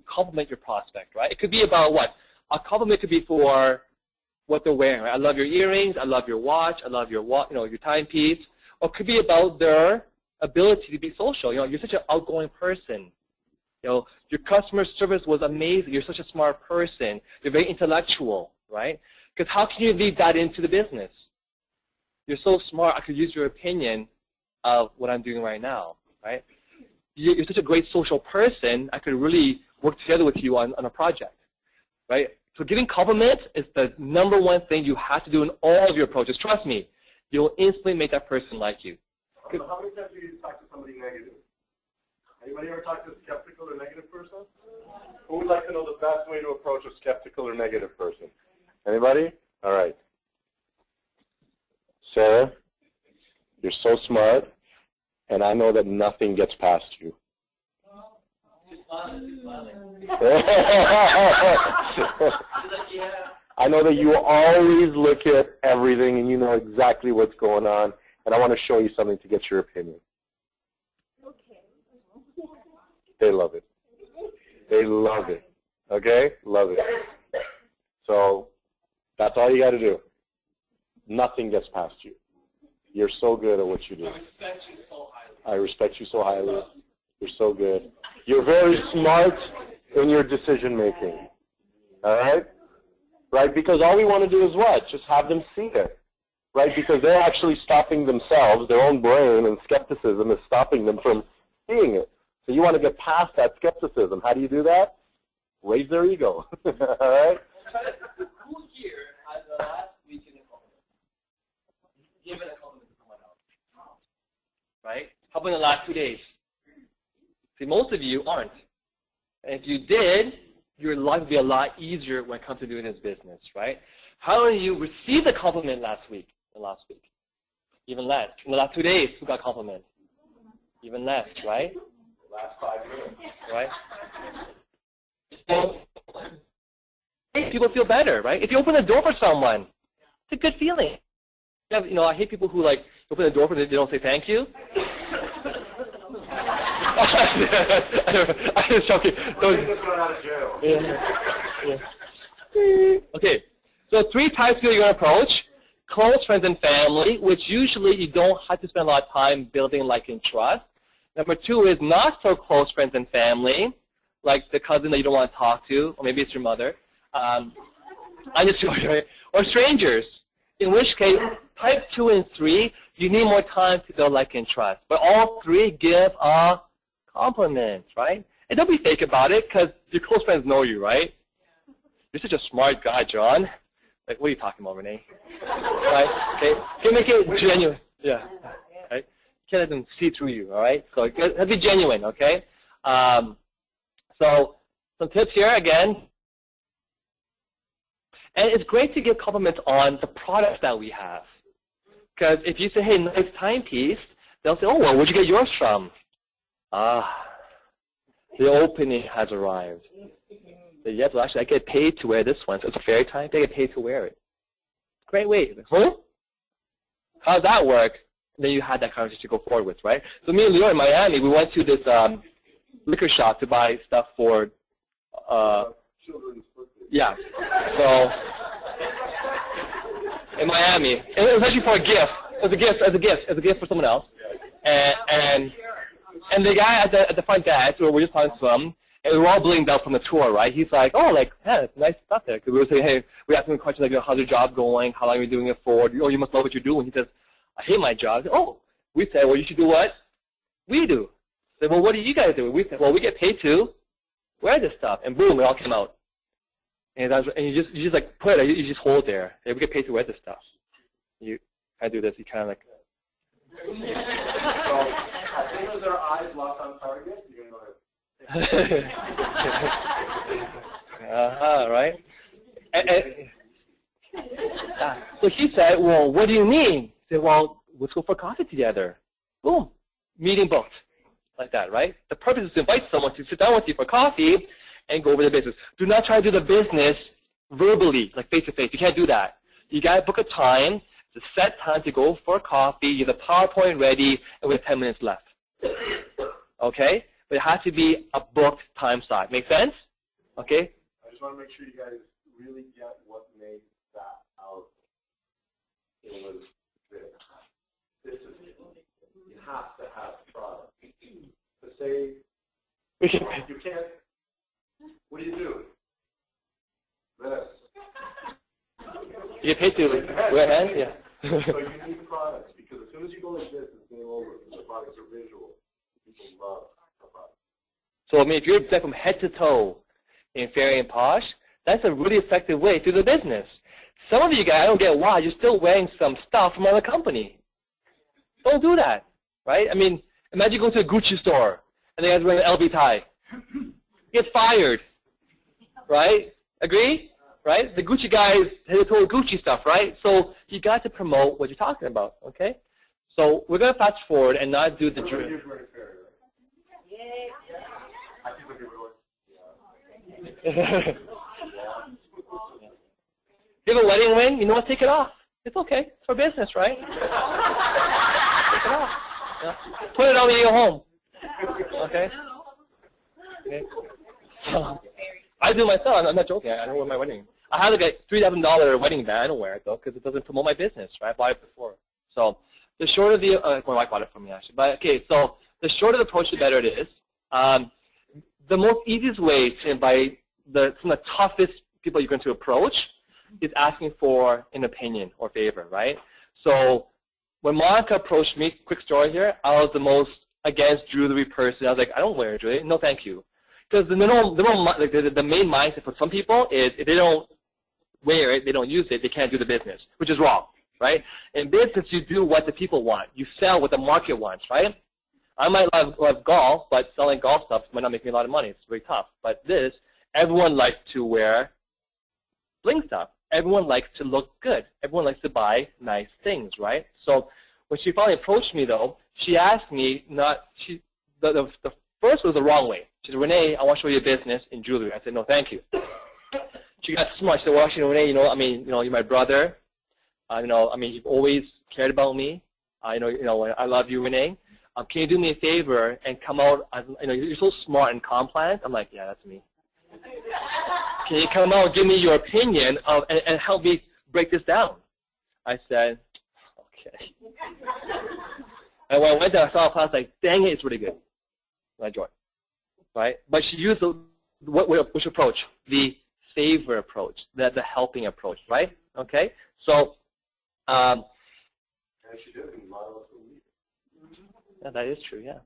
compliment your prospect, right? It could be about what? A compliment could be for what they're wearing, right? I love your earrings, I love your watch, I love your your timepiece. Or it could be about their ability to be social. You're such an outgoing person. Your customer service was amazing. You're such a smart person. You're very intellectual, right? Because how can you lead that into the business? You're so smart, I could use your opinion of what I'm doing right now, right? You're such a great social person, I could really work together with you on a project, right? So giving compliments is the #1 thing you have to do in all of your approaches. Trust me, you'll instantly make that person like you. How many times do you talk to somebody negative? Anybody ever talk to a skeptical or negative person? Who would like to know the best way to approach a skeptical or negative person? Anybody? All right. Sarah, you're so smart, and I know that nothing gets past you. I know that you always look at everything and you know exactly what's going on, and I want to show you something to get your opinion. They love it. They love it. Okay? Love it. So that's all you got to do. Nothing gets past you. You're so good at what you do. I respect you so highly. You're so good. You're very smart in your decision making. All right? Right? Because all we want to do is what? Just have them see it. Right? Because they're actually stopping themselves. Their own brain and skepticism is stopping them from seeing it. So you want to get past that skepticism. How do you do that? Raise their ego. All right? Who here has the last weekend in compliment? Give it a compliment to someone else. Right? How about in the last 2 days? See, most of you aren't. And if you did, your life would be a lot easier when it comes to doing this business, right? How many of you received a compliment last week? Even less. In the last 2 days, who got compliments? Even less, right? Last 5 minutes. Right? So, people feel better, right? If you open the door for someone, it's a good feeling. I hate people who like open the door for them, they don't say thank you. I'm just joking. Okay, so 3 types of people you're going to approach. Close friends and family, which usually you don't have to spend a lot of time building like and trust. Number 2 is not so close friends and family, like the cousin that you don't want to talk to, or maybe it's your mother. Or strangers, in which case type 2 and 3, you need more time to build like and trust. But all 3 give a compliment, right? And don't be fake about it, because your close friends know you, right? You're such a smart guy, John. Like, what are you talking about, Renee? Right? Okay. Can make it genuine. Yeah. Right. Can't let them see through you. All right. So let's be genuine. Okay. So some tips here again. And it's great to give compliments on the products that we have. Because if you say, hey, nice timepiece, they'll say, oh, well, where'd you get yours from? The opening has arrived. Yes, well, actually, I get paid to wear this one. So it's a fairy time. They get paid to wear it. Great way. Huh? How does that work? And then you had that conversation to go forward with, right? So me and Leo in Miami, we went to this liquor shop to buy stuff for, yeah. So in Miami, and it was actually for a gift. It was a gift as a gift for someone else. And the guy at the front desk, we were just talking to him. And we were all blinged out from the tour, right? He's like, oh, like, yeah, it's nice stuff there. Because we were saying, hey, we asked him questions like, how's your job going? How long are you doing it for? Oh, you must love what you're doing. He says, I hate my job. Said, oh, we said, well, you should do what we do. I said, well, what do you guys do? We said, well, we get paid to wear this stuff. And boom, it all came out. And you just like put it, you just hold it there. Hey, we get paid to wear this stuff. You kind of do this, you kind of like. So, I think with our eyes locked on target, you can go ahead. Right? So he said, well, what do you mean? He said, well, let's go for coffee together. Boom. Meeting booked. Like that, right? The purpose is to invite someone to sit down with you for coffee and go over the business. Do not try to do the business verbally, like face-to-face. You can't do that. You got to book a time, it's a set time to go for coffee. You have the PowerPoint ready, and we have 10 minutes left. Okay? but it has to be a booked time slot. Make sense? Okay? I just want to make sure you guys really get what made that out. It was this. This is it. You have to have product. To say, you can't, what do you do? This. You get paid to wear hands? Yeah. So you need products, because as soon as you go like this, it's game over, because the products are visual. People love the products. So, I mean, if you're like from head to toe in Fairy and Posh, that's a really effective way to do the business. Some of you guys, I don't get why, you're still wearing some stuff from another company. Don't do that, right? I mean, imagine going to a Gucci store and they guys wearing an LV tie. Get fired, right? Agree? Right? The Gucci guys had told Gucci stuff, right? So you got to promote what you're talking about, okay? So we're going to fast forward and not do the drill. You have a wedding ring? You know what? Take it off. It's okay. It's for business, right? Take it off. Yeah. Put it on when you go home. Okay? Okay. I do myself. I'm not joking. I don't wear my wedding ring. I have like a $3,000 wedding band. I don't wear it though because it doesn't promote my business. Right? I bought it before. So the shorter the my wife bought it for me actually. But okay, so the shorter the approach, the better it is. The most easiest way to invite some of the toughest people you're going to approach is asking for an opinion or favor, right? So when Monica approached me, quick story here, I was the most against jewelry person. I was like, I don't wear jewelry. No, thank you. Because the main mindset for some people is if they don't wear it, they don't use it, they can't do the business, which is wrong, right? In business, you do what the people want. You sell what the market wants, right? I might love golf, but selling golf stuff might not make me a lot of money. It's very tough. But this, everyone likes to wear bling stuff. Everyone likes to look good. Everyone likes to buy nice things, right? So when she finally approached me, though, she asked me the first was the wrong way. She said, Renee, I want to show you a business in jewelry. I said, no, thank you. She got smart. She said, well, actually, Renee, you're my brother. You've always cared about me. I love you, Renee. Can you do me a favor and come out as, you're so smart and compliant. I'm like, yeah, that's me. Can you come out and give me your opinion and help me break this down? I said, okay. And when I went there, I saw a class like, dang it, it's really good. I joined, right? But she used which approach? The favor approach, the helping approach, right? Okay? So, yeah, that is true, yeah.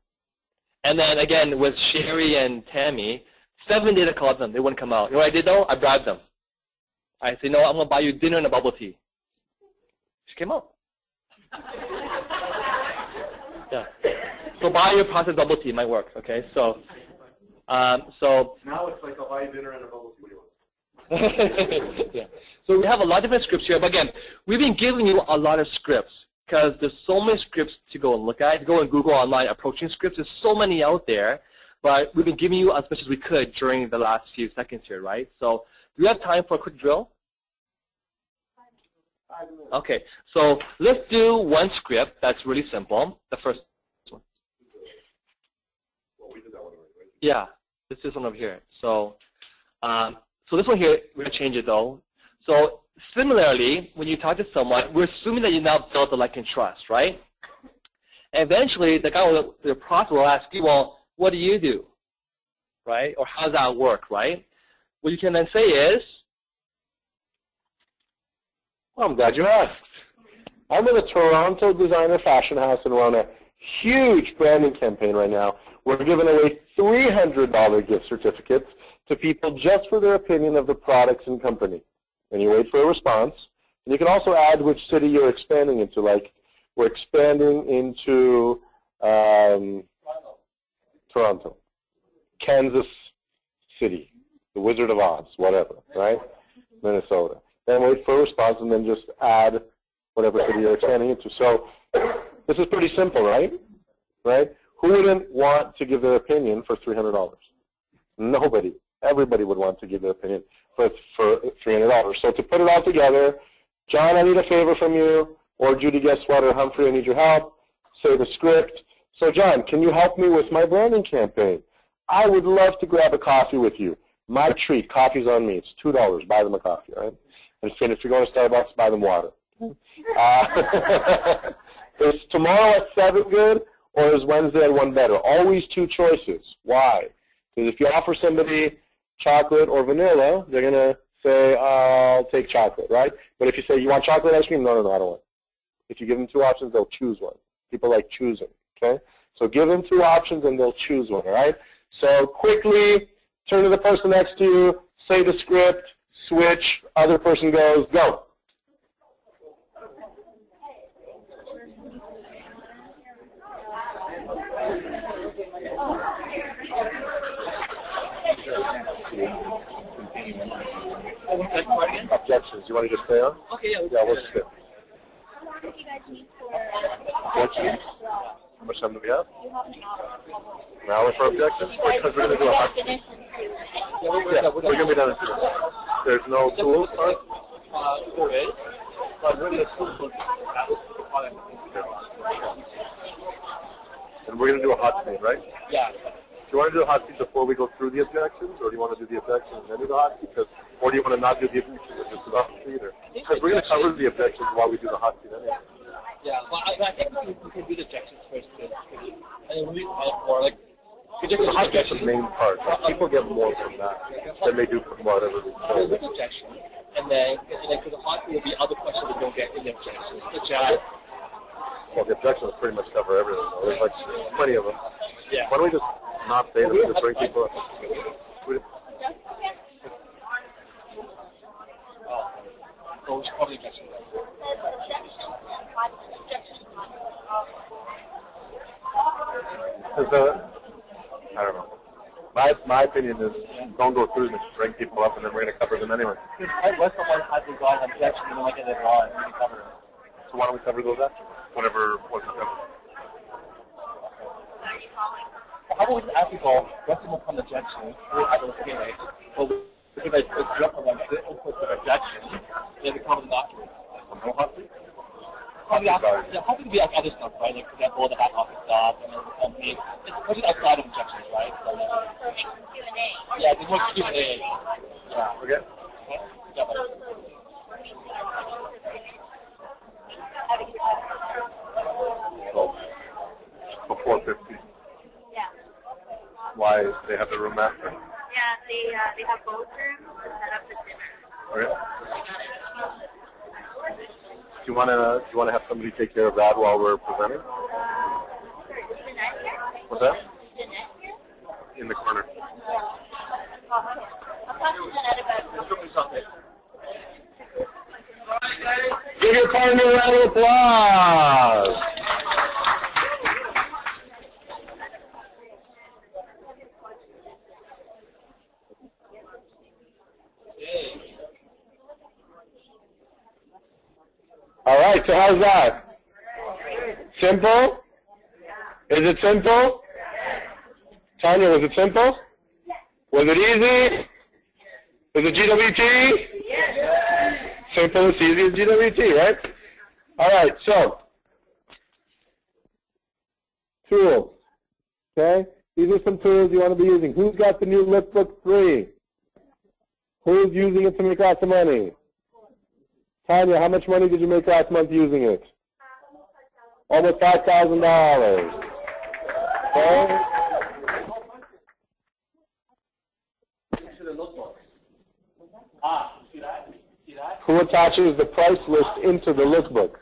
And then again, with Sherry and Tammy, 7 days I called them. They wouldn't come out. You know what I did though? I bribed them. I said, no, I'm going to buy you dinner and a bubble tea. She came out. Yeah. So buy your processed bubble tea. It might work, okay? So, now it's like I'll buy dinner and a bubble tea. Yeah. So we have a lot of different scripts here. But again, we've been giving you a lot of scripts because there's so many scripts to go and look at. Go and Google online approaching scripts. There's so many out there. But we've been giving you as much as we could during the last few seconds here, right? So do we have time for a quick drill? 5 minutes. Okay. So let's do one script that's really simple. The first one. Well, we did that one already, right? Yeah. This is one over here. So, so this one here, we're going to change it though. So similarly, when you talk to someone, we're assuming that you now built the like and trust, right? And eventually, the guy with the process will ask you, well, what do you do, right? Or how does that work, right? What you can then say is, well, I'm glad you asked. I'm in a Toronto designer fashion house and run a huge branding campaign right now. We're giving away $300 gift certificates to people just for their opinion of the products and company. And you wait for a response. And you can also add which city you're expanding into. Like, we're expanding into Toronto, Kansas City, the Wizard of Oz, whatever, right? Minnesota. Then wait for a response and then just add whatever city you're expanding into. So this is pretty simple, right? Right? Who wouldn't want to give their opinion for $300? Nobody. Everybody would want to give their opinion for $300. So to put it all together, John, I need a favor from you, or Judy, guess what, or Humphrey, I need your help. Say the script. So John, can you help me with my branding campaign? I would love to grab a coffee with you. My treat, coffee's on me. It's $2. Buy them a coffee, right? And if you're going to Starbucks, buy them water. Is tomorrow at 7 good, or is Wednesday at 1 better? Always two choices. Why? Because if you offer somebody chocolate or vanilla, they're going to say, I'll take chocolate, right? But if you say, you want chocolate ice cream? No, no, no, I don't want it. If you give them two options, they'll choose one. People like choosing, okay? So give them two options and they'll choose one, all right? So quickly turn to the person next to you, say the script, switch, other person goes, go. Objections. You want to just stay on? Okay, yeah. Yeah, we'll sit. How long do you guys need for Objections? How much time do we have? An hour for objections? Because we're going to do a hot seat. Yeah, we're going to be done in 2 minutes. There's no tools? There is. But really a tool. And we're going to do a hot seat, right? Yeah. Do you want to do a hot seat before we go through the objections, or do you want to do the objections and then do the hot seat? Or do you want to not do the objections and just do the hot seat? Because we're going to cover the objections while we do the hot seat anyway. Yeah, well, I think we can do the objections first. And we or like the hot seat's the main part. Like, people get more from that than they do from whatever they say. With objection, and then for the hot seat, there'll be other questions we don't get in the objections, such as. Well, the objections pretty much cover everything. There's like plenty of them. Yeah. Why don't we just not say them and just bring people up? Oh, it's probably objection. I don't know. My opinion is don't go through them, bring people up, and then we're going to cover them anyway. Unless someone has an objection, and like in the law, and we can cover them. So why don't we cover those after? Whatever wasn't covered. How about we just ask people, what's the most common objection? We'll have a Q&A. Well, if I drop on them, they input their objection, then they come to the document. No hot seat? Probably be like other stuff, right? Like, for example, the back office stuff, and then the company. It's just outside of objections, right? So, Q&A. Yeah, there's more Q&A. Yeah. Okay. Yeah, Before 50. Yeah. Why they have the room master? Yeah, they have both rooms to set up the dinner. Okay. Do you want to have somebody take care of that while we're presenting? What's that? In the corner. Give your partner a round of applause. All right, so how's that? Simple? Is it simple? Tanya, was it simple? Was it easy? Is it GWT? Yes. Simple, it's easy as GWT, right? All right, so tools. Okay, these are some tools you want to be using. Who's got the new Lookbook 3? Who's using it to make lots of money? Tanya, how much money did you make last month using it? Almost $5,000. Okay. Who attaches the price list into the lookbook?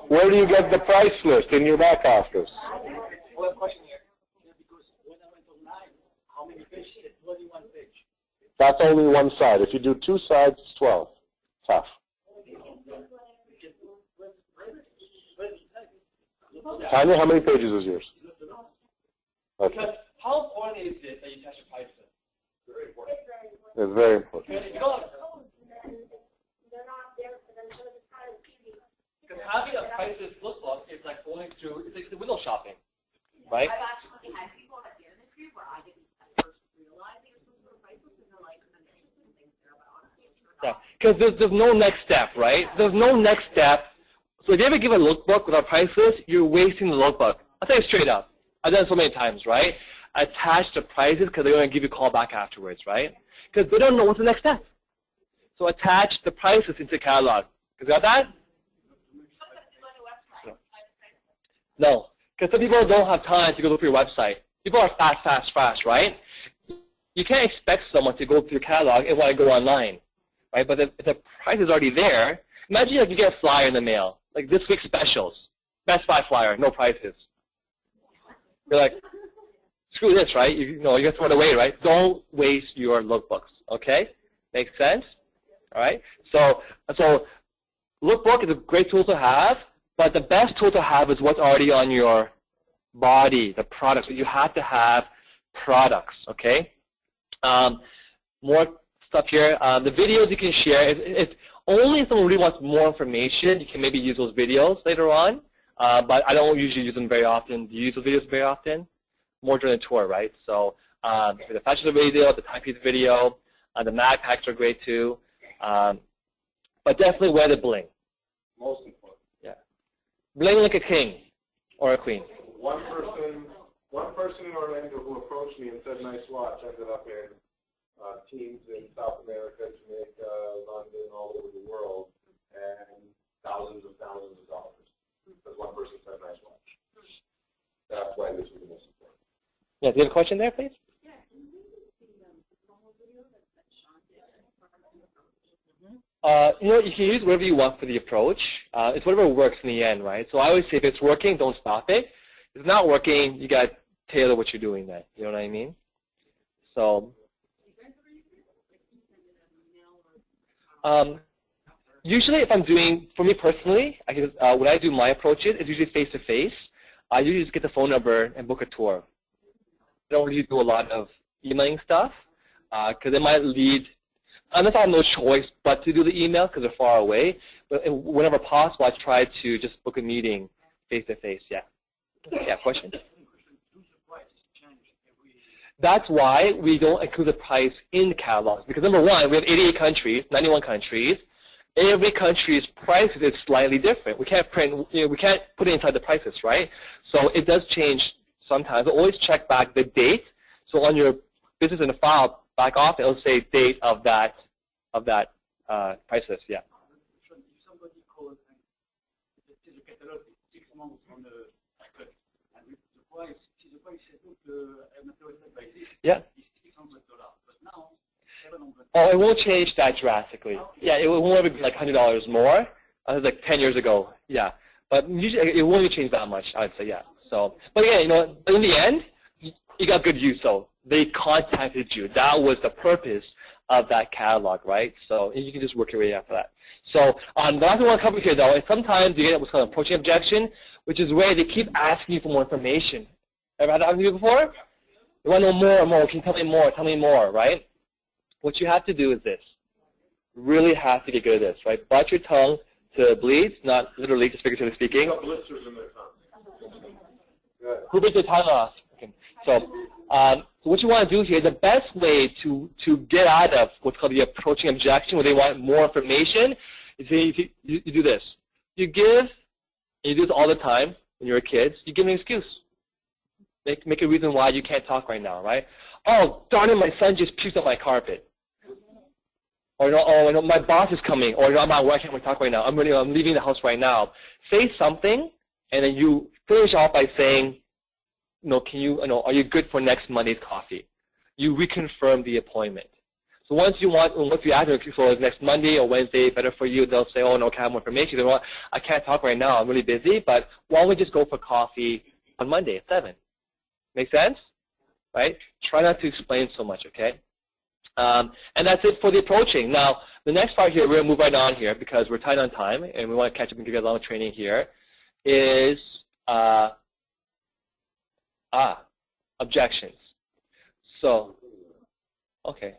Where do you get the price list? In your back office. That's only one side. If you do two sides, it's 12. Tough. Tanya, how many pages is yours? Okay. Because how important is it that you attach your price list? Very important. It's very important. Because having a price list lookbook is like going through, it's like the window shopping, right? I've actually had people at the industry where I didn't first realize it was some sort of price list, and they're like, things there, but honestly, yeah, because there's no next step, right? There's no next step. So if you ever give a lookbook without price list, you're wasting the lookbook. I'll tell you straight up. I've done it so many times, right? attach the prices because they're going to give you a call back afterwards, right? Because they don't know what's the next step. So attach the prices into the catalog. You got that? No, because some people don't have time to go through your website. People are fast, right? You can't expect someone to go through your catalog and want to go online, right? But if the price is already there, imagine like you get a flyer in the mail, like this week's specials, Best Buy flyer, no prices. You're like, screw this, right? You know, you got to throw it away, right? Don't waste your lookbooks, okay? Makes sense? All right? So lookbook is a great tool to have, but the best tool to have is what's already on your body, the products. So you have to have products, okay? More stuff here. The videos you can share. It's only if someone really wants more information, you can maybe use those videos later on. But I don't usually use them very often. Do you use the videos very often? More during the tour, right? So the fashion video, the timepiece video, the mag packs are great too. But definitely wear the bling. Most important. Yeah. Bling like a king or a queen. One person in Orlando who approached me and said, nice watch, ended up in teams in South America, Jamaica, London, all over the world, and thousands of dollars. Because one person said, nice watch. That's why this is the most important. Yeah, do you have a question there, please? You know, you can use whatever you want for the approach. It's whatever works in the end, right? So I always say if it's working, don't stop it. If it's not working, you got to tailor what you're doing then. You know what I mean? So usually if I'm doing, for me personally, when I do my approaches, it's usually face-to-face. I usually just get the phone number and book a tour. I don't really do a lot of emailing stuff because it might lead, unless I have no choice but to do the email because they're far away. But whenever possible, I try to just book a meeting face-to-face, yeah. Yeah, question? That's why we don't include the price in the catalogs. Because number one, we have 88 countries, 91 countries. Every country's price is slightly different. We can't print, we can't put it inside the prices, right? So it does change sometimes. But always check back the date. So on your business in the file, back off, it'll say date of that price list, yeah. Somebody called and the catalog 6 months on the record, and with the price, the price I'm interested by this. Yeah. It's $600, but now $700. Oh, it won't change that drastically. Okay. Yeah, it won't ever be like $100 more. It was like 10 years ago. Yeah, but usually it won't even change that much. I'd say, yeah. So, but yeah, you know, in the end, you got good use. So they contacted you. That was the purpose of that catalog, right? So you can just work your way after that. So the last thing I want to cover here, though, is sometimes you get what's called an approaching objection, which is where they keep asking you for more information. Ever had that happen to you before? You want to know more and more. Can you tell me more? Tell me more, right? What you have to do is this. Really have to get good at this, right? Bite your tongue to bleed, not literally, just figuratively speaking. Blisters in their tongue. Who bit their tongue off? Okay. So what you want to do here, the best way to get out of what's called the approaching objection, where they want more information, is you do this. You give, and you do this all the time when you're kids, you give an excuse. Make a reason why you can't talk right now, right? Oh, darn it, my son just puked on my carpet. Or, you know, oh, you know, my boss is coming. Or, you know, I'm at work, I can't talk right now. I'm leaving the house right now. Say something, and then you finish off by saying, are you good for next Monday's coffee? You reconfirm the appointment. So once you ask them for next Monday or Wednesday, better for you, they'll say, oh, no, can I have more information? They'll, I can't talk right now. I'm really busy, but why don't we just go for coffee on Monday at 7? Make sense? Right? Try not to explain so much, okay? And that's it for the approaching. Now, the next part here, we're going to move right on here because we're tight on time and we want to catch up and give you a long training here, is objections. So, okay.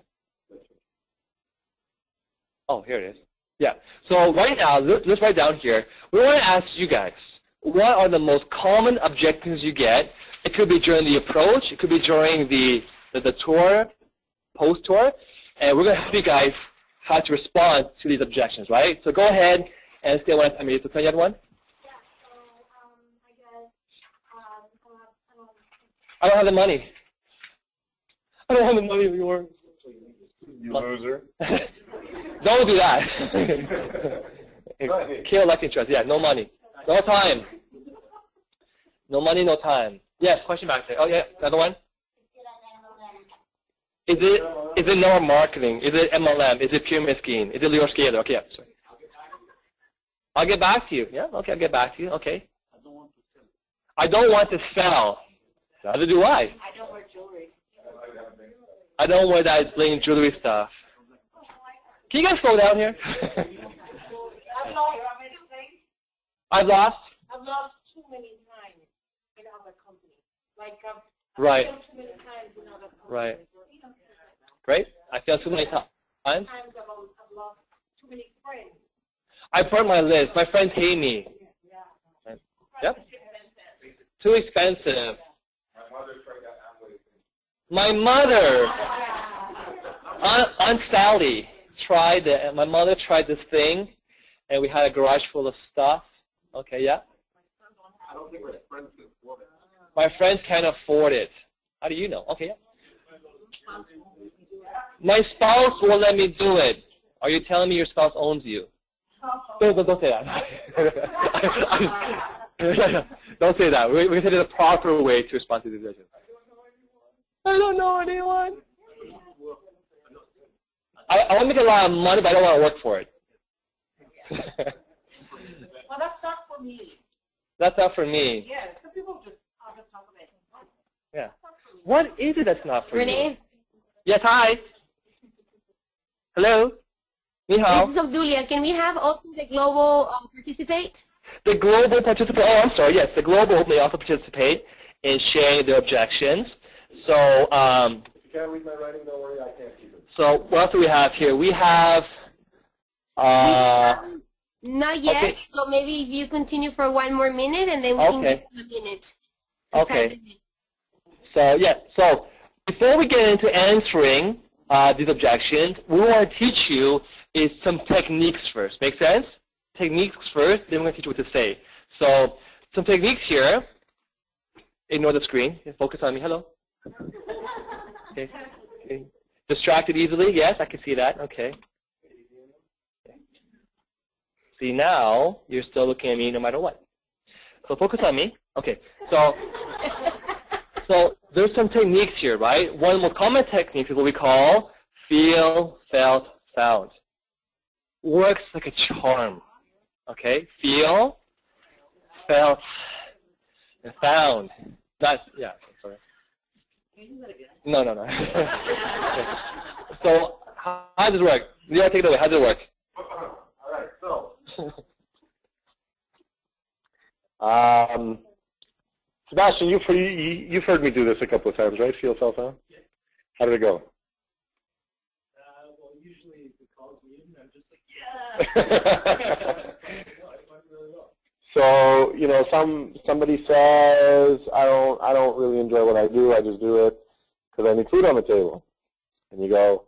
Oh, here it is. Yeah. So right now, let's write down here. We want to ask you guys, what are the most common objections you get? It could be during the approach. It could be during the tour, post-tour. And we're going to help you guys how to respond to these objections, right? So go ahead and say one at a time. So you had one? Yeah, so I guess I don't have the money. I don't have the money anymore. You loser. Don't do that. Kill life insurance. Yeah, no money. No time. No money, no time. Yes, question back there. Oh, yeah, another one? Is it no marketing? Is it MLM? Is it pyramid scheme? Is it Leo Scaler? Okay, yeah, sorry. I'll get back to you. Yeah, okay, I'll get back to you. Okay. I don't want to sell. Neither do I. I don't wear jewelry. I don't wear that bling jewelry stuff. Can you guys slow down here? I've lost? I've lost too many times in other companies. Like, Right. I've failed too many times in other companies. Right. Great. I failed too many times. I've lost too many friends. I burned my list. My friends hate me. Yep. Too expensive. My mother, Aunt Sally, tried it. My mother tried this thing, and we had a garage full of stuff. Okay, yeah? I don't think my friends can afford it. My friends can't afford it. How do you know? Okay, yeah. My spouse won't let me do it. Are you telling me your spouse owns you? Don't say that. Don't say that. We said it the proper way to respond to the decision. I don't know anyone. I want to make a lot of money, but I don't want to work for it. Well, that's not for me. That's not for me. Yeah, some people just talk about it. Yeah. What is it that's not for Renee? you? Yes, hi. Hello? Ni hao. This is Abdulia. Can we have also the global participate? The global participant, oh, I'm sorry, yes, the global may also participate in sharing their objections. So, You can't read my writing, don't worry, I can't keep it. so what else do we have here? We have, Not yet, okay. so maybe if you continue for one more minute and then we can give you a minute. Okay. So, yeah, so before we get into answering these objections, we want to teach you is some techniques first. Make sense? Techniques first, then we're going to teach you what to say. So, some techniques here. Ignore the screen. Focus on me. Hello. Okay. Okay. Distracted easily? Yes, I can see that. Okay. See, now you're still looking at me no matter what. So focus on me. Okay. So there's some techniques here, right? One of the most common techniques is what we call feel, felt, found. Works like a charm. Okay? Feel, felt, and found. That's, yeah, sorry. No. Okay. So how does it work? You gotta take it away. How does it work? All right, so. Sebastian, you've heard me do this a couple of times, right? Feel, felt, found? How did it go? Well, usually if it calls me in, I'm just like, yeah. So, you know, somebody says, I don't really enjoy what I do. I just do it because I need food on the table. And you go,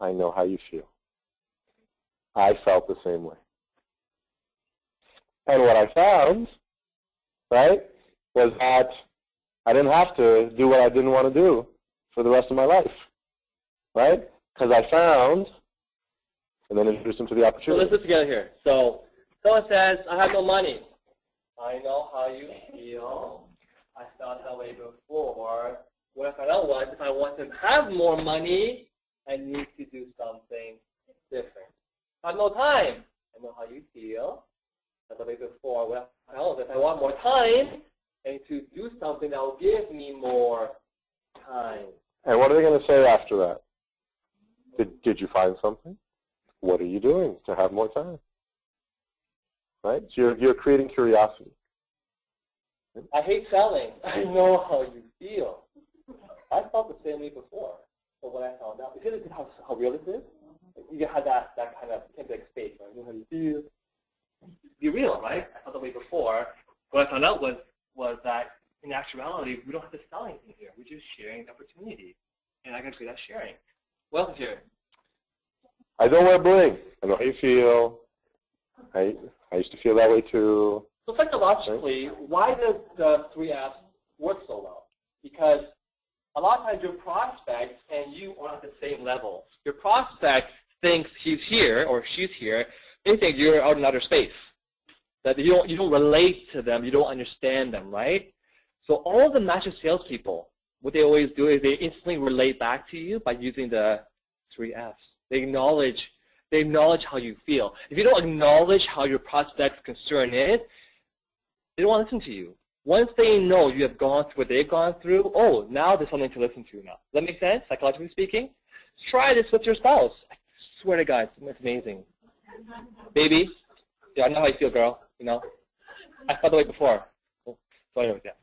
I know how you feel. I felt the same way. And what I found, right, was that I didn't have to do what I didn't want to do for the rest of my life, right? Because I found, and then introduce them to the So opportunity. let's put together here. So someone says, I have no money. I know how you feel. I felt that way before. What I found out was if I want to have more money, I need to do something different. I have no time. I know how you feel. That's the way before. What I found out was if I want more time, I need to do something that will give me more time. And what are they going to say after that? Did you find something? What are you doing to have more time? Right? So you're creating curiosity. I hate selling. I know how you feel. I felt the same way before. But when I found out, because it's how real this is, you have that kind of template space, right? You know how you feel. Be real, right? I felt the way before. What I found out was that in actuality, we don't have to sell anything here. We're just sharing the opportunity. And I can create that sharing. What else is here? I don't wear bling. I know how you feel. I used to feel that way too. So psychologically, why does the 3 F's work so well? Because a lot of times your prospect and you are at the same level. Your prospect thinks he's here or she's here. They think you're out in outer space. That you don't relate to them. You don't understand them, right? So all the master salespeople, what they always do is they instantly relate back to you by using the 3 F's. They acknowledge how you feel. If you don't acknowledge how your prospect's concern is, they don't want to listen to you. Once they know you have gone through what they've gone through, oh, now there's something to listen to now. Does that make sense, psychologically speaking? Try this with your spouse. I swear to God, it's amazing. Baby, yeah, I know how you feel, girl. You know, I felt the way before. So anyways, yeah.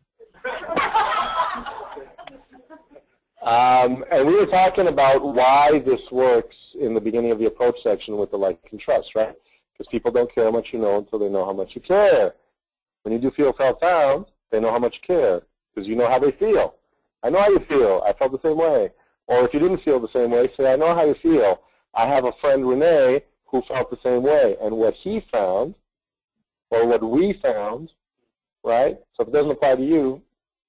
And we were talking about why this works in the beginning of the approach section with the like and trust, right? Because people don't care how much you know until they know how much you care. When you do feel found, they know how much you care because you know how they feel. I know how you feel. I felt the same way. Or if you didn't feel the same way, say, I know how you feel. I have a friend, Renee, who felt the same way. And what he found, or what we found, right? So if it doesn't apply to you,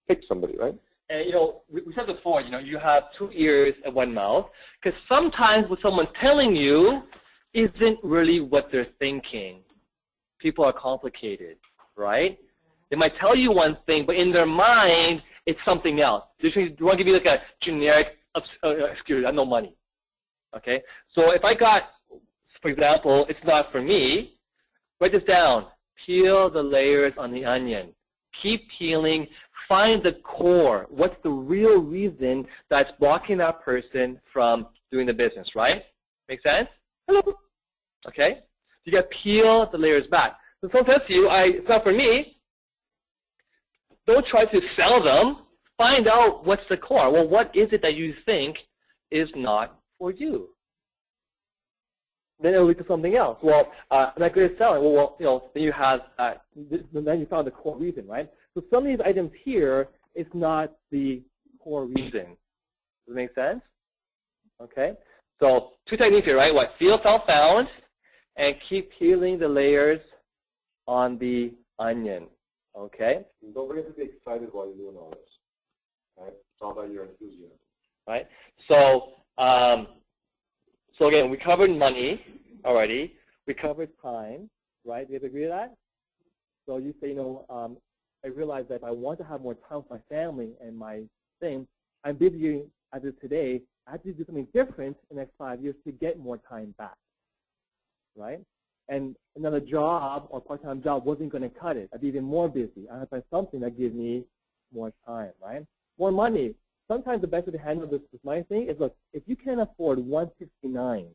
pick somebody, right? And, you know, we said before, you know, you have 2 ears and 1 mouth, because sometimes what someone's telling you isn't really what they're thinking. People are complicated, right? They might tell you one thing, but in their mind, it's something else. They want to give you like a generic excuse, I have no money, okay? So if I got, for example, it's not for me, write this down. Peel the layers on the onion. Keep peeling. Find the core. What's the real reason that's blocking that person from doing the business, right? Make sense? Hello? Okay? You got to peel the layers back. So someone says to you, it's not for me. Don't try to sell them. Find out what's the core. Well, what is it that you think is not for you? Then it'll lead to something else. Well, I'm not good at selling. Well, you know, then you have, then you found the core reason, right? So some of these items here is not the core reason. Does it make sense? Okay. So 2 techniques here, right? What? Feel, felt, found, and keep peeling the layers on the onion. Okay. And don't forget to be excited while you're doing all this. Right? It's all about your enthusiasm. Right. So. So again, we covered money already. We covered time, right? Do you agree with that? So you say, you know, I realize that if I want to have more time with my family and my thing, I'm busy as of today. I have to do something different in the next 5 years to get more time back, right? And another job or part-time job wasn't going to cut it. I'd be even more busy. I have to find something that gives me more time, right? More money. Sometimes the best way to handle this money thing is, look, if you can't afford $169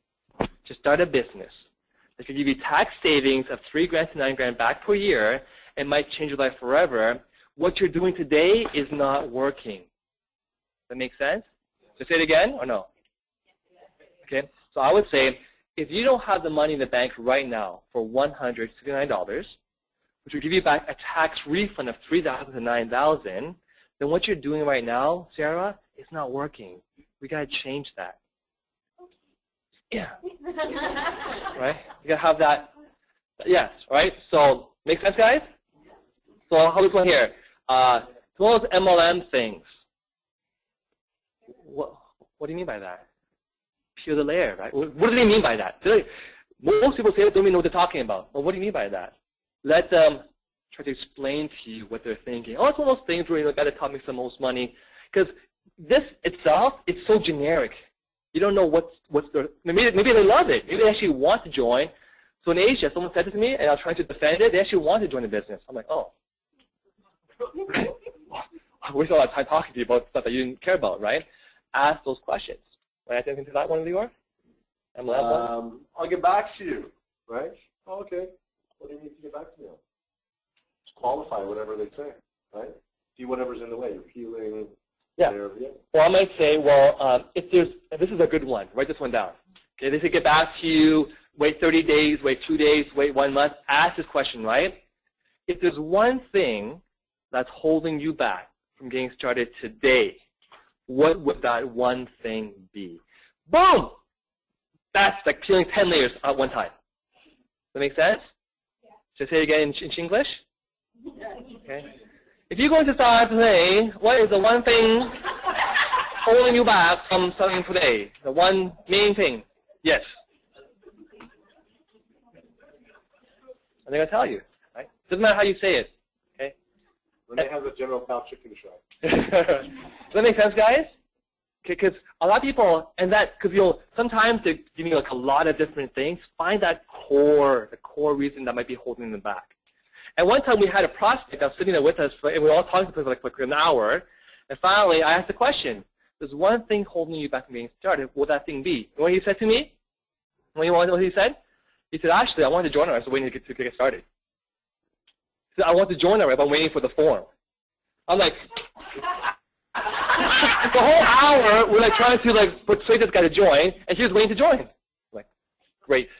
to start a business that can give you tax savings of $3,000 to $9,000 back per year and might change your life forever, what you're doing today is not working. Does that make sense? So say it again or no? Okay. So I would say if you don't have the money in the bank right now for $169, which will give you back a tax refund of $3,000 to $9,000, then what you're doing right now, Sarah, is not working. We got to change that. Yeah. Right? You got to have that. Yes, right? So, make sense, guys? So, how this one here? Those MLM things. What do you mean by that? Peel the layer, right? What do they mean by that? Most people say they don't even know what they're talking about. Well, what do you mean by that? Let them try to explain to you what they're thinking. Oh, it's one of those things where you got to tell me the most money. Because this itself, it's so generic. You don't know what's their, maybe they love it. Maybe they actually want to join. So in Asia, someone said it to me, and I was trying to defend it. They actually want to join the business. I'm like, oh. I wasted a lot of time talking to you about stuff that you didn't care about, right? Ask those questions. Want to add anything to that one, Lior? I'll get back to you, right? Oh, okay. What do you need to get back to me on? Qualify whatever they say, right? See whatever's in the way. You're peeling. Yeah. Well, I might say, well, if this is a good one, write this one down. Okay, they say get back to you, wait 30 days, wait 2 days, wait 1 month. Ask this question, right? If there's one thing that's holding you back from getting started today, what would that one thing be? Boom! That's like peeling 10 layers at one time. Does that make sense? Yeah. Should I say it again in English? Okay. If you're going to start today, what is the one thing holding you back from selling today? The one main thing. Yes. And they're going to tell you. Right? Doesn't matter how you say it. Okay. When they have a General Powell chicken shop. Does that make sense, guys? Because a lot of people, and that, because sometimes they give you like a lot of different things. Find that the core reason that might be holding them back. And one time we had a prospect that was sitting there with us, and we were all talking for like an hour. And finally, I asked the question: there's one thing holding you back from getting started. What would that thing be? You know what he said to me? You know what he said? He said, actually, I wanted to join her. I was waiting to get started. He said, I want to join her, but I'm waiting for the form. I'm like, the whole hour we're like trying to like persuade this guy to join, and he was waiting to join. I'm like, great.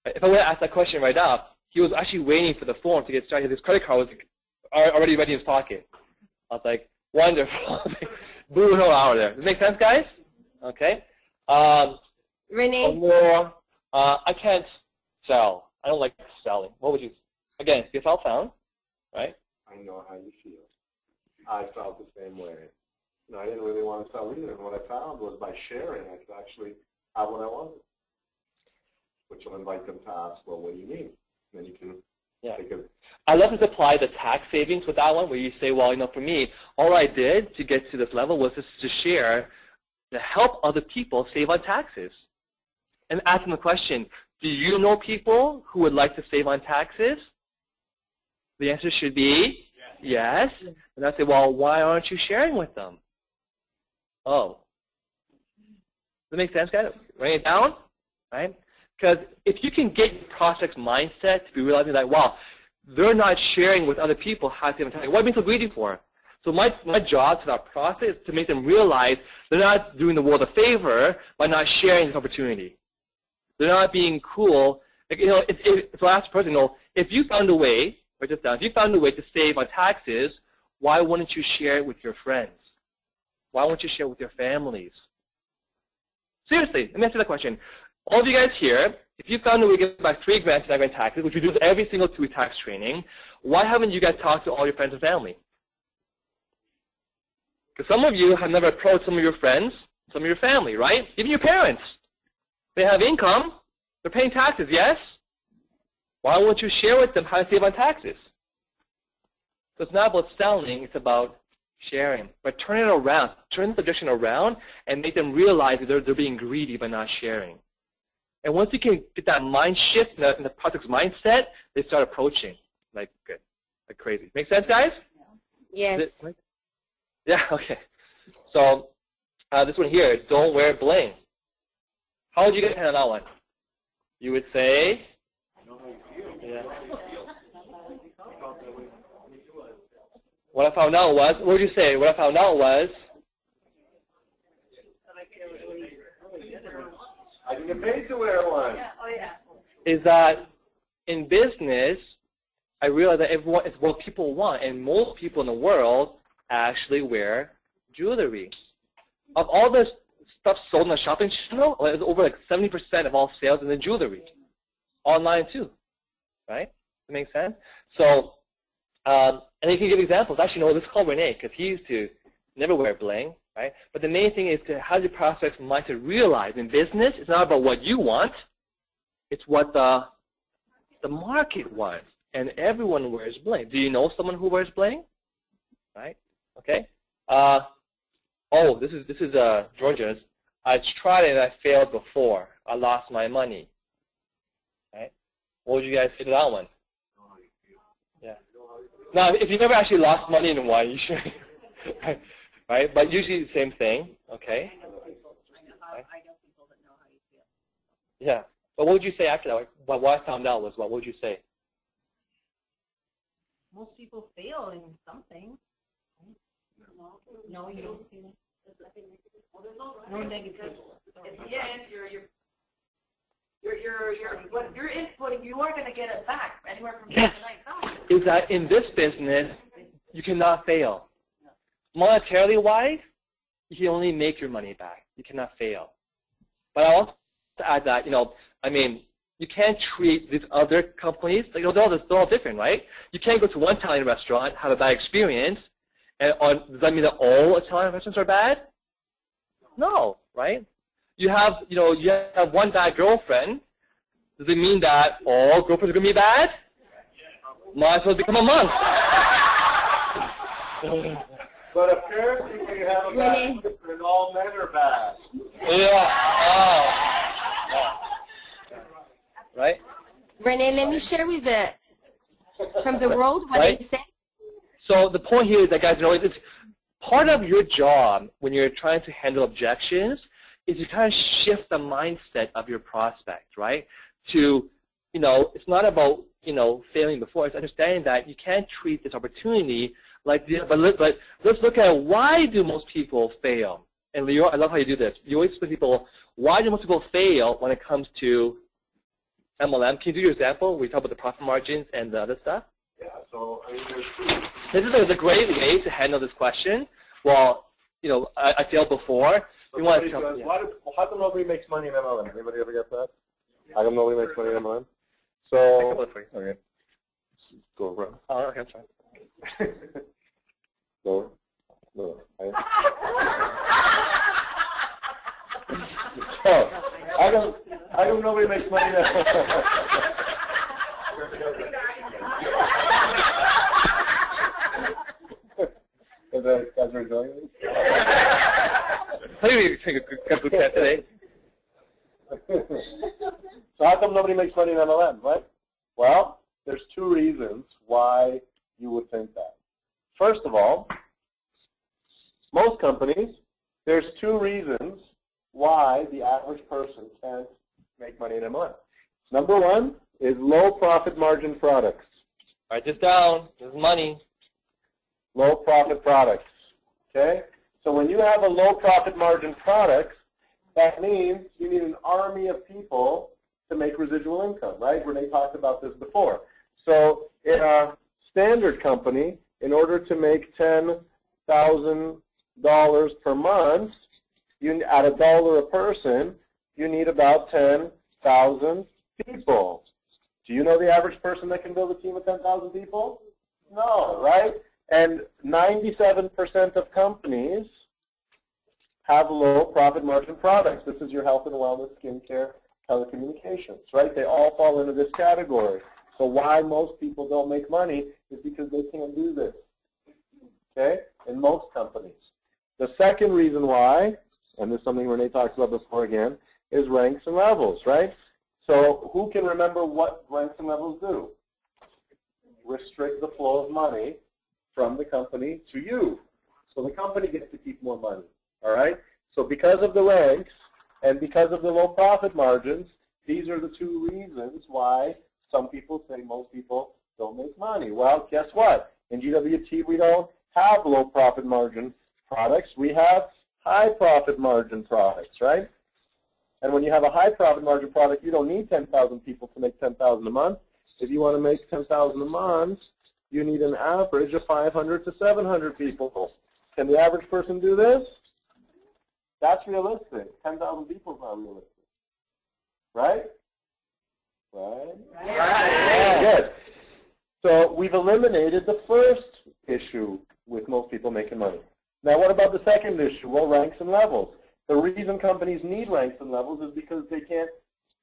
If I would have asked that question right now, he was actually waiting for the form to get started. His credit card was already ready in his pocket. I was like, wonderful. Blew the whole hour there. Does it make sense, guys? Okay. Renee? More, I can't sell. I don't like selling. What would you? Again, if I found, right? I know how you feel. I felt the same way. I didn't really want to sell either. And what I found was by sharing, I could actually have what I wanted, which will invite them to ask, well, what do you need? And then you can take a... I love to apply the tax savings with that one, where you say, well, for me, all I did to get to this level was just to share, to help other people save on taxes. And ask them the question, do you know people who would like to save on taxes? The answer should be yes. And I say, well, why aren't you sharing with them? Oh. Does that make sense, guys? Write it down, right? Because if you can get your prospect's mindset to be realizing that, wow, they're not sharing with other people how to save on taxes. What are you so greedy for? So my job to that prospect is to make them realize they're not doing the world a favor by not sharing this opportunity. They're not being cool. Like, if I ask the person, if you found a way, write this down, if you found a way to save on taxes, why wouldn't you share it with your friends? Why wouldn't you share it with your families? Seriously, let me answer that question. All of you guys here, if you found a way to get back $3 grand to taxes, which we do every single 2-week tax training, why haven't you guys talked to all your friends and family? Because some of you have never approached some of your friends, some of your family, right? Even your parents. They have income. They're paying taxes, yes? Why won't you share with them how to save on taxes? So it's not about selling. It's about sharing. But turn it around. Turn the objection around and make them realize that they're being greedy by not sharing. And once you can get that mind shift in the prospect's mindset, they start approaching like good, like crazy. Make sense, guys? Yes. Yeah, okay. So this one here, don't wear bling. How would you get handle that one? You would say, yeah. What I found out was, what would you say? What I found out was, I didn't get paid to wear one. is that in business, I realized that it's what people want, and most people in the world actually wear jewelry. Of all this stuff sold in the shopping channel, it's over like 70% of all sales in the jewelry. Online too, right? That makes sense? So, and you can give examples. Actually, no, this is called Renee, because he used to never wear bling, right? But the main thing is to have your prospects mindset realize in business, it's not about what you want, it's what the market wants. And everyone wears bling. Do you know someone who wears bling? Right? Okay. Oh, this is Georgia's. I tried it and I failed before. I lost my money. Right? What would you guys say to that one? Yeah. Now, if you never actually lost money in one, you should. Right? But usually the same thing. Okay. Right? Yeah. But what would you say after that? What I found out was what would you say? Most people fail in something. No, you don't see no negative. At the end, you're inputting, you are going to get it back anywhere from Yes. Is that in this business, you cannot fail. Monetarily wise, you can only make your money back. You cannot fail. But I also add that, I mean, you can't treat these other companies, they're all different, right? You can't go to one Italian restaurant, have a bad experience, and does that mean that all Italian restaurants are bad? No, right? You have, you have one bad girlfriend. Does it mean that all girlfriends are going to be bad? Might as well become a monk. But apparently when you have a bad girlfriend, all men are bad. Yeah. Oh. Right? Renee, let me share with from the world what Right? they say. So the point here is that, guys, it's part of your job when you're trying to handle objections is to kind of shift the mindset of your prospect, right? To, it's not about, failing before. It's understanding that you can't treat this opportunity like this. But let's look at why do most people fail? And Leo, I love how you do this. You always explain to people, why do most people fail when it comes to MLM? Can you do your example where you talk about the profit margins and the other stuff? Yeah, so I mean, This is a great way to handle this question. Well, I failed before. so somebody says, how come nobody makes money in MLM? Anybody ever get that? How come nobody makes money in MLM? So, okay. Go around. Oh, okay, I'm sorry. No. So, how come nobody makes money in MLM? Are the guys are enjoying this? How do you take a good look at today? So how come nobody makes money in MLM, right? Well, there's two reasons why you would think that. First of all, most companies, there's two reasons why the average person can't make money in MLM. Number one is low profit margin products. Write this down. This is money. Low profit products. Okay? So when you have a low profit margin product, that means you need an army of people to make residual income, right? Renee talked about this before. So in a standard company, in order to make $10,000 per month, at $1 a person, you need about 10,000 people. Do you know the average person that can build a team of 10,000 people? No, right? And 97% of companies have low profit margin products. This is your health and wellness, skincare, telecommunications, right? They all fall into this category. So why most people don't make money is because they can't do this, okay, in most companies. The second reason why, and this is something Renee talked about before again, is ranks and levels, right? So who can remember what ranks and levels do? Restrict the flow of money from the company to you. So the company gets to keep more money, all right? So because of the ranks and because of the low profit margins, these are the two reasons why some people say most people don't make money. Well, guess what? In GWT, we don't have low profit margin products. We have high profit margin products, right? And when you have a high profit margin product, you don't need 10,000 people to make 10,000 a month. If you want to make 10,000 a month, you need an average of 500 to 700 people. Can the average person do this? That's realistic. 10,000 people is not realistic. Right? Right? Right. Good. So we've eliminated the first issue with most people making money. Now what about the second issue? Well, ranks and levels. The reason companies need ranks and levels is because they can't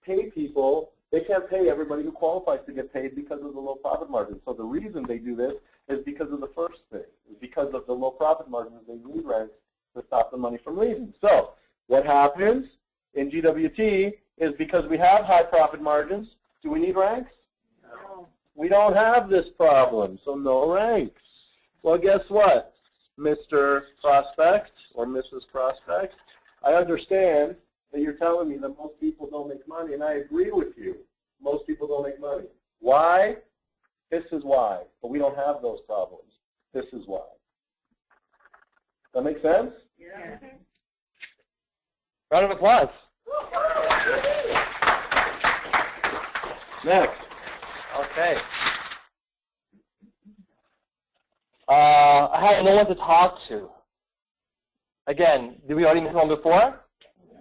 pay people, they can't pay everybody who qualifies to get paid because of the low profit margin. So the reason they do this is because of the first thing. Is because of the low profit margins, they need ranks to stop the money from leaving. So what happens in GWT is because we have high profit margins, do we need ranks? No. We don't have this problem, so no ranks. Well, guess what, Mr. Prospect or Mrs. Prospect? I understand that you're telling me that most people don't make money, and I agree with you. Most people don't make money. Why? This is why. But we don't have those problems. This is why. Does that make sense? Yeah. Round of applause. Next. Okay. I have no one to talk to. Again, did we already mention one before?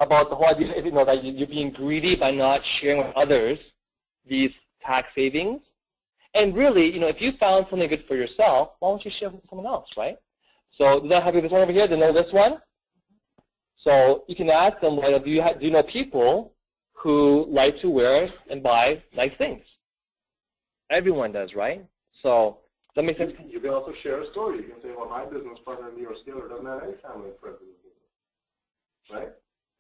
About the whole idea, that you're being greedy by not sharing with others these tax savings. And really, if you found something good for yourself, why don't you share it with someone else, right? So does that have this one over here? Do you know this one? So you can ask them, well, do you know people who like to wear and buy nice things? Everyone does, right? So does that make sense? You can also share a story. You can say, well, my business partner in New York Scaler doesn't have any family and friends in the business, right?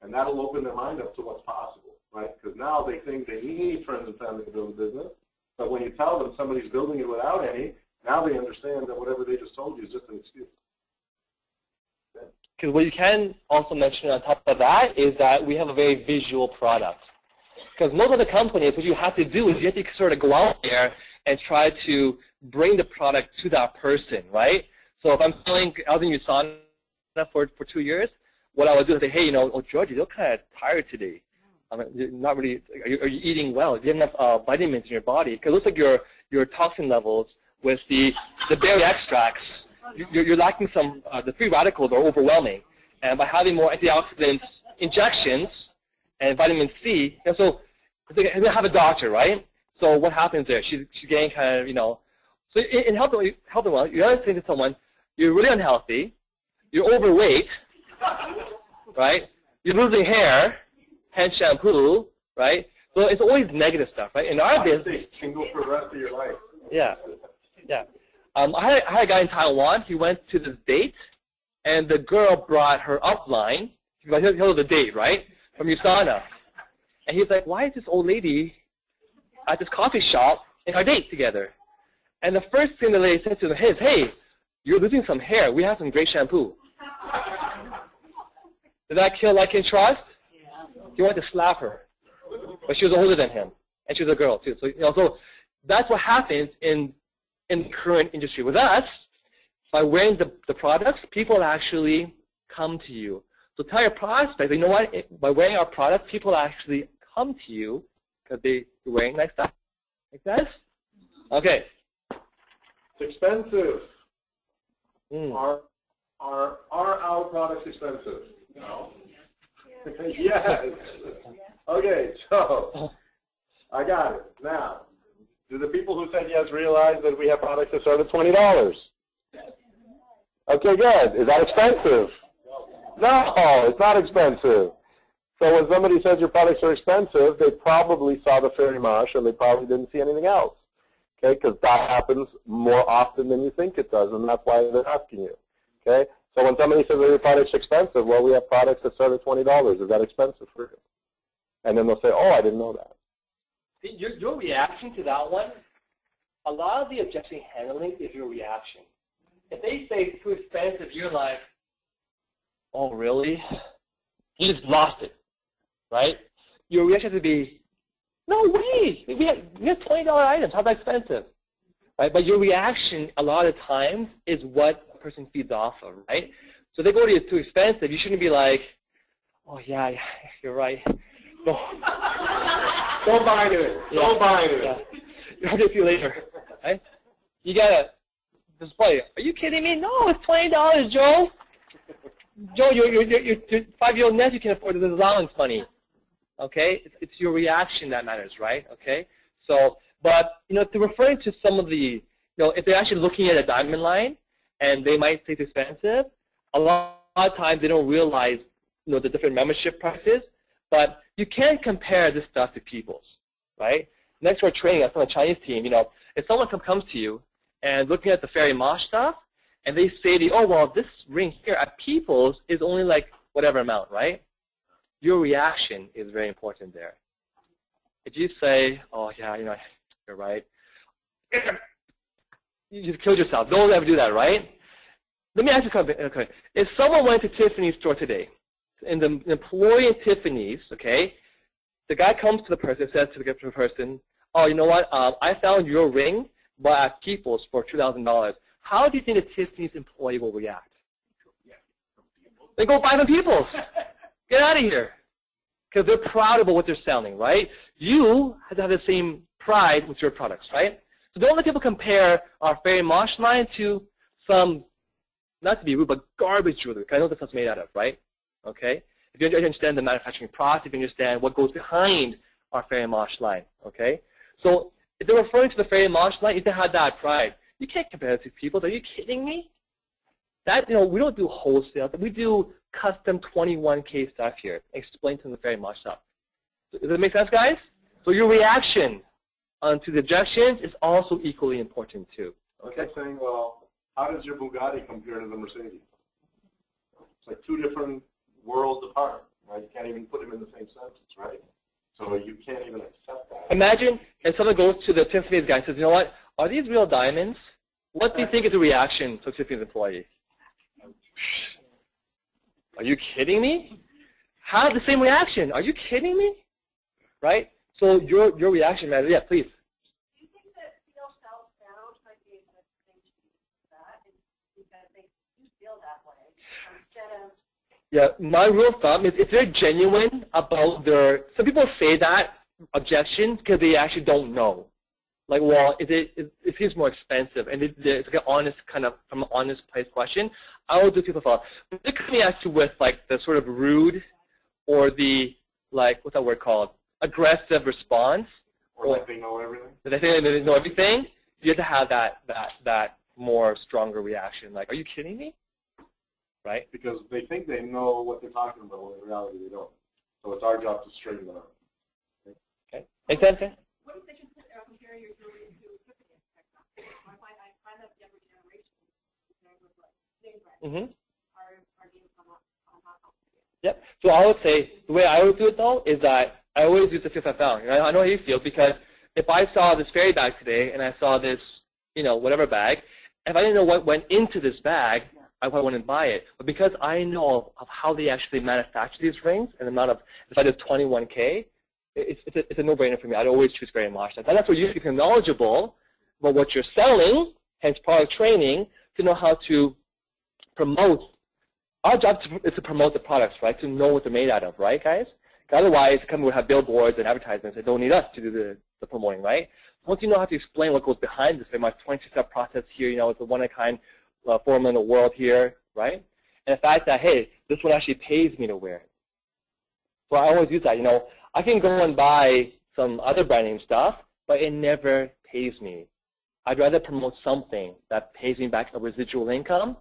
And that'll open their mind up to what's possible, right? Because now they think they need friends and family to build a business, but when you tell them somebody's building it without any, now they understand that whatever they just told you is just an excuse. Because what you can also mention on top of that is that we have a very visual product. Because most of the companies, what you have to do is you have to sort of go out there and try to bring the product to that person, right? So if I'm selling, I was in USANA for 2 years, what I would do is say, hey, oh, George, you look kind of tired today. I mean, you're not really, are you eating well? Do you have enough vitamins in your body? Because it looks like your toxin levels with the berry extracts, you're lacking some, the free radicals are overwhelming. And by having more antioxidant injections and vitamin C, and so they have a doctor, right? So what happens there? She's getting kind of, so in health and well, you're not saying to someone, you're really unhealthy, you're overweight, right? You're losing hair, hence shampoo, right? So it's always negative stuff, right? In our business, single for the rest of your life. Yeah, yeah. I had a guy in Taiwan. He went to this date, and the girl brought her upline. He was the date, right, from USANA. And he's like, why is this old lady at this coffee shop in our date together? And the first thing the lady said to him is, hey, you're losing some hair. We have some great shampoo. Did that kill like and trust? He wanted to slap her. But she was older than him. And she was a girl, too. So, so that's what happens in the current industry. With us, by wearing the products, people actually come to you. So tell your prospects, you know what? By wearing our products, people actually come to you because they're wearing nice stuff. Make sense? Okay. It's expensive. Are our products expensive? No. Yes. Okay, so I got it. Now, do the people who said yes realize that we have products that start at $20? Okay, good. Is that expensive? No, it's not expensive. So when somebody says your products are expensive, they probably saw the fairy mosh and they probably didn't see anything else. Okay, because that happens more often than you think it does, and that's why they're asking you. Okay, so when somebody says that your product's expensive, well, we have products that start at $20. Is that expensive for you? And then they'll say, oh, I didn't know that. See, your reaction to that one, a lot of the objection handling is your reaction. If they say it's too expensive, you're like, oh, really? You just lost it, right? Your reaction has to be, no way, we have $20 items, how's that expensive? Right? But your reaction a lot of times is what a person feeds off of, right? So they go to you, it's too expensive, you shouldn't be like, oh yeah, you're right. Don't buy it. Don't buy it. Yeah. You'll have to see you later, right? You gotta display it. Are you kidding me? No, it's $20, Joe. Joe, your 5-year-old nephew can afford this allowance money. Okay, it's your reaction that matters, right? Okay, so but to referring to some of the if they're actually looking at a diamond line and they might say it's expensive, a lot of times they don't realize the different membership prices. But you can compare this stuff to people's, right? Next to our training, I'm from a Chinese team. If someone comes to you and looking at the fairy mosh stuff, and they say to you, oh, well, this ring here at People's is only like whatever amount, right? Your reaction is very important there. If you say, oh, yeah, you're right, you just killed yourself. Don't ever do that, right? Let me ask you something. Okay. If someone went to Tiffany's store today, and the employee in Tiffany's, okay, the guy comes to the person, says to the person, oh, you know what, I found your ring, but at People's for $2,000. How do you think the Tiffany's employee will react? They go buy from People's. Get out of here. Because they're proud about what they're selling, right? You have to have the same pride with your products, right? So don't let people compare our fairy mosh line to some, not to be rude, but garbage jewelry. Because I know that's what it's made out of, right? Okay? If you understand the manufacturing process, if you understand what goes behind our fairy mosh line, okay? So if they're referring to the fairy mosh line, you have to have that pride. You can't compare it to people. Are you kidding me? That, we don't do wholesale. We do custom 21K stuff here. Explain to them very much up. Does that make sense, guys? So your reaction to the objections is also equally important too. Okay. Saying, well, how does your Bugatti compare to the Mercedes? It's like two different worlds apart, right? You can't even put them in the same sentence, right? So you can't even accept that. Imagine if someone goes to the Tiffany's guy and says, you know what, are these real diamonds? What do you think is the reaction to Tiffany's employee? Are you kidding me? Have the same reaction. Are you kidding me? Right? So your reaction matters. Yeah, please. Do you think that feel self-doubt might be a good thing to use that because they do feel that way instead of... Yeah, my rule of thumb is if they're genuine about their, some people say that objection because they actually don't know. Like, well, it seems more expensive, and it's like an honest kind of, from an honest place question. I will do people follow. But they come at you with like the sort of rude or the, like, what's that word called? Aggressive response. Or like they know everything. They say they know everything. You have to have that more stronger reaction. Like, are you kidding me? Right? Because they think they know what they're talking about when in reality they don't. So it's our job to straighten them out. Okay. Make sense? Okay? What if they can compare your jewelry to Tiffany technology? I find that younger generation, are being Yep. So I would say the way I would do it though is that I always use the fifth I found. I know how you feel because if I saw this fairy bag today and I saw this, whatever bag, if I didn't know what went into this bag, I probably wouldn't buy it. But because I know of how they actually manufacture these rings and the amount of, if I did 21K, it's a no-brainer for me. I'd always choose Gray and Marsh. And that's where you become knowledgeable about what you're selling, hence product training, to know how to promote. Our job is to promote the products, right? To know what they're made out of, right, guys? Otherwise, the company would have billboards and advertisements that don't need us to do the promoting, right? Once you know how to explain what goes behind this, like my 22-step process here, it's a one-of-a-kind formula in the world here, right? And the fact that, hey, this one actually pays me to wear it. So I always use that, I can go and buy some other brand name stuff, but it never pays me. I'd rather promote something that pays me back a residual income.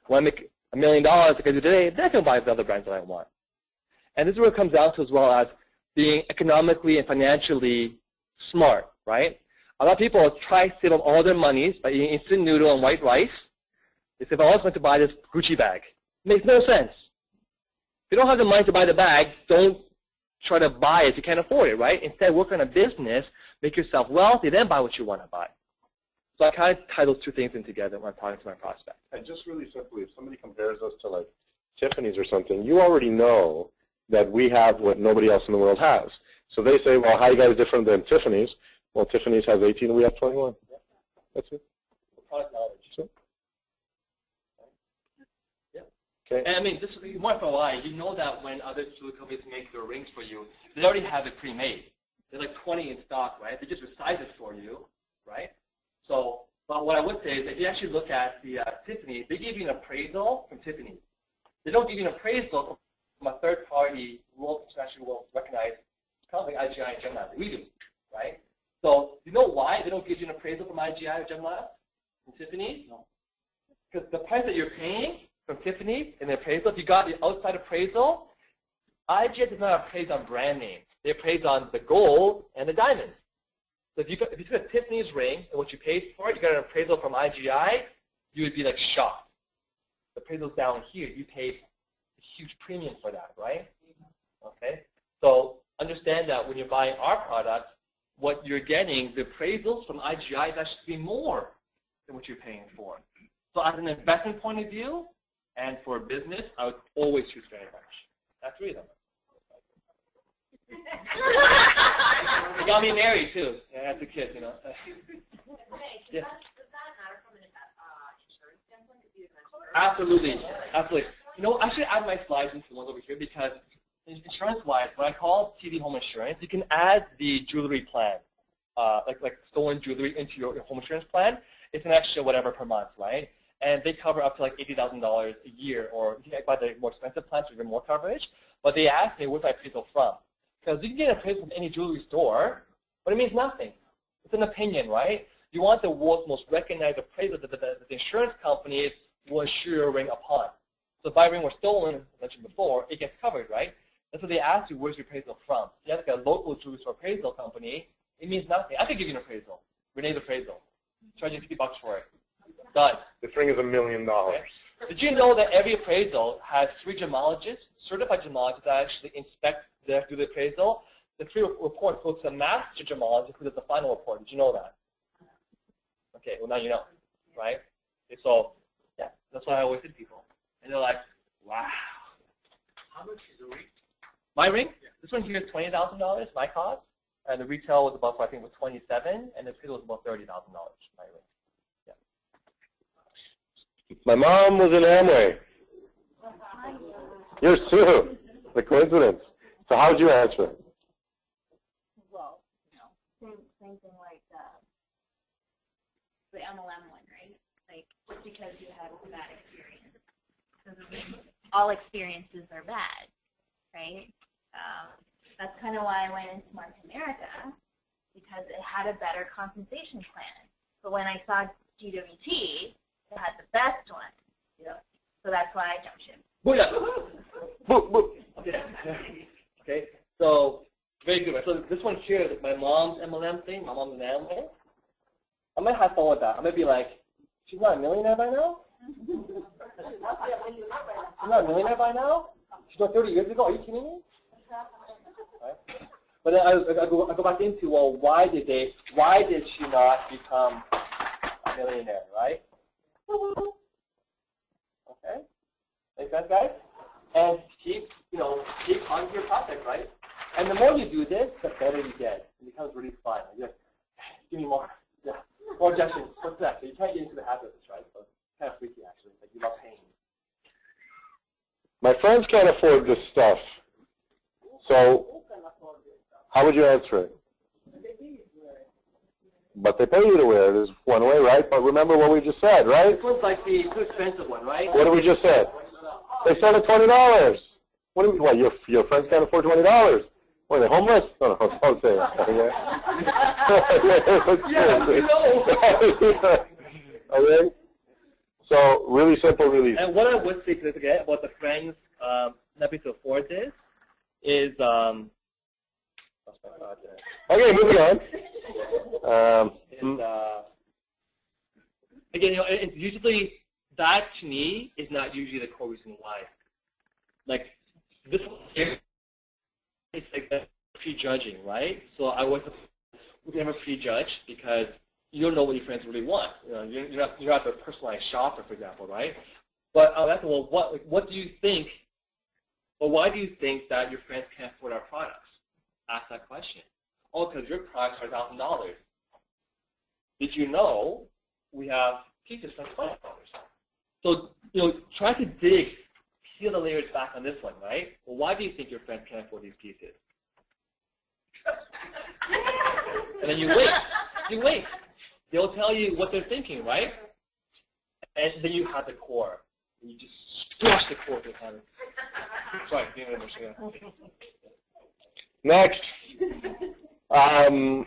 When I make $1 million like I do today, then I can buy the other brands that I want. And this is where it comes down to as well as being economically and financially smart, right? A lot of people try to save up all their monies by eating instant noodle and white rice. They say, if I always want to buy this Gucci bag. It makes no sense. If you don't have the money to buy the bag, don't try to buy it if you can't afford it, right? Instead, work on a business, make yourself wealthy, then buy what you want to buy. So I kind of tie those two things in together when I'm talking to my prospect. And just really simply, if somebody compares us to like Tiffany's or something, you already know that we have what nobody else in the world has. So they say, well, how are you guys different than Tiffany's? Well, Tiffany's has 18 and we have 21. That's it. Product knowledge. That's it. Yeah. Okay. And I mean, this is more for why. You know that when other jewelry companies make their rings for you, they already have it pre-made. There's like 20 in stock, right? They just resize it for you, right? So, but what I would say is if you actually look at the Tiffany, they give you an appraisal from Tiffany. They don't give you an appraisal from a third-party, internationally well-recognized company, IGI and Gemini. We do, right? So, you know why they don't give you an appraisal from IGI or Gemini, from Tiffany? No. Because the price that you're paying from Tiffany in the appraisal, if you got the outside appraisal, IGI does not appraise on brand name. They appraise on the gold and the diamonds. So if you took a Tiffany's ring and what you paid for it, you got an appraisal from IGI, you would be like shocked. The appraisal's down here. You paid a huge premium for that, right? Okay. So understand that when you're buying our product, what you're getting, the appraisals from IGI is actually more than what you're paying for. So as an investment point of view and for business, I would always choose Gray and Marsh. That's three of them. They got me married too. Yeah, as a kid, Yeah. Does that matter from an insurance standpoint? Absolutely, absolutely. I should add my slides into the ones over here because insurance-wise, what I call TV home insurance, you can add the jewelry plan, like stolen jewelry into your home insurance plan. It's an extra whatever per month, right? And they cover up to like $80,000 a year, or you can buy the more expensive plans for even more coverage. But they asked me, where's my appraisal from? Because you can get an appraisal from any jewelry store, but it means nothing. It's an opinion, right? You want the world's most recognized appraisal that the insurance companies will insure your ring upon. So if my ring was stolen, as I mentioned before, it gets covered, right? And so they ask you, where's your appraisal from? If you have like a local jewelry store appraisal company, it means nothing. I could give you an appraisal. Renee's appraisal. Charge you $50 for it. Done. This ring is $1 million. Okay. Did you know that every appraisal has 3 gemologists, certified gemologists that actually inspect do the appraisal? The 3 reports go to the master gemologist who does the final report. Did you know that? Okay, well now you know, right? Okay, so yeah, that's why I always tell people. And they're like, wow. How much is a ring? My ring? Yeah. This one here is $20,000, my cost. And the retail was about, I think, was $27,000, and the appraisal was about $30,000, my ring. Yeah. My mom was in Amway. Yours too. The coincidence. So how would you answer it? Well, same thing like the MLM one, right? Like, just because you had a bad experience doesn't mean all experiences are bad, right? That's kind of why I went into Mark America, because it had a better compensation plan. But when I saw GWT, it had the best one. Yeah. So that's why I jumped ship. Booyah! Okay. Okay. So very good. So this one here is my mom's MLM thing. My mom's an Amway. I might have fun with that. I might be like, she's not a millionaire by now? She's not a millionaire by now? She's not 30 years ago? Are you kidding me? Right. But then I go back into, well, why did she not become a millionaire, right? Okay. Make sense, guys? And keep on your project, right? And the more you do this, the better you get. It becomes really fun. You're like, give me more. Yeah. More objections. What's that? So you can't get into the habit of this, right? So it's kind of freaky, actually. Like, you love pain. My friends can't afford this stuff. So how would you answer it? But they pay you to wear it is one way, right? But remember what we just said, right? This one's like the too expensive one, right? What did we just say? They said at $20. What do you mean? What, your friends can't afford $20? What, are they homeless? No, don't say that. Okay? Okay? So really simple, really easy. And what I would say to forget about the friends not being able to afford this is okay, moving on. Again, it's usually that to me is not usually the core reason why. Like this one here, it's like the prejudging, right? So I would never prejudge because you don't know what your friends really want. You're not the personalized shopper, for example, right? But that's well, what do you think? Well, why do you think that your friends can't afford our products? Ask that question. Oh, because your products are $1,000. Did you know we have pieces for $20? So try to peel the layers back on this one, right? Well, why do you think your friends can't afford these pieces? And then you wait. They'll tell you what they're thinking, right? And then you have the core. And you just squash the core to the hand. Sorry, Next. I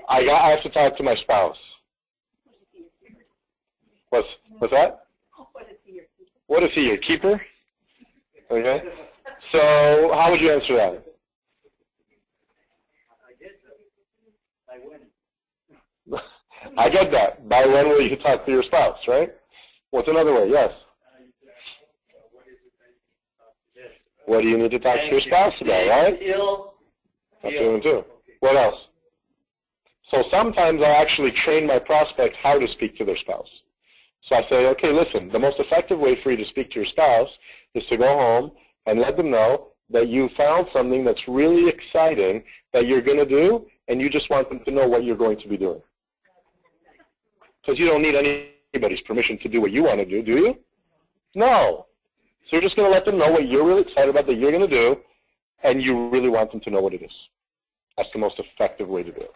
have to talk to my spouse. What's that? What is he, your keeper? Okay. So how would you answer that? I get that. By when will you talk to your spouse, right? What's another way? Yes. What do you need to talk to your spouse about, right? That's doing too. What else? So sometimes I actually train my prospect how to speak to their spouse. So I say, okay, listen, the most effective way for you to speak to your spouse is to go home and let them know that you found something that's really exciting that you're going to do, and you just want them to know what you're going to be doing. Because you don't need anybody's permission to do what you want to do you? No. So you're just going to let them know what you're really excited about that you're going to do, and you really want them to know what it is. That's the most effective way to do it.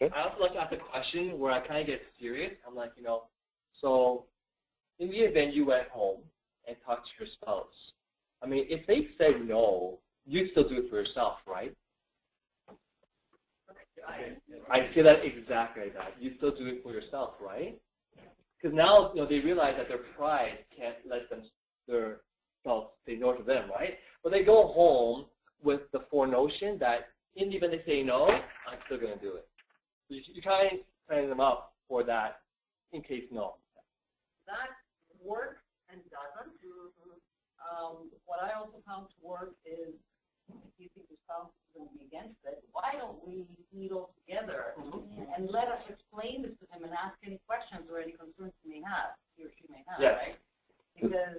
Okay? I also like to ask a question where I kind of get serious. I'm like, so in the event you went home and talked to your spouse, I mean, if they said no, you'd still do it for yourself, right? I say that exactly like that. You still do it for yourself, right? Because now, they realize that their pride can't let their self say no to them, right? But they go home with the forenotion that in the event they say no, I'm still going to do it. So you try and train them up for that in case no. That works and doesn't. What I also found to work is if you think your spouse is going to be against it, why don't we meet all together and let us explain this to him and ask any questions or any concerns he or she may have, Yes. right?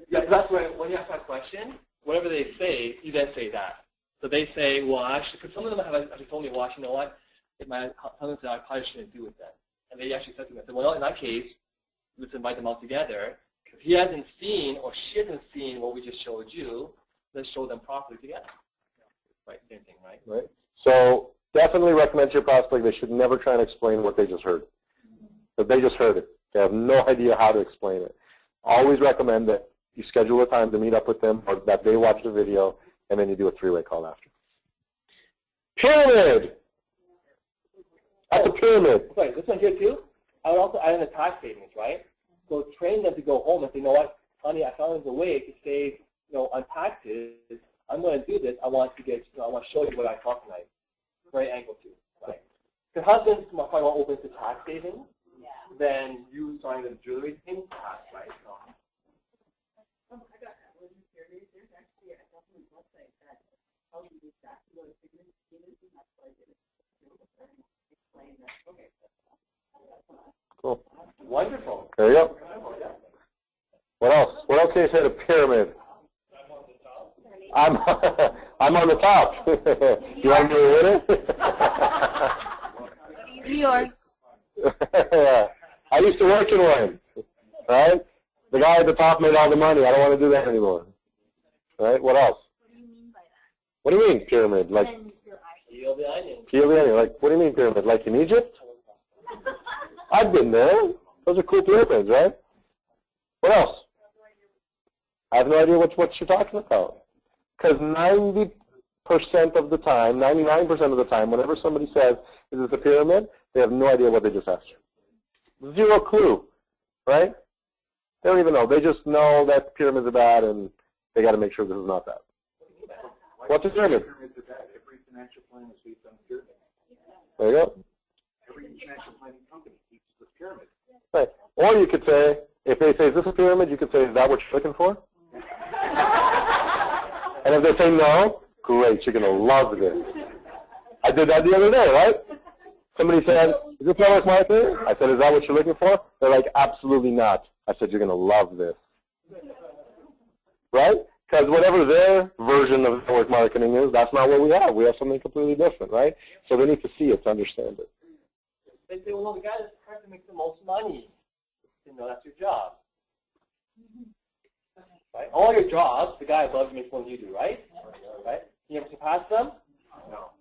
Because that's right. When you ask that question, whatever they say, you then say that. So they say, well, actually, because some of them have actually told me, well, you know what, if my husband said I probably shouldn't do it then. And they actually said to me, I said, well, in that case, let's invite them all together. If he hasn't seen or she hasn't seen what we just showed you, let's show them properly together. Right, same thing, right? Right. So definitely recommend to your prospect they should never try and explain what they just heard. But they just heard it. They have no idea how to explain it. Always recommend that you schedule a time to meet up with them or that they watch the video, and then you do a three-way call after. Pyramid! That's a pyramid. Sorry, this one here too, I would also add in the tax savings, right? So train them to go home and say, you know what, honey, I found a way to save, on taxes. I'm going to do this. I want to show you what I taught tonight. Right angle too, right? Because husbands probably more open to tax savings than you starting the jewelry thing tax, right? So. I got that. There's actually a government website that tells you exactly what a signature is, and that's why I did it. Explain that. Okay. Cool. Wonderful. There you go. What else? What else can you say to pyramid? I'm on the top. You want me to win it? You're. I used to work in one, right? The guy at the top made all the money. I don't want to do that anymore. Right? What else? What do you mean pyramid? Like peel the onion. Peel the onion. Like, what do you mean pyramid? Like in Egypt? I've been there. Those are cool pyramids, right? What else? I have no idea what you're talking about. Because 90% of the time, 99% of the time, whenever somebody says, is this a pyramid, they have no idea what they just asked you. Zero clue, right? They don't even know. They just know that pyramids are bad, and they got to make sure this is not that. What's a pyramid? Every financial plan is based on a pyramid. There you go. Every financial planning company keeps the pyramid. Right. Or you could say, if they say, is this a pyramid, you could say, is that what you're looking for? And if they say no, great, you're going to love this. I did that the other day, right? Somebody said, is this network marketing? I said, is that what you're looking for? They're like, absolutely not. I said, you're going to love this. Right? Because whatever their version of network marketing is, that's not what we have. We have something completely different, right? So they need to see it to understand it. They say, well, the guy that's trying to make the most money. That's your job. Right? All your jobs, the guy above you makes more than you do, right? Right? Can you ever surpass them? No.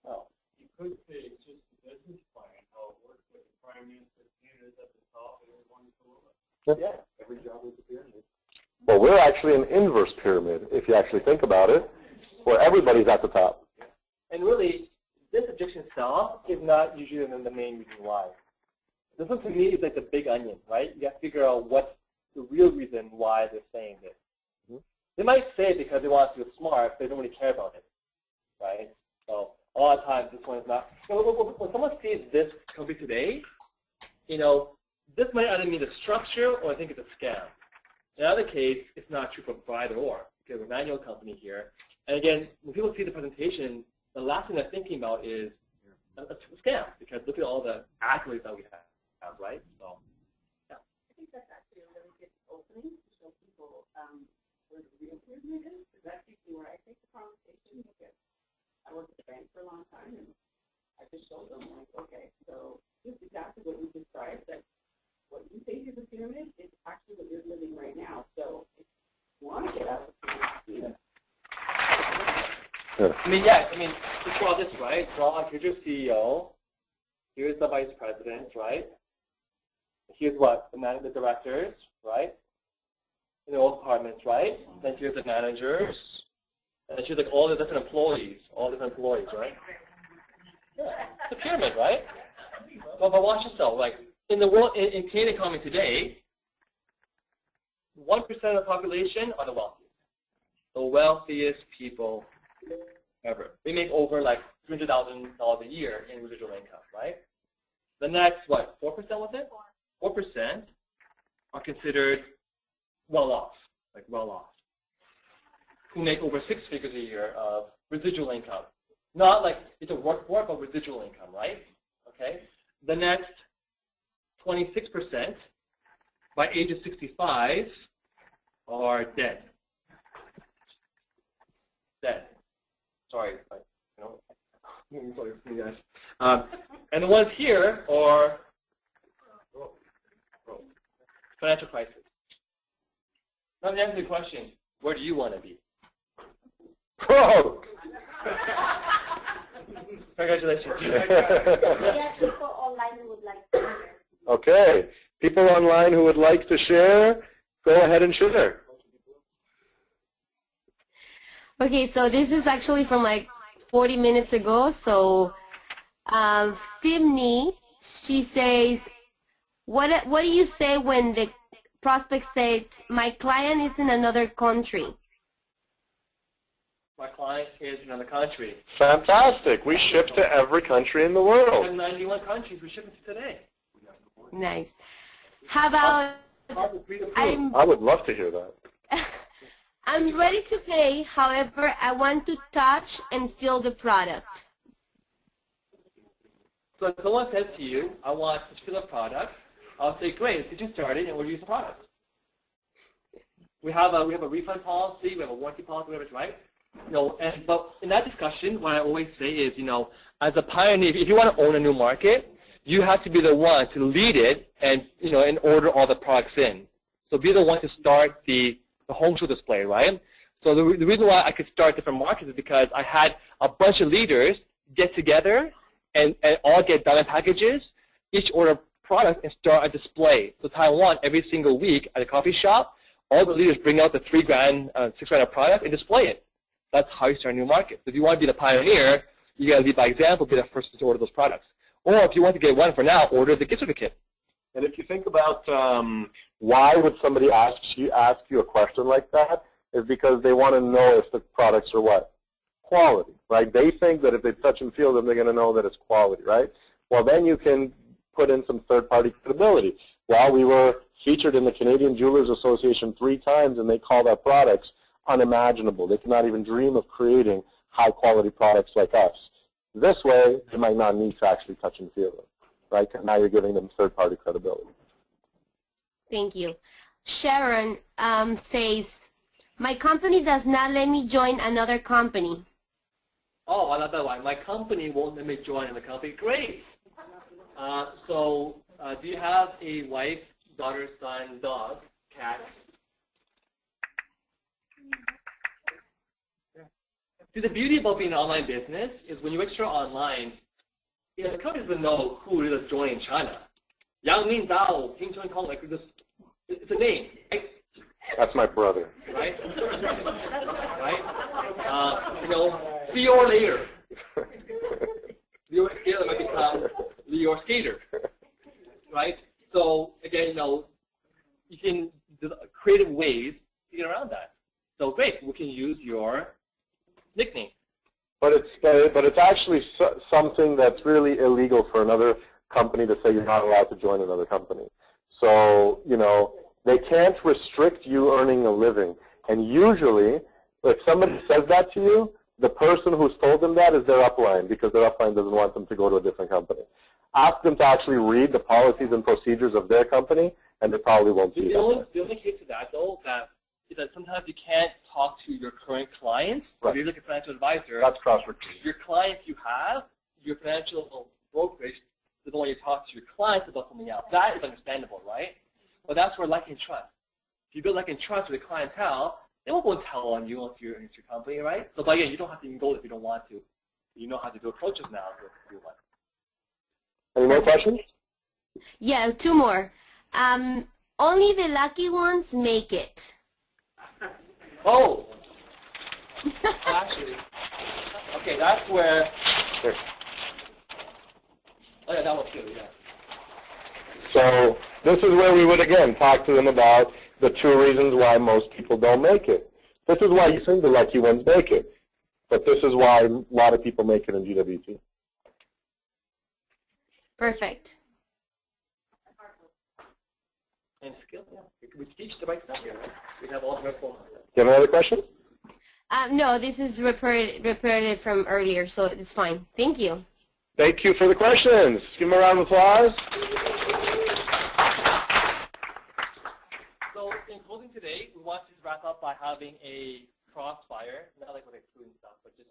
No. You could say it's just a business plan, how it works with the prime minister, Canada's at the top, and everyone's below it. Yeah. Every job is a pyramid. Well, we're actually an inverse pyramid, if you actually think about it, where everybody's at the top. And really, this objection itself is not usually the main reason why. This one to me is like the big onion, right? You have to figure out what's the real reason why they're saying this. They might say it because they want to feel smart, but they don't really care about it, right? So a lot of times this one is not. When someone sees this company today, this might either mean the structure or I think it's a scam. In either case, it's not true for either or, because we're a manual company here. And again, when people see the presentation, the last thing they're thinking about is a scam, because look at all the accolades that we have, right? So, yeah. I think that's actually a really good opening to show people where the real pyramid is. Because that's usually where I take the conversation, because I worked at the bank for a long time, and I just showed them, like, okay, so this is exactly what we described, that what you think is a pyramid is actually what you're living right now. So if you want to get out of the pyramid, just draw this, right? Here's your CEO. Here's the vice president, right? Here's what? The directors, right? In all departments, right? Then here's the managers. And here's like all the different employees, right? Yeah, it's a pyramid, right? But watch yourself. Like in the world, in Canadian economy today, 1% of the population are the wealthiest. The wealthiest people ever. They make over like $300,000 a year in residual income, right? The next, what, 4% was it? 4% are considered well-off, like well-off, who make over 6 figures a year of residual income. Not like it's a work, but residual income, right? Okay. The next 26% by age of 65 are dead. Dead. Sorry, but, I'm sorry for you guys. And the ones here are financial crisis. Now to answer the question, where do you want to be? Oh! Congratulations. People online who would like to share. Okay. People online who would like to share, go ahead and share. Okay, so this is actually from like 40 minutes ago. So Simney, she says, what do you say when the prospect says, my client is in another country? My client is in another country. Fantastic. We ship to every country in the world. We have 91 countries we're shipping to today. Nice. How about, I would love to hear that. I'm ready to pay, however, I want to touch and feel the product. So if someone says to you, I want to feel a product, I'll say, great, let's get you started and we'll use the product. We have a refund policy, we have a warranty policy, whatever it's right. But in that discussion, what I always say is, as a pioneer, if you want to own a new market, you have to be the one to lead it and, and order all the products in. So be the one to start the home show display, right? So the reason why I could start different markets is because I had a bunch of leaders get together and all get diamond packages, each order product and start a display. So Taiwan, every single week at a coffee shop, all the leaders bring out the $3,000, $6,000 of product and display it. That's how you start a new market. So if you want to be the pioneer, you got to lead by example, be the first to order those products. Or if you want to get one for now, order the gift certificate. And if you think about why would somebody ask you a question like that, is because they want to know if the products are what? Quality, right? They think that if they touch and feel them, they're going to know that it's quality, right? Well, then you can put in some third-party credibility. Well, we were featured in the Canadian Jewelers Association 3 times, and they called our products unimaginable. They cannot even dream of creating high-quality products like us. This way, they might not need to actually touch and feel them, right? Because now you're giving them third-party credibility. Thank you. Sharon says, my company does not let me join another company. Oh, I love that one. My company won't let me join another company. Great. So do you have a wife, daughter, son, dog, cat? See, the beauty about being an online business is when you register online, the companies will know who is joining China. Yang Min Dao, Ping Chun Kong, like this, it's a name, right? That's my brother. Right? Right? See you later. Your skater might become your skater. Right? So again, you can creative ways to get around that. So great, we can use your nickname. But it's actually something that's really illegal for another company to say you're not allowed to join another company. So, they can't restrict you earning a living. And usually, if somebody says that to you, the person who's told them that is their upline, because their upline doesn't want them to go to a different company. Ask them to actually read the policies and procedures of their company, and they probably won't see that. The only case of that, though, is that sometimes you can't talk to your current clients. Right. If you're like a financial advisor, that's cross-referencing. Your clients you have, your financial brokerage doesn't want you to talk to your clients about something else. That is understandable, right? But that's where like and trust. If you build like and trust with the clientele, they won't go and tell on you if you're in your company, right? So, but again, you don't have to even go if you don't want to. You know how to do approaches now if you want. Any more questions? Yeah, 2 more. Only the lucky ones make it. Oh! Actually, okay, that's where... Oh yeah, that was good, yeah. So this is where we would, again, talk to them about, the 2 reasons why most people don't make it. This is why you think the lucky ones make it. But this is why a lot of people make it in GWT. Perfect. And skill, yeah. We teach the right stuff here, right? We have all the reform. You have another question? No, this is repeated from earlier, so it's fine. Thank you. Thank you for the questions. Give them a round of applause. So in closing today, we want to wrap up by having a crossfire, not like with a student stuff, but just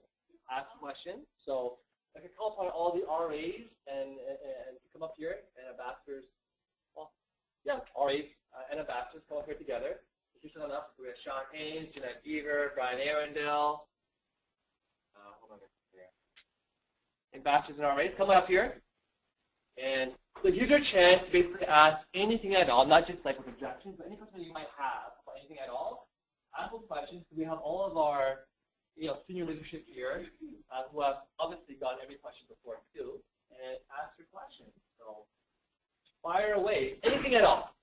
ask questions. So I can call upon all the RAs and come up here, and ambassadors, well, yeah, RAs and ambassadors come up here together. If you stand up, we have Sean Haynes, Jeanette Beaver, Brian Arundel, hold on here. Ambassadors and RAs, come up here. And so here's your chance to basically ask anything at all, not just like with objections, but any question you might have about anything at all. Ask those questions. We have all of our senior leadership here who have obviously gotten every question before too, and ask your questions. So fire away, anything at all.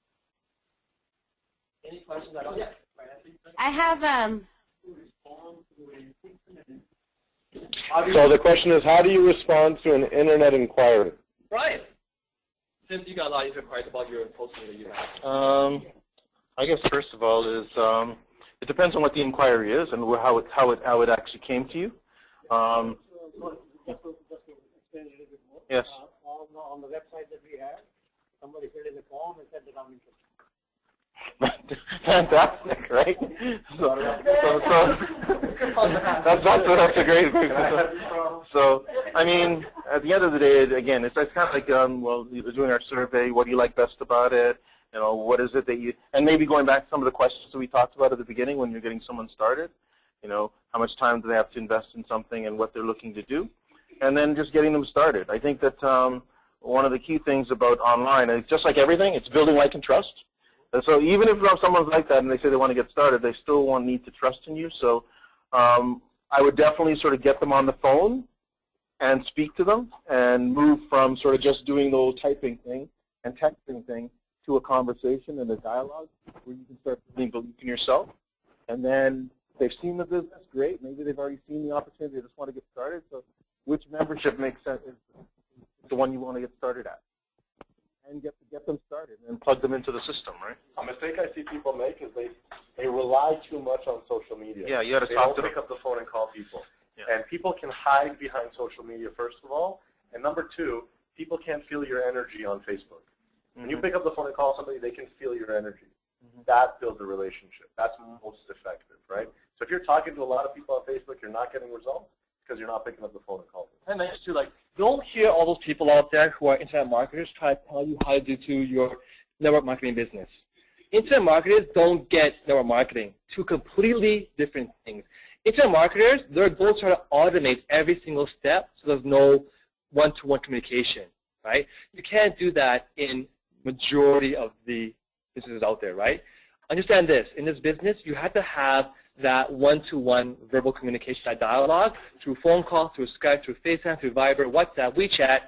Any questions at all? Yeah. I have So the question is, how do you respond to an internet inquiry? Brian, since you got a lot of inquiries about your posting that you have. I guess first of all is it depends on what the inquiry is and how it actually came to you. Yes. On the website that we have, somebody filled in the form and said that I'm interested. Fantastic, right? That's a great thing. So, I mean, at the end of the day, again, it's kind of like, well, you're doing our survey. What do you like best about it? You know, what is it that you, and maybe going back to some of the questions that we talked about at the beginning when you're getting someone started, you know, how much time do they have to invest in something and what they're looking to do, and then just getting them started. I think that one of the key things about online, is just like everything, it's building like and trust. And so even if someone's like that and they say they want to get started, they still need to trust in you. So I would definitely sort of get them on the phone and speak to them and move from sort of just doing the old typing thing and texting thing to a conversation and a dialogue where you can start building belief in yourself. And then if they've seen the business, great. Maybe they've already seen the opportunity. They just want to get started. So which membership makes sense is the one you want to get started at? And get them started and plug them into the system, right? A mistake I see people make is they rely too much on social media. Yeah, you got to They talk don't to pick up the phone and call people. Yeah. And people can hide behind social media, first of all. And number two, people can't feel your energy on Facebook. When you pick up the phone and call somebody, they can feel your energy. That builds a relationship. That's most effective, right? So if you're talking to a lot of people on Facebook, you're not getting results because you're not picking up the phone and calling them. And next to like, don't hear all those people out there who are internet marketers try to tell you how to do your network marketing business. Internet marketers don't get network marketing. Two completely different things. Internet marketers, their goal is to automate every single step so there's no one-to-one communication, right? You can't do that in majority of the businesses out there, right? Understand this. In this business, you have to have that one-to-one verbal communication, that dialogue, through phone call, through Skype, through FaceTime, through Viber, WhatsApp, WeChat,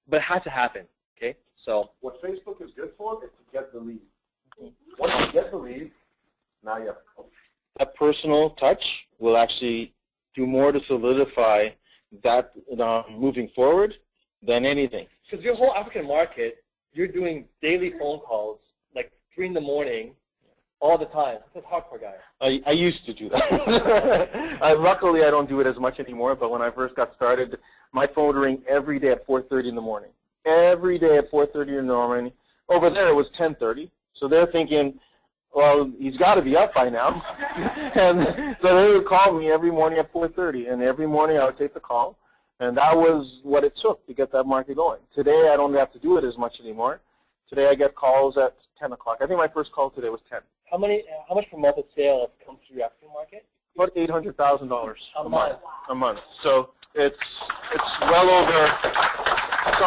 but it has to happen, okay? So what Facebook is good for is to get the lead. Once you get the lead, now you have to go. That personal touch will actually do more to solidify that moving forward than anything. Because your whole African market, you're doing daily phone calls, like 3 in the morning, all the time. That's hardcore, guy. I used to do that. Luckily, I don't do it as much anymore, but when I first got started, my phone would ring every day at 4:30 in the morning. Every day at 4:30 in the morning. Over there, it was 10:30. So they're thinking, well, he's got to be up by now. And so they would call me every morning at 4:30, and every morning I would take the call. And that was what it took to get that market going. Today, I don't have to do it as much anymore. Today, I get calls at 10 o'clock. I think my first call today was 10. How much per month of sales comes through your African market? About $800,000 a month. A month. So it's well over. It's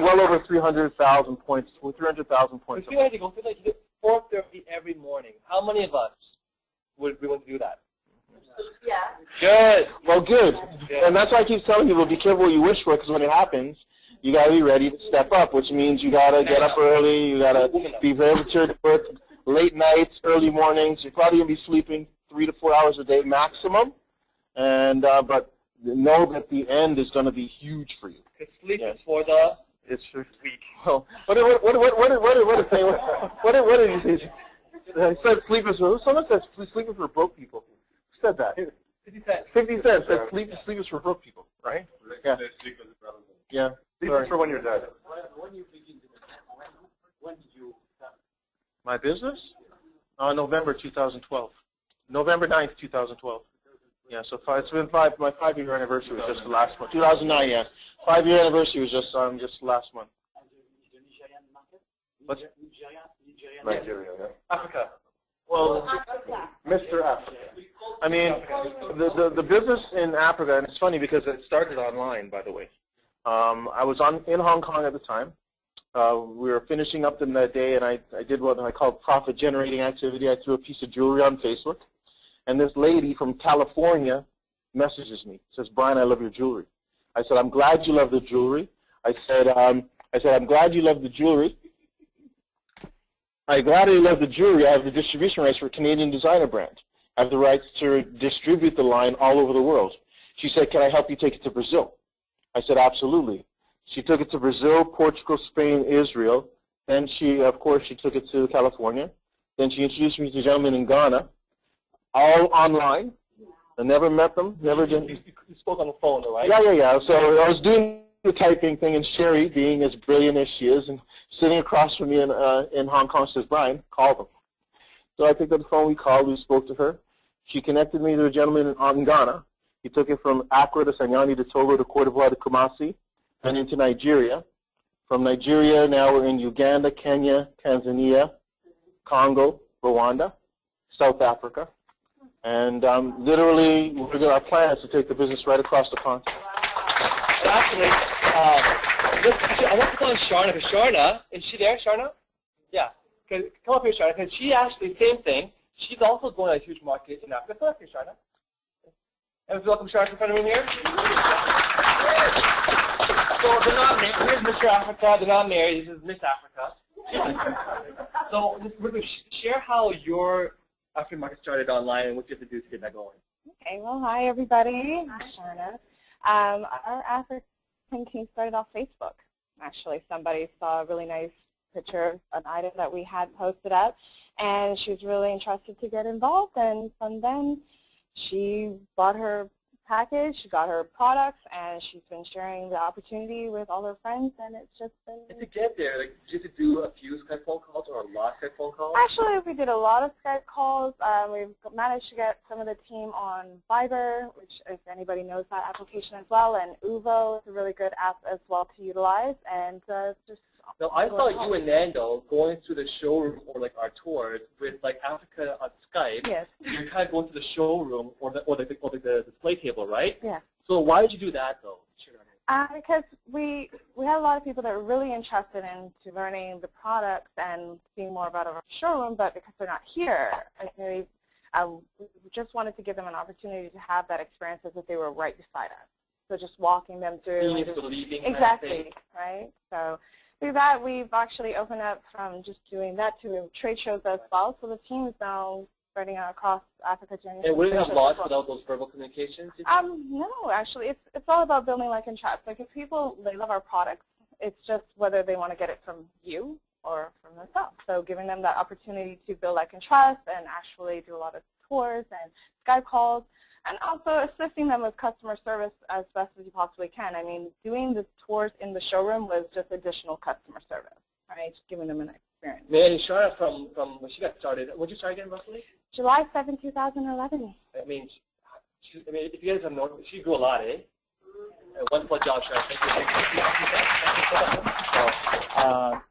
well over 300,000 points. 300,000 points. If you had to go through that, you do 4:30 every morning. How many of us would we want to do that? Yeah. Good. Well, good. Yeah. And that's why I keep telling people, be careful what you wish for, because when it happens, you got to be ready to step up, which means you got to get up early, you got to be very mature to work. late nights, early mornings. You're probably going to be sleeping 3 to 4 hours a day maximum. And but know that the end is going to be huge for you. Sleep is for the It's for weak. Well, what did you say? I said sleep is for, someone says sleep is for broke people. Who said that? 50 cents. 50 cents. That sleep is for broke people, right? Yeah. Yeah. Sleep is for when you're dead. When did you start? My business? November 2012. November 9th, 2012. Yeah, so it's been my 5-year anniversary was just the last month. 2009, yeah. 5-year anniversary was just last month. What's Nigeria, yeah. Africa. Well, Mr. Africa. I mean, the business in Africa, and it's funny because it started online, by the way. I was in Hong Kong at the time. We were finishing up in that day, and I did what I call profit-generating activity. I threw a piece of jewelry on Facebook. And this lady from California messages me, says, "Brian, I love your jewelry." I said, "I'm glad you love the jewelry." I said, "I'm glad you love the jewelry. I'm glad you love the jewelry. I have the distribution rights for a Canadian designer brand. I have the rights to distribute the line all over the world." She said, "Can I help you take it to Brazil?" I said, "Absolutely." She took it to Brazil, Portugal, Spain, Israel. Then of course, she took it to California. Then she introduced me to a gentleman in Ghana. All online. I never met them. Never did. You spoke on the phone, right? Yeah. So I was doing the typing thing, and Sherry, being as brilliant as she is, and sitting across from me in Hong Kong, says, "Brian, call them." So I picked up the phone. We called. We spoke to her. She connected me to a gentleman in Ghana. He took it from Accra to Sanyani to Togo to Cote d'Ivoire to Kumasi, and into Nigeria. From Nigeria, now we're in Uganda, Kenya, Tanzania, Congo, Rwanda, South Africa. And literally, our plan is to take the business right across the pond. Actually, I want to call Sharna. Because Sharna, is she there, Sharna? Yeah. Come up here, Sharna, because she actually, same thing. She's also going to a huge market in Africa. Come up here, Sharna. And welcome Sharna in front of me here. So they're not married. Here's Mr. Africa. They're not married. This is Miss Africa. So we're going to share how your African market started online and what you have to do to get that going. Okay, well, hi everybody. Hi, Sharna. Our African team started off Facebook. Actually, somebody saw a really nice picture of an item that we had posted up, and she was really interested to get involved. And from then, she bought her package, she got her products, and she's been sharing the opportunity with all her friends, and it's just been... And to get there, like, did you have to do a few Skype phone calls or a lot of Skype phone calls? Actually, we did a lot of Skype calls. We've managed to get some of the team on Viber, which if anybody knows that application as well, and Uvo is a really good app as well to utilize, and just... So I saw you and Nando going through the showroom or like our tours with like Africa on Skype. Yes. You're kind of going to the showroom or the display table, right? Yeah. So why did you do that though? Because we had a lot of people that were really interested in learning the products and seeing more about our showroom, but because they're not here, we just wanted to give them an opportunity to have that experience as if they were right beside us. So just walking them through. Exactly, right? So through that, we've actually opened up from just doing that to trade shows as well. So the team is now spreading out across Africa. And would it have lost without those verbal communications? No, actually, it's all about building like and trust. Like if people, they love our products, it's just whether they want to get it from you or from themselves. So giving them that opportunity to build like and trust and actually do a lot of tours and Skype calls, and also assisting them with customer service as best as you possibly can. I mean, doing the tours in the showroom was just additional customer service, right? Just giving them an experience. Man, Shara, from when she got started, when did you start again roughly? July 7, 2011. I mean, if you guys have known, she grew a lot, eh? Wonderful job, Shara. Thank you.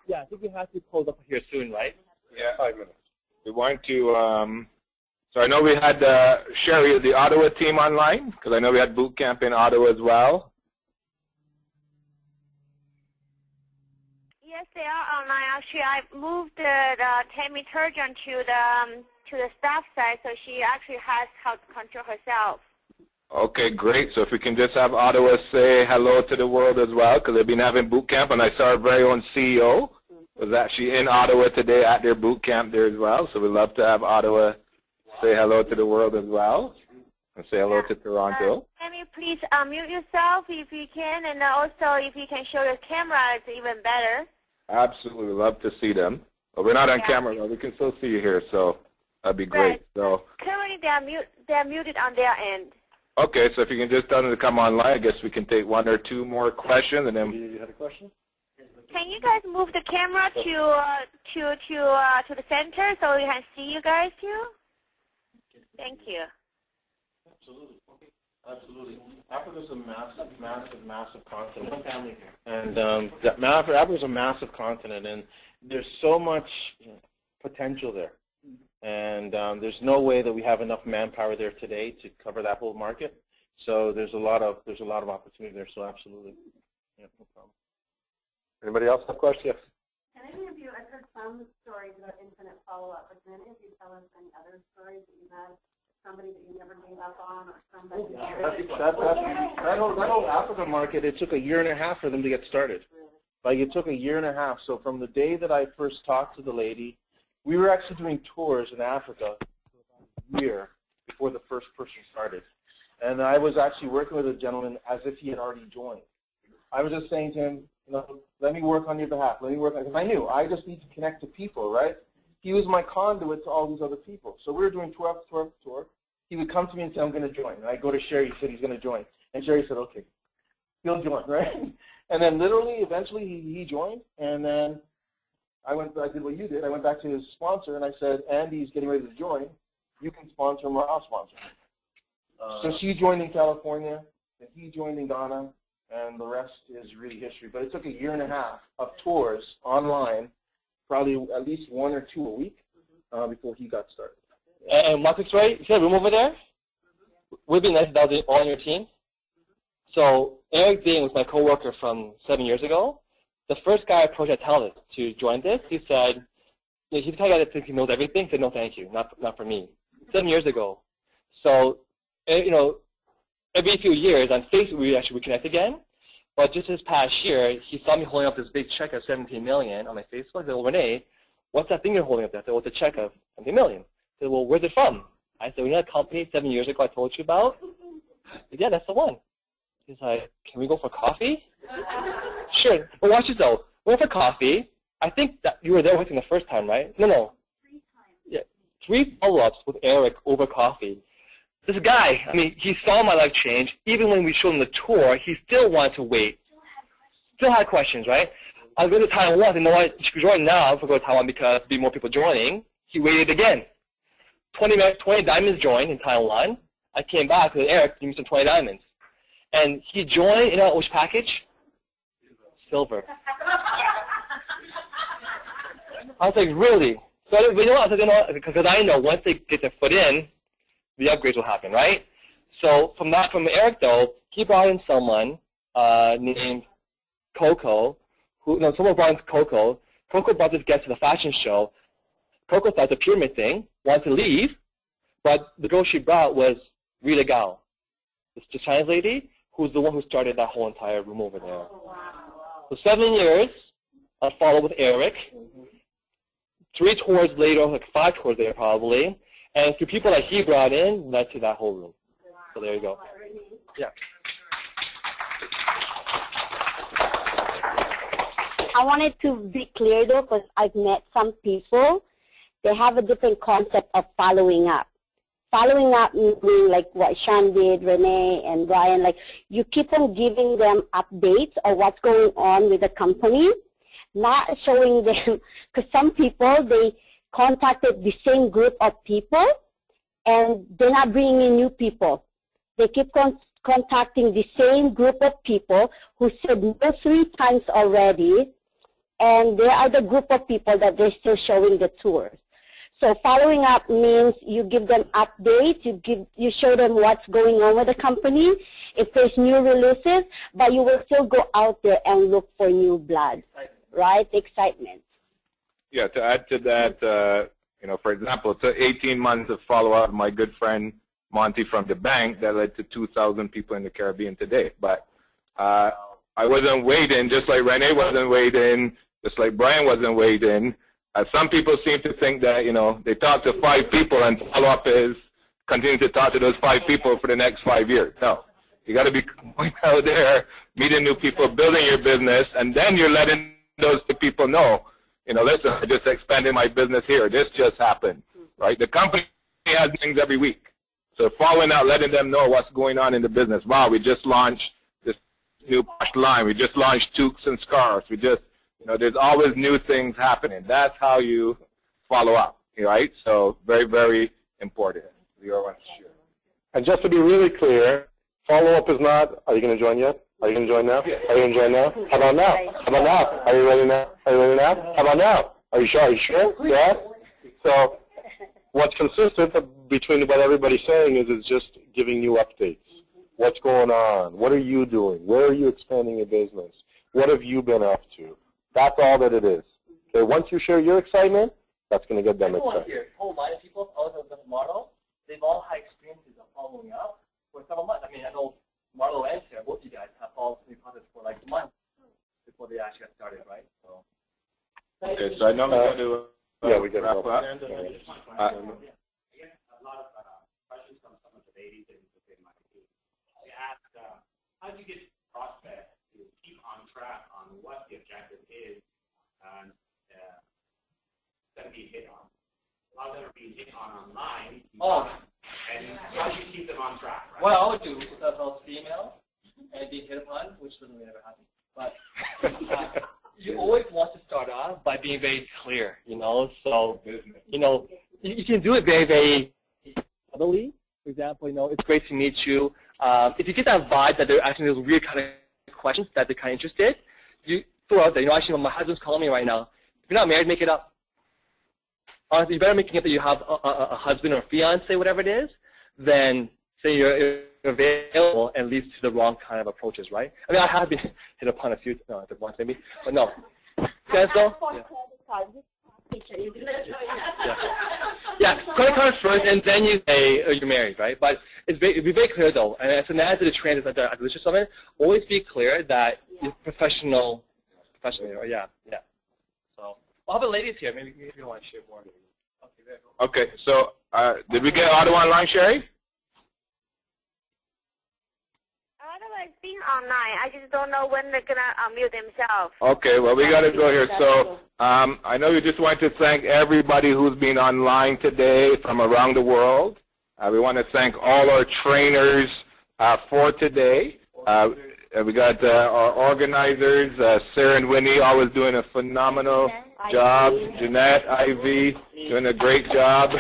Yeah, I think we have to close up here soon, right? Yeah, 5 minutes. We want to, so I know we had Sherry, the Ottawa team online, because I know we had boot camp in Ottawa as well. Yes, they are online. Actually, I moved Tammy Turgeon to the staff side, so she actually has how to control herself. Okay, great. So if we can just have Ottawa say hello to the world as well, because they've been having boot camp, and I saw our very own CEO. was actually in Ottawa today at their boot camp there as well. So we'd love to have Ottawa say hello to the world as well, and say hello to Toronto. Can you please unmute yourself if you can, and also if you can show your camera, it's even better. Absolutely, we'd love to see them. But we're not on camera, but we can still see you here, so that'd be great. So currently they're muted on their end. okay, so if you can just tell them to come online, I guess we can take one or two more questions, and then. You had a question? Can you guys move the camera to the center so we can see you guys too? Thank you. Absolutely. Absolutely. Africa's a massive continent. And Africa's a massive continent, and there's so much potential there. And there's no way that we have enough manpower there today to cover that whole market. So there's a lot of opportunity there. So absolutely. Yeah, no problem. Anybody else have questions? Yes. Can any of you, I've heard some stories about infinite follow-up, but can any of you tell us any other stories that you had? Somebody that you never gave up on, or somebody? That whole Africa market, it took a year and a half for them to get started. Like, it took a year and a half. So from the day that I first talked to the lady, we were actually doing tours in Africa for about a year before the first person started. And I was actually working with a gentleman as if he had already joined. I was just saying to him, let me work on your behalf. Let me work on, because I knew I just need to connect to people, right? He was my conduit to all these other people. So we were doing tour after tour after tour. He would come to me and say, I'm going to join. And I'd go to Sherry, he said he's going to join. And Sherry said, okay, he'll join, right? And then literally, eventually, he joined. And then I did what you did. I went back to his sponsor, and I said, Andy's getting ready to join. You can sponsor him, or I'll sponsor him. So she joined in California, and he joined in Ghana, and the rest is really history. But it took a year and a half of tours online, probably at least 1 or 2 a week, before he got started. And Marcus, right? You see that room over there? Would it be nice if that was all on your team? So Eric Dean was my coworker from 7 years ago. The first guy I approached at Talent to join this, he said, he's the kind of guy that thinks he knows everything. He said, no, thank you, not for me. 7 years ago. So, every few years on Facebook we actually reconnect again. But just this past year, he saw me holding up this big check of $17 million on my Facebook. I said, well, Renee, what's that thing you're holding up there? I said, well, it's a check of $17 million. He said, well, where's it from? I said, well, you know that company 7 years ago I told you about? I said, yeah, that's the one. He's like, can we go for coffee? Sure. But watch it though. We went for coffee. I think that you were there with him the first time, right? No. 3 times. Yeah, 3 follow-ups with Eric over coffee. This guy, I mean, he saw my life change. Even when we showed him the tour, he still wanted to wait. Still had questions, right? I was going to Taiwan. I said, you know what, you should join now if we go to Taiwan because there'll be more people joining. He waited again. 20 diamonds joined in Taiwan. I came back with Eric, give me some 20 diamonds. And he joined, you know which package? Silver. I was like, really? So I said, you know what? I said, you know what? Because I know once they get their foot in, the upgrades will happen, right? So from Eric though, he brought in someone named Coco, someone brought in Coco. Coco brought this guest to the fashion show. Coco thought it's a pyramid thing, wanted to leave, but the girl she brought was Rita Gao, the Chinese lady, who's the one who started that whole entire room over there. So 7 years, I followed with Eric. 3 tours later, like 5 tours later probably, and through people that he brought in, led to that whole room. So there you go. Yeah. I wanted to be clear though, because I've met some people, they have a different concept of following up. Following up meaning like what Sean did, Renee, and Brian, like you keep on giving them updates of what's going on with the company, not showing them, because some people, they contacted the same group of people, and they're not bringing in new people. They keep contacting the same group of people who said no 3 times already, and they are the group of people that they're still showing the tours. So following up means you give them updates, you show them what's going on with the company, if there's new releases, but you will still go out there and look for new blood, right? Excitement. Yeah, to add to that, for example, it took 18 months of follow-up with my good friend Monty from the bank that led to 2,000 people in the Caribbean today. But I wasn't waiting, just like Renee wasn't waiting just like Brian wasn't weighed in. Some people seem to think that, you know, they talk to 5 people and follow-up is continue to talk to those 5 people for the next 5 years. No. You got to be going out there, meeting new people, building your business, and then you're letting those people know, you know, listen, I just expanded my business here. This just happened, right? The company has things every week. So following out, letting them know what's going on in the business. Wow, we just launched this new line. We just launched toques and scarves. We just, you know, there's always new things happening. That's how you follow up, right? So very, very important. And just to be really clear, follow-up is not, are you going to join yet? Are you going to join now? Are you going to join now? How about now? How about now? Are you ready now? Are you ready now? How about now? Are you sure? Are you sure? Yeah? So what's consistent between what everybody's saying is it's just giving you updates. What's going on? What are you doing? Where are you expanding your business? What have you been up to? That's all that it is. Okay, once you share your excitement, that's going to get them excited. Here, a whole lot of people, other than model, they've all had experiences of following up for several months. I mean, I know Marlo and Sarah, both of you guys have followed me products for like months before they actually got started, right? So. Okay, so I know we're going to yeah, we get wrap up. A lot of questions from some of the ladies in my team. They asked, how do you get prospects to keep on track on what the objective is and that be hit on? A lot of them are being hit on online. And how do you keep them on track? Right? What I'll do is I'll email and be hit upon, which doesn't really ever happen. But you always want to start off by being very clear, you know. So, you know, you can do it very, very subtly. For example, you know, it's great to meet you. If you get that vibe that they're asking those weird kind of questions that they're kind of interested, you throw out there, you know, actually, my husband's calling me right now. If you're not married, make it up. Honestly, you better make it that you have a husband or fiance, whatever it is, than say you're available and leads to the wrong kind of approaches, right? I mean, I have been hit upon a few, once maybe, but no. Cancel? Yeah, credit cards first, and then you say you're married, right? But it'd be very clear, though, and as an ad to the trend at the acquisition summit, always be clear that you're professional, yeah. So, I'll have the ladies here. Maybe you want to share more. Okay, so did we get auto online, Sherry? Otherwise, being online, I just don't know when they're going to unmute themselves. Okay, well, we got to go here. So I know you just want to thank everybody who's been online today from around the world. We want to thank all our trainers for today. We got our organizers, Sarah and Winnie, always doing a phenomenal job. Jeanette, Ivy, doing a great job. We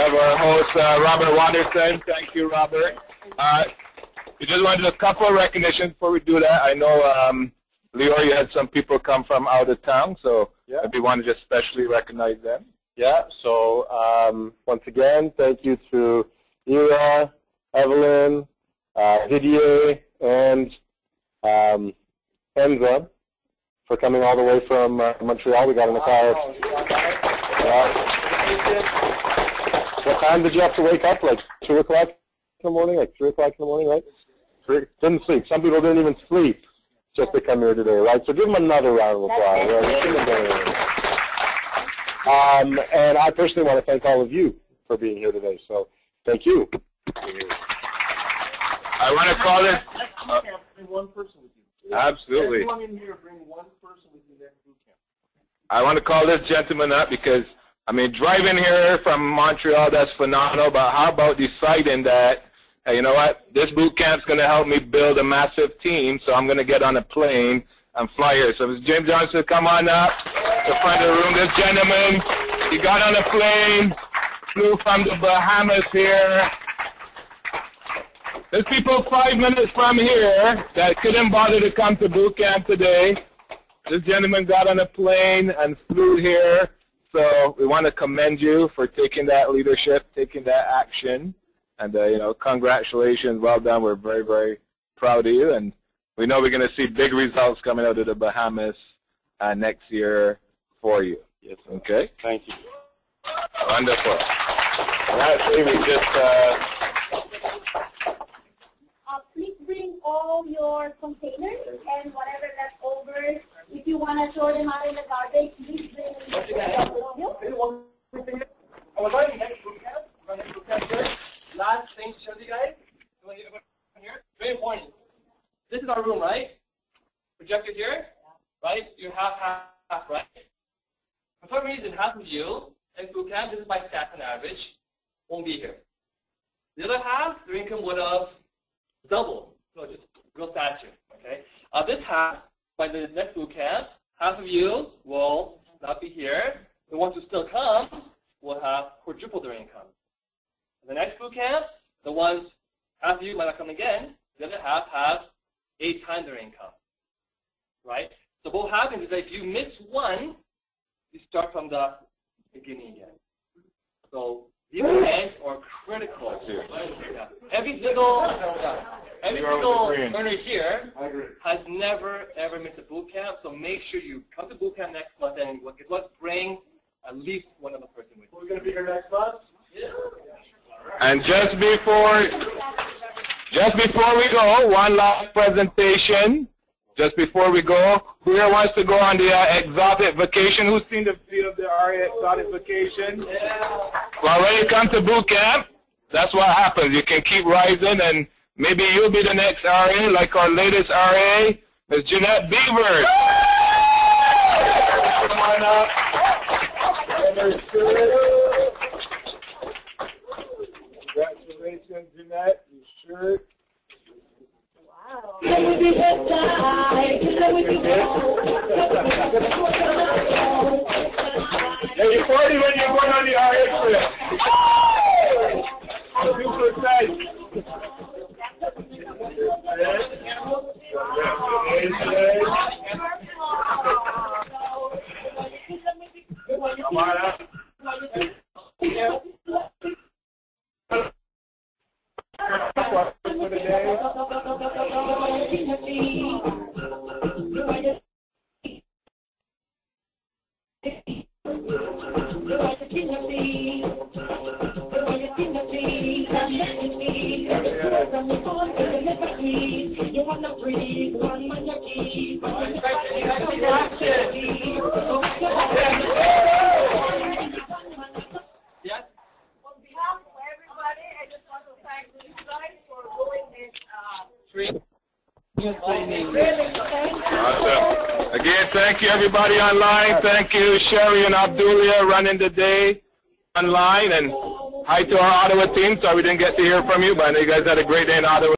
have our host, Robert Watterson. Thank you, Robert. We just wanted a couple of recognitions before we do that. I know, Leor, you had some people come from out of town, so if you want to just specially recognize them. Yeah, so once again, thank you to Ira, Evelyn, Didier, and Enza for coming all the way from Montreal. We got in the car. What time did you have to wake up? Like 2 o'clock in the morning? Like 3 o'clock in the morning, right? Didn't sleep. Some people didn't even sleep just to come here today, right? So give them another round of applause. Right? And I personally want to thank all of you for being here today. So thank you. I want to call this. Bring one person with you. Absolutely. Everyone in here, bring one person with you next boot camp. I want to call this gentleman up because, I mean, driving here from Montreal, that's phenomenal, but how about deciding that, hey, you know what, this boot camp's going to help me build a massive team, so I'm going to get on a plane and fly here. So James Johnson, come on up to the front of the room. This gentleman, he got on a plane, flew from the Bahamas here. There's people 5 minutes from here that couldn't bother to come to boot camp today. This gentleman got on a plane and flew here. So we want to commend you for taking that leadership, taking that action. And, you know, congratulations. Well done. We're very, very proud of you. And we know we're going to see big results coming out of the Bahamas next year for you. Yes. Okay? Thank you. Wonderful. And actually, we just... Please bring all all your containers and whatever left over. If you want to throw them out in the garbage, please bring them. Last thing to show you guys. Very important. This is our room, right? Projector here, right? You have half, right? For some reason, half of you in boot camp, this is by stats and average, won't be here. The other half, your income would have doubled. So just real statue, okay? This half, by the next boot camp, half of you will not be here. The ones who still come will have quadrupled their income. In the next boot camp, the ones, half of you might not come again. The other half have 8 times their income, right? So what happens is that if you miss one, you start from the beginning again. So these events are critical. Every single earner here has never, ever missed a boot camp. So make sure you come to boot camp next month and let's bring at least one other person with you. We're going to be here next month? Yeah. And just before we go, one last presentation. Just before we go, who here wants to go on the exotic vacation? Who's seen the video of the RA exotic vacation? Yeah. Well, when you come to boot camp, that's what happens. You can keep rising, and maybe you'll be the next RA, like our latest RA, Ms. Jeanette Beavers. Come on up. Congratulations, Jeanette. Your shirt. Wow. Yeah, you're 40 when you're going on the RX trip. Super excited. Come on up. For the day. Yes? On behalf of everybody, I just want to thank you guys for doing this. Awesome. Again, thank you everybody online. Thank you Sherry and Abdulia running the day online, and hi to our Ottawa team. Sorry we didn't get to hear from you, but I know you guys had a great day in Ottawa.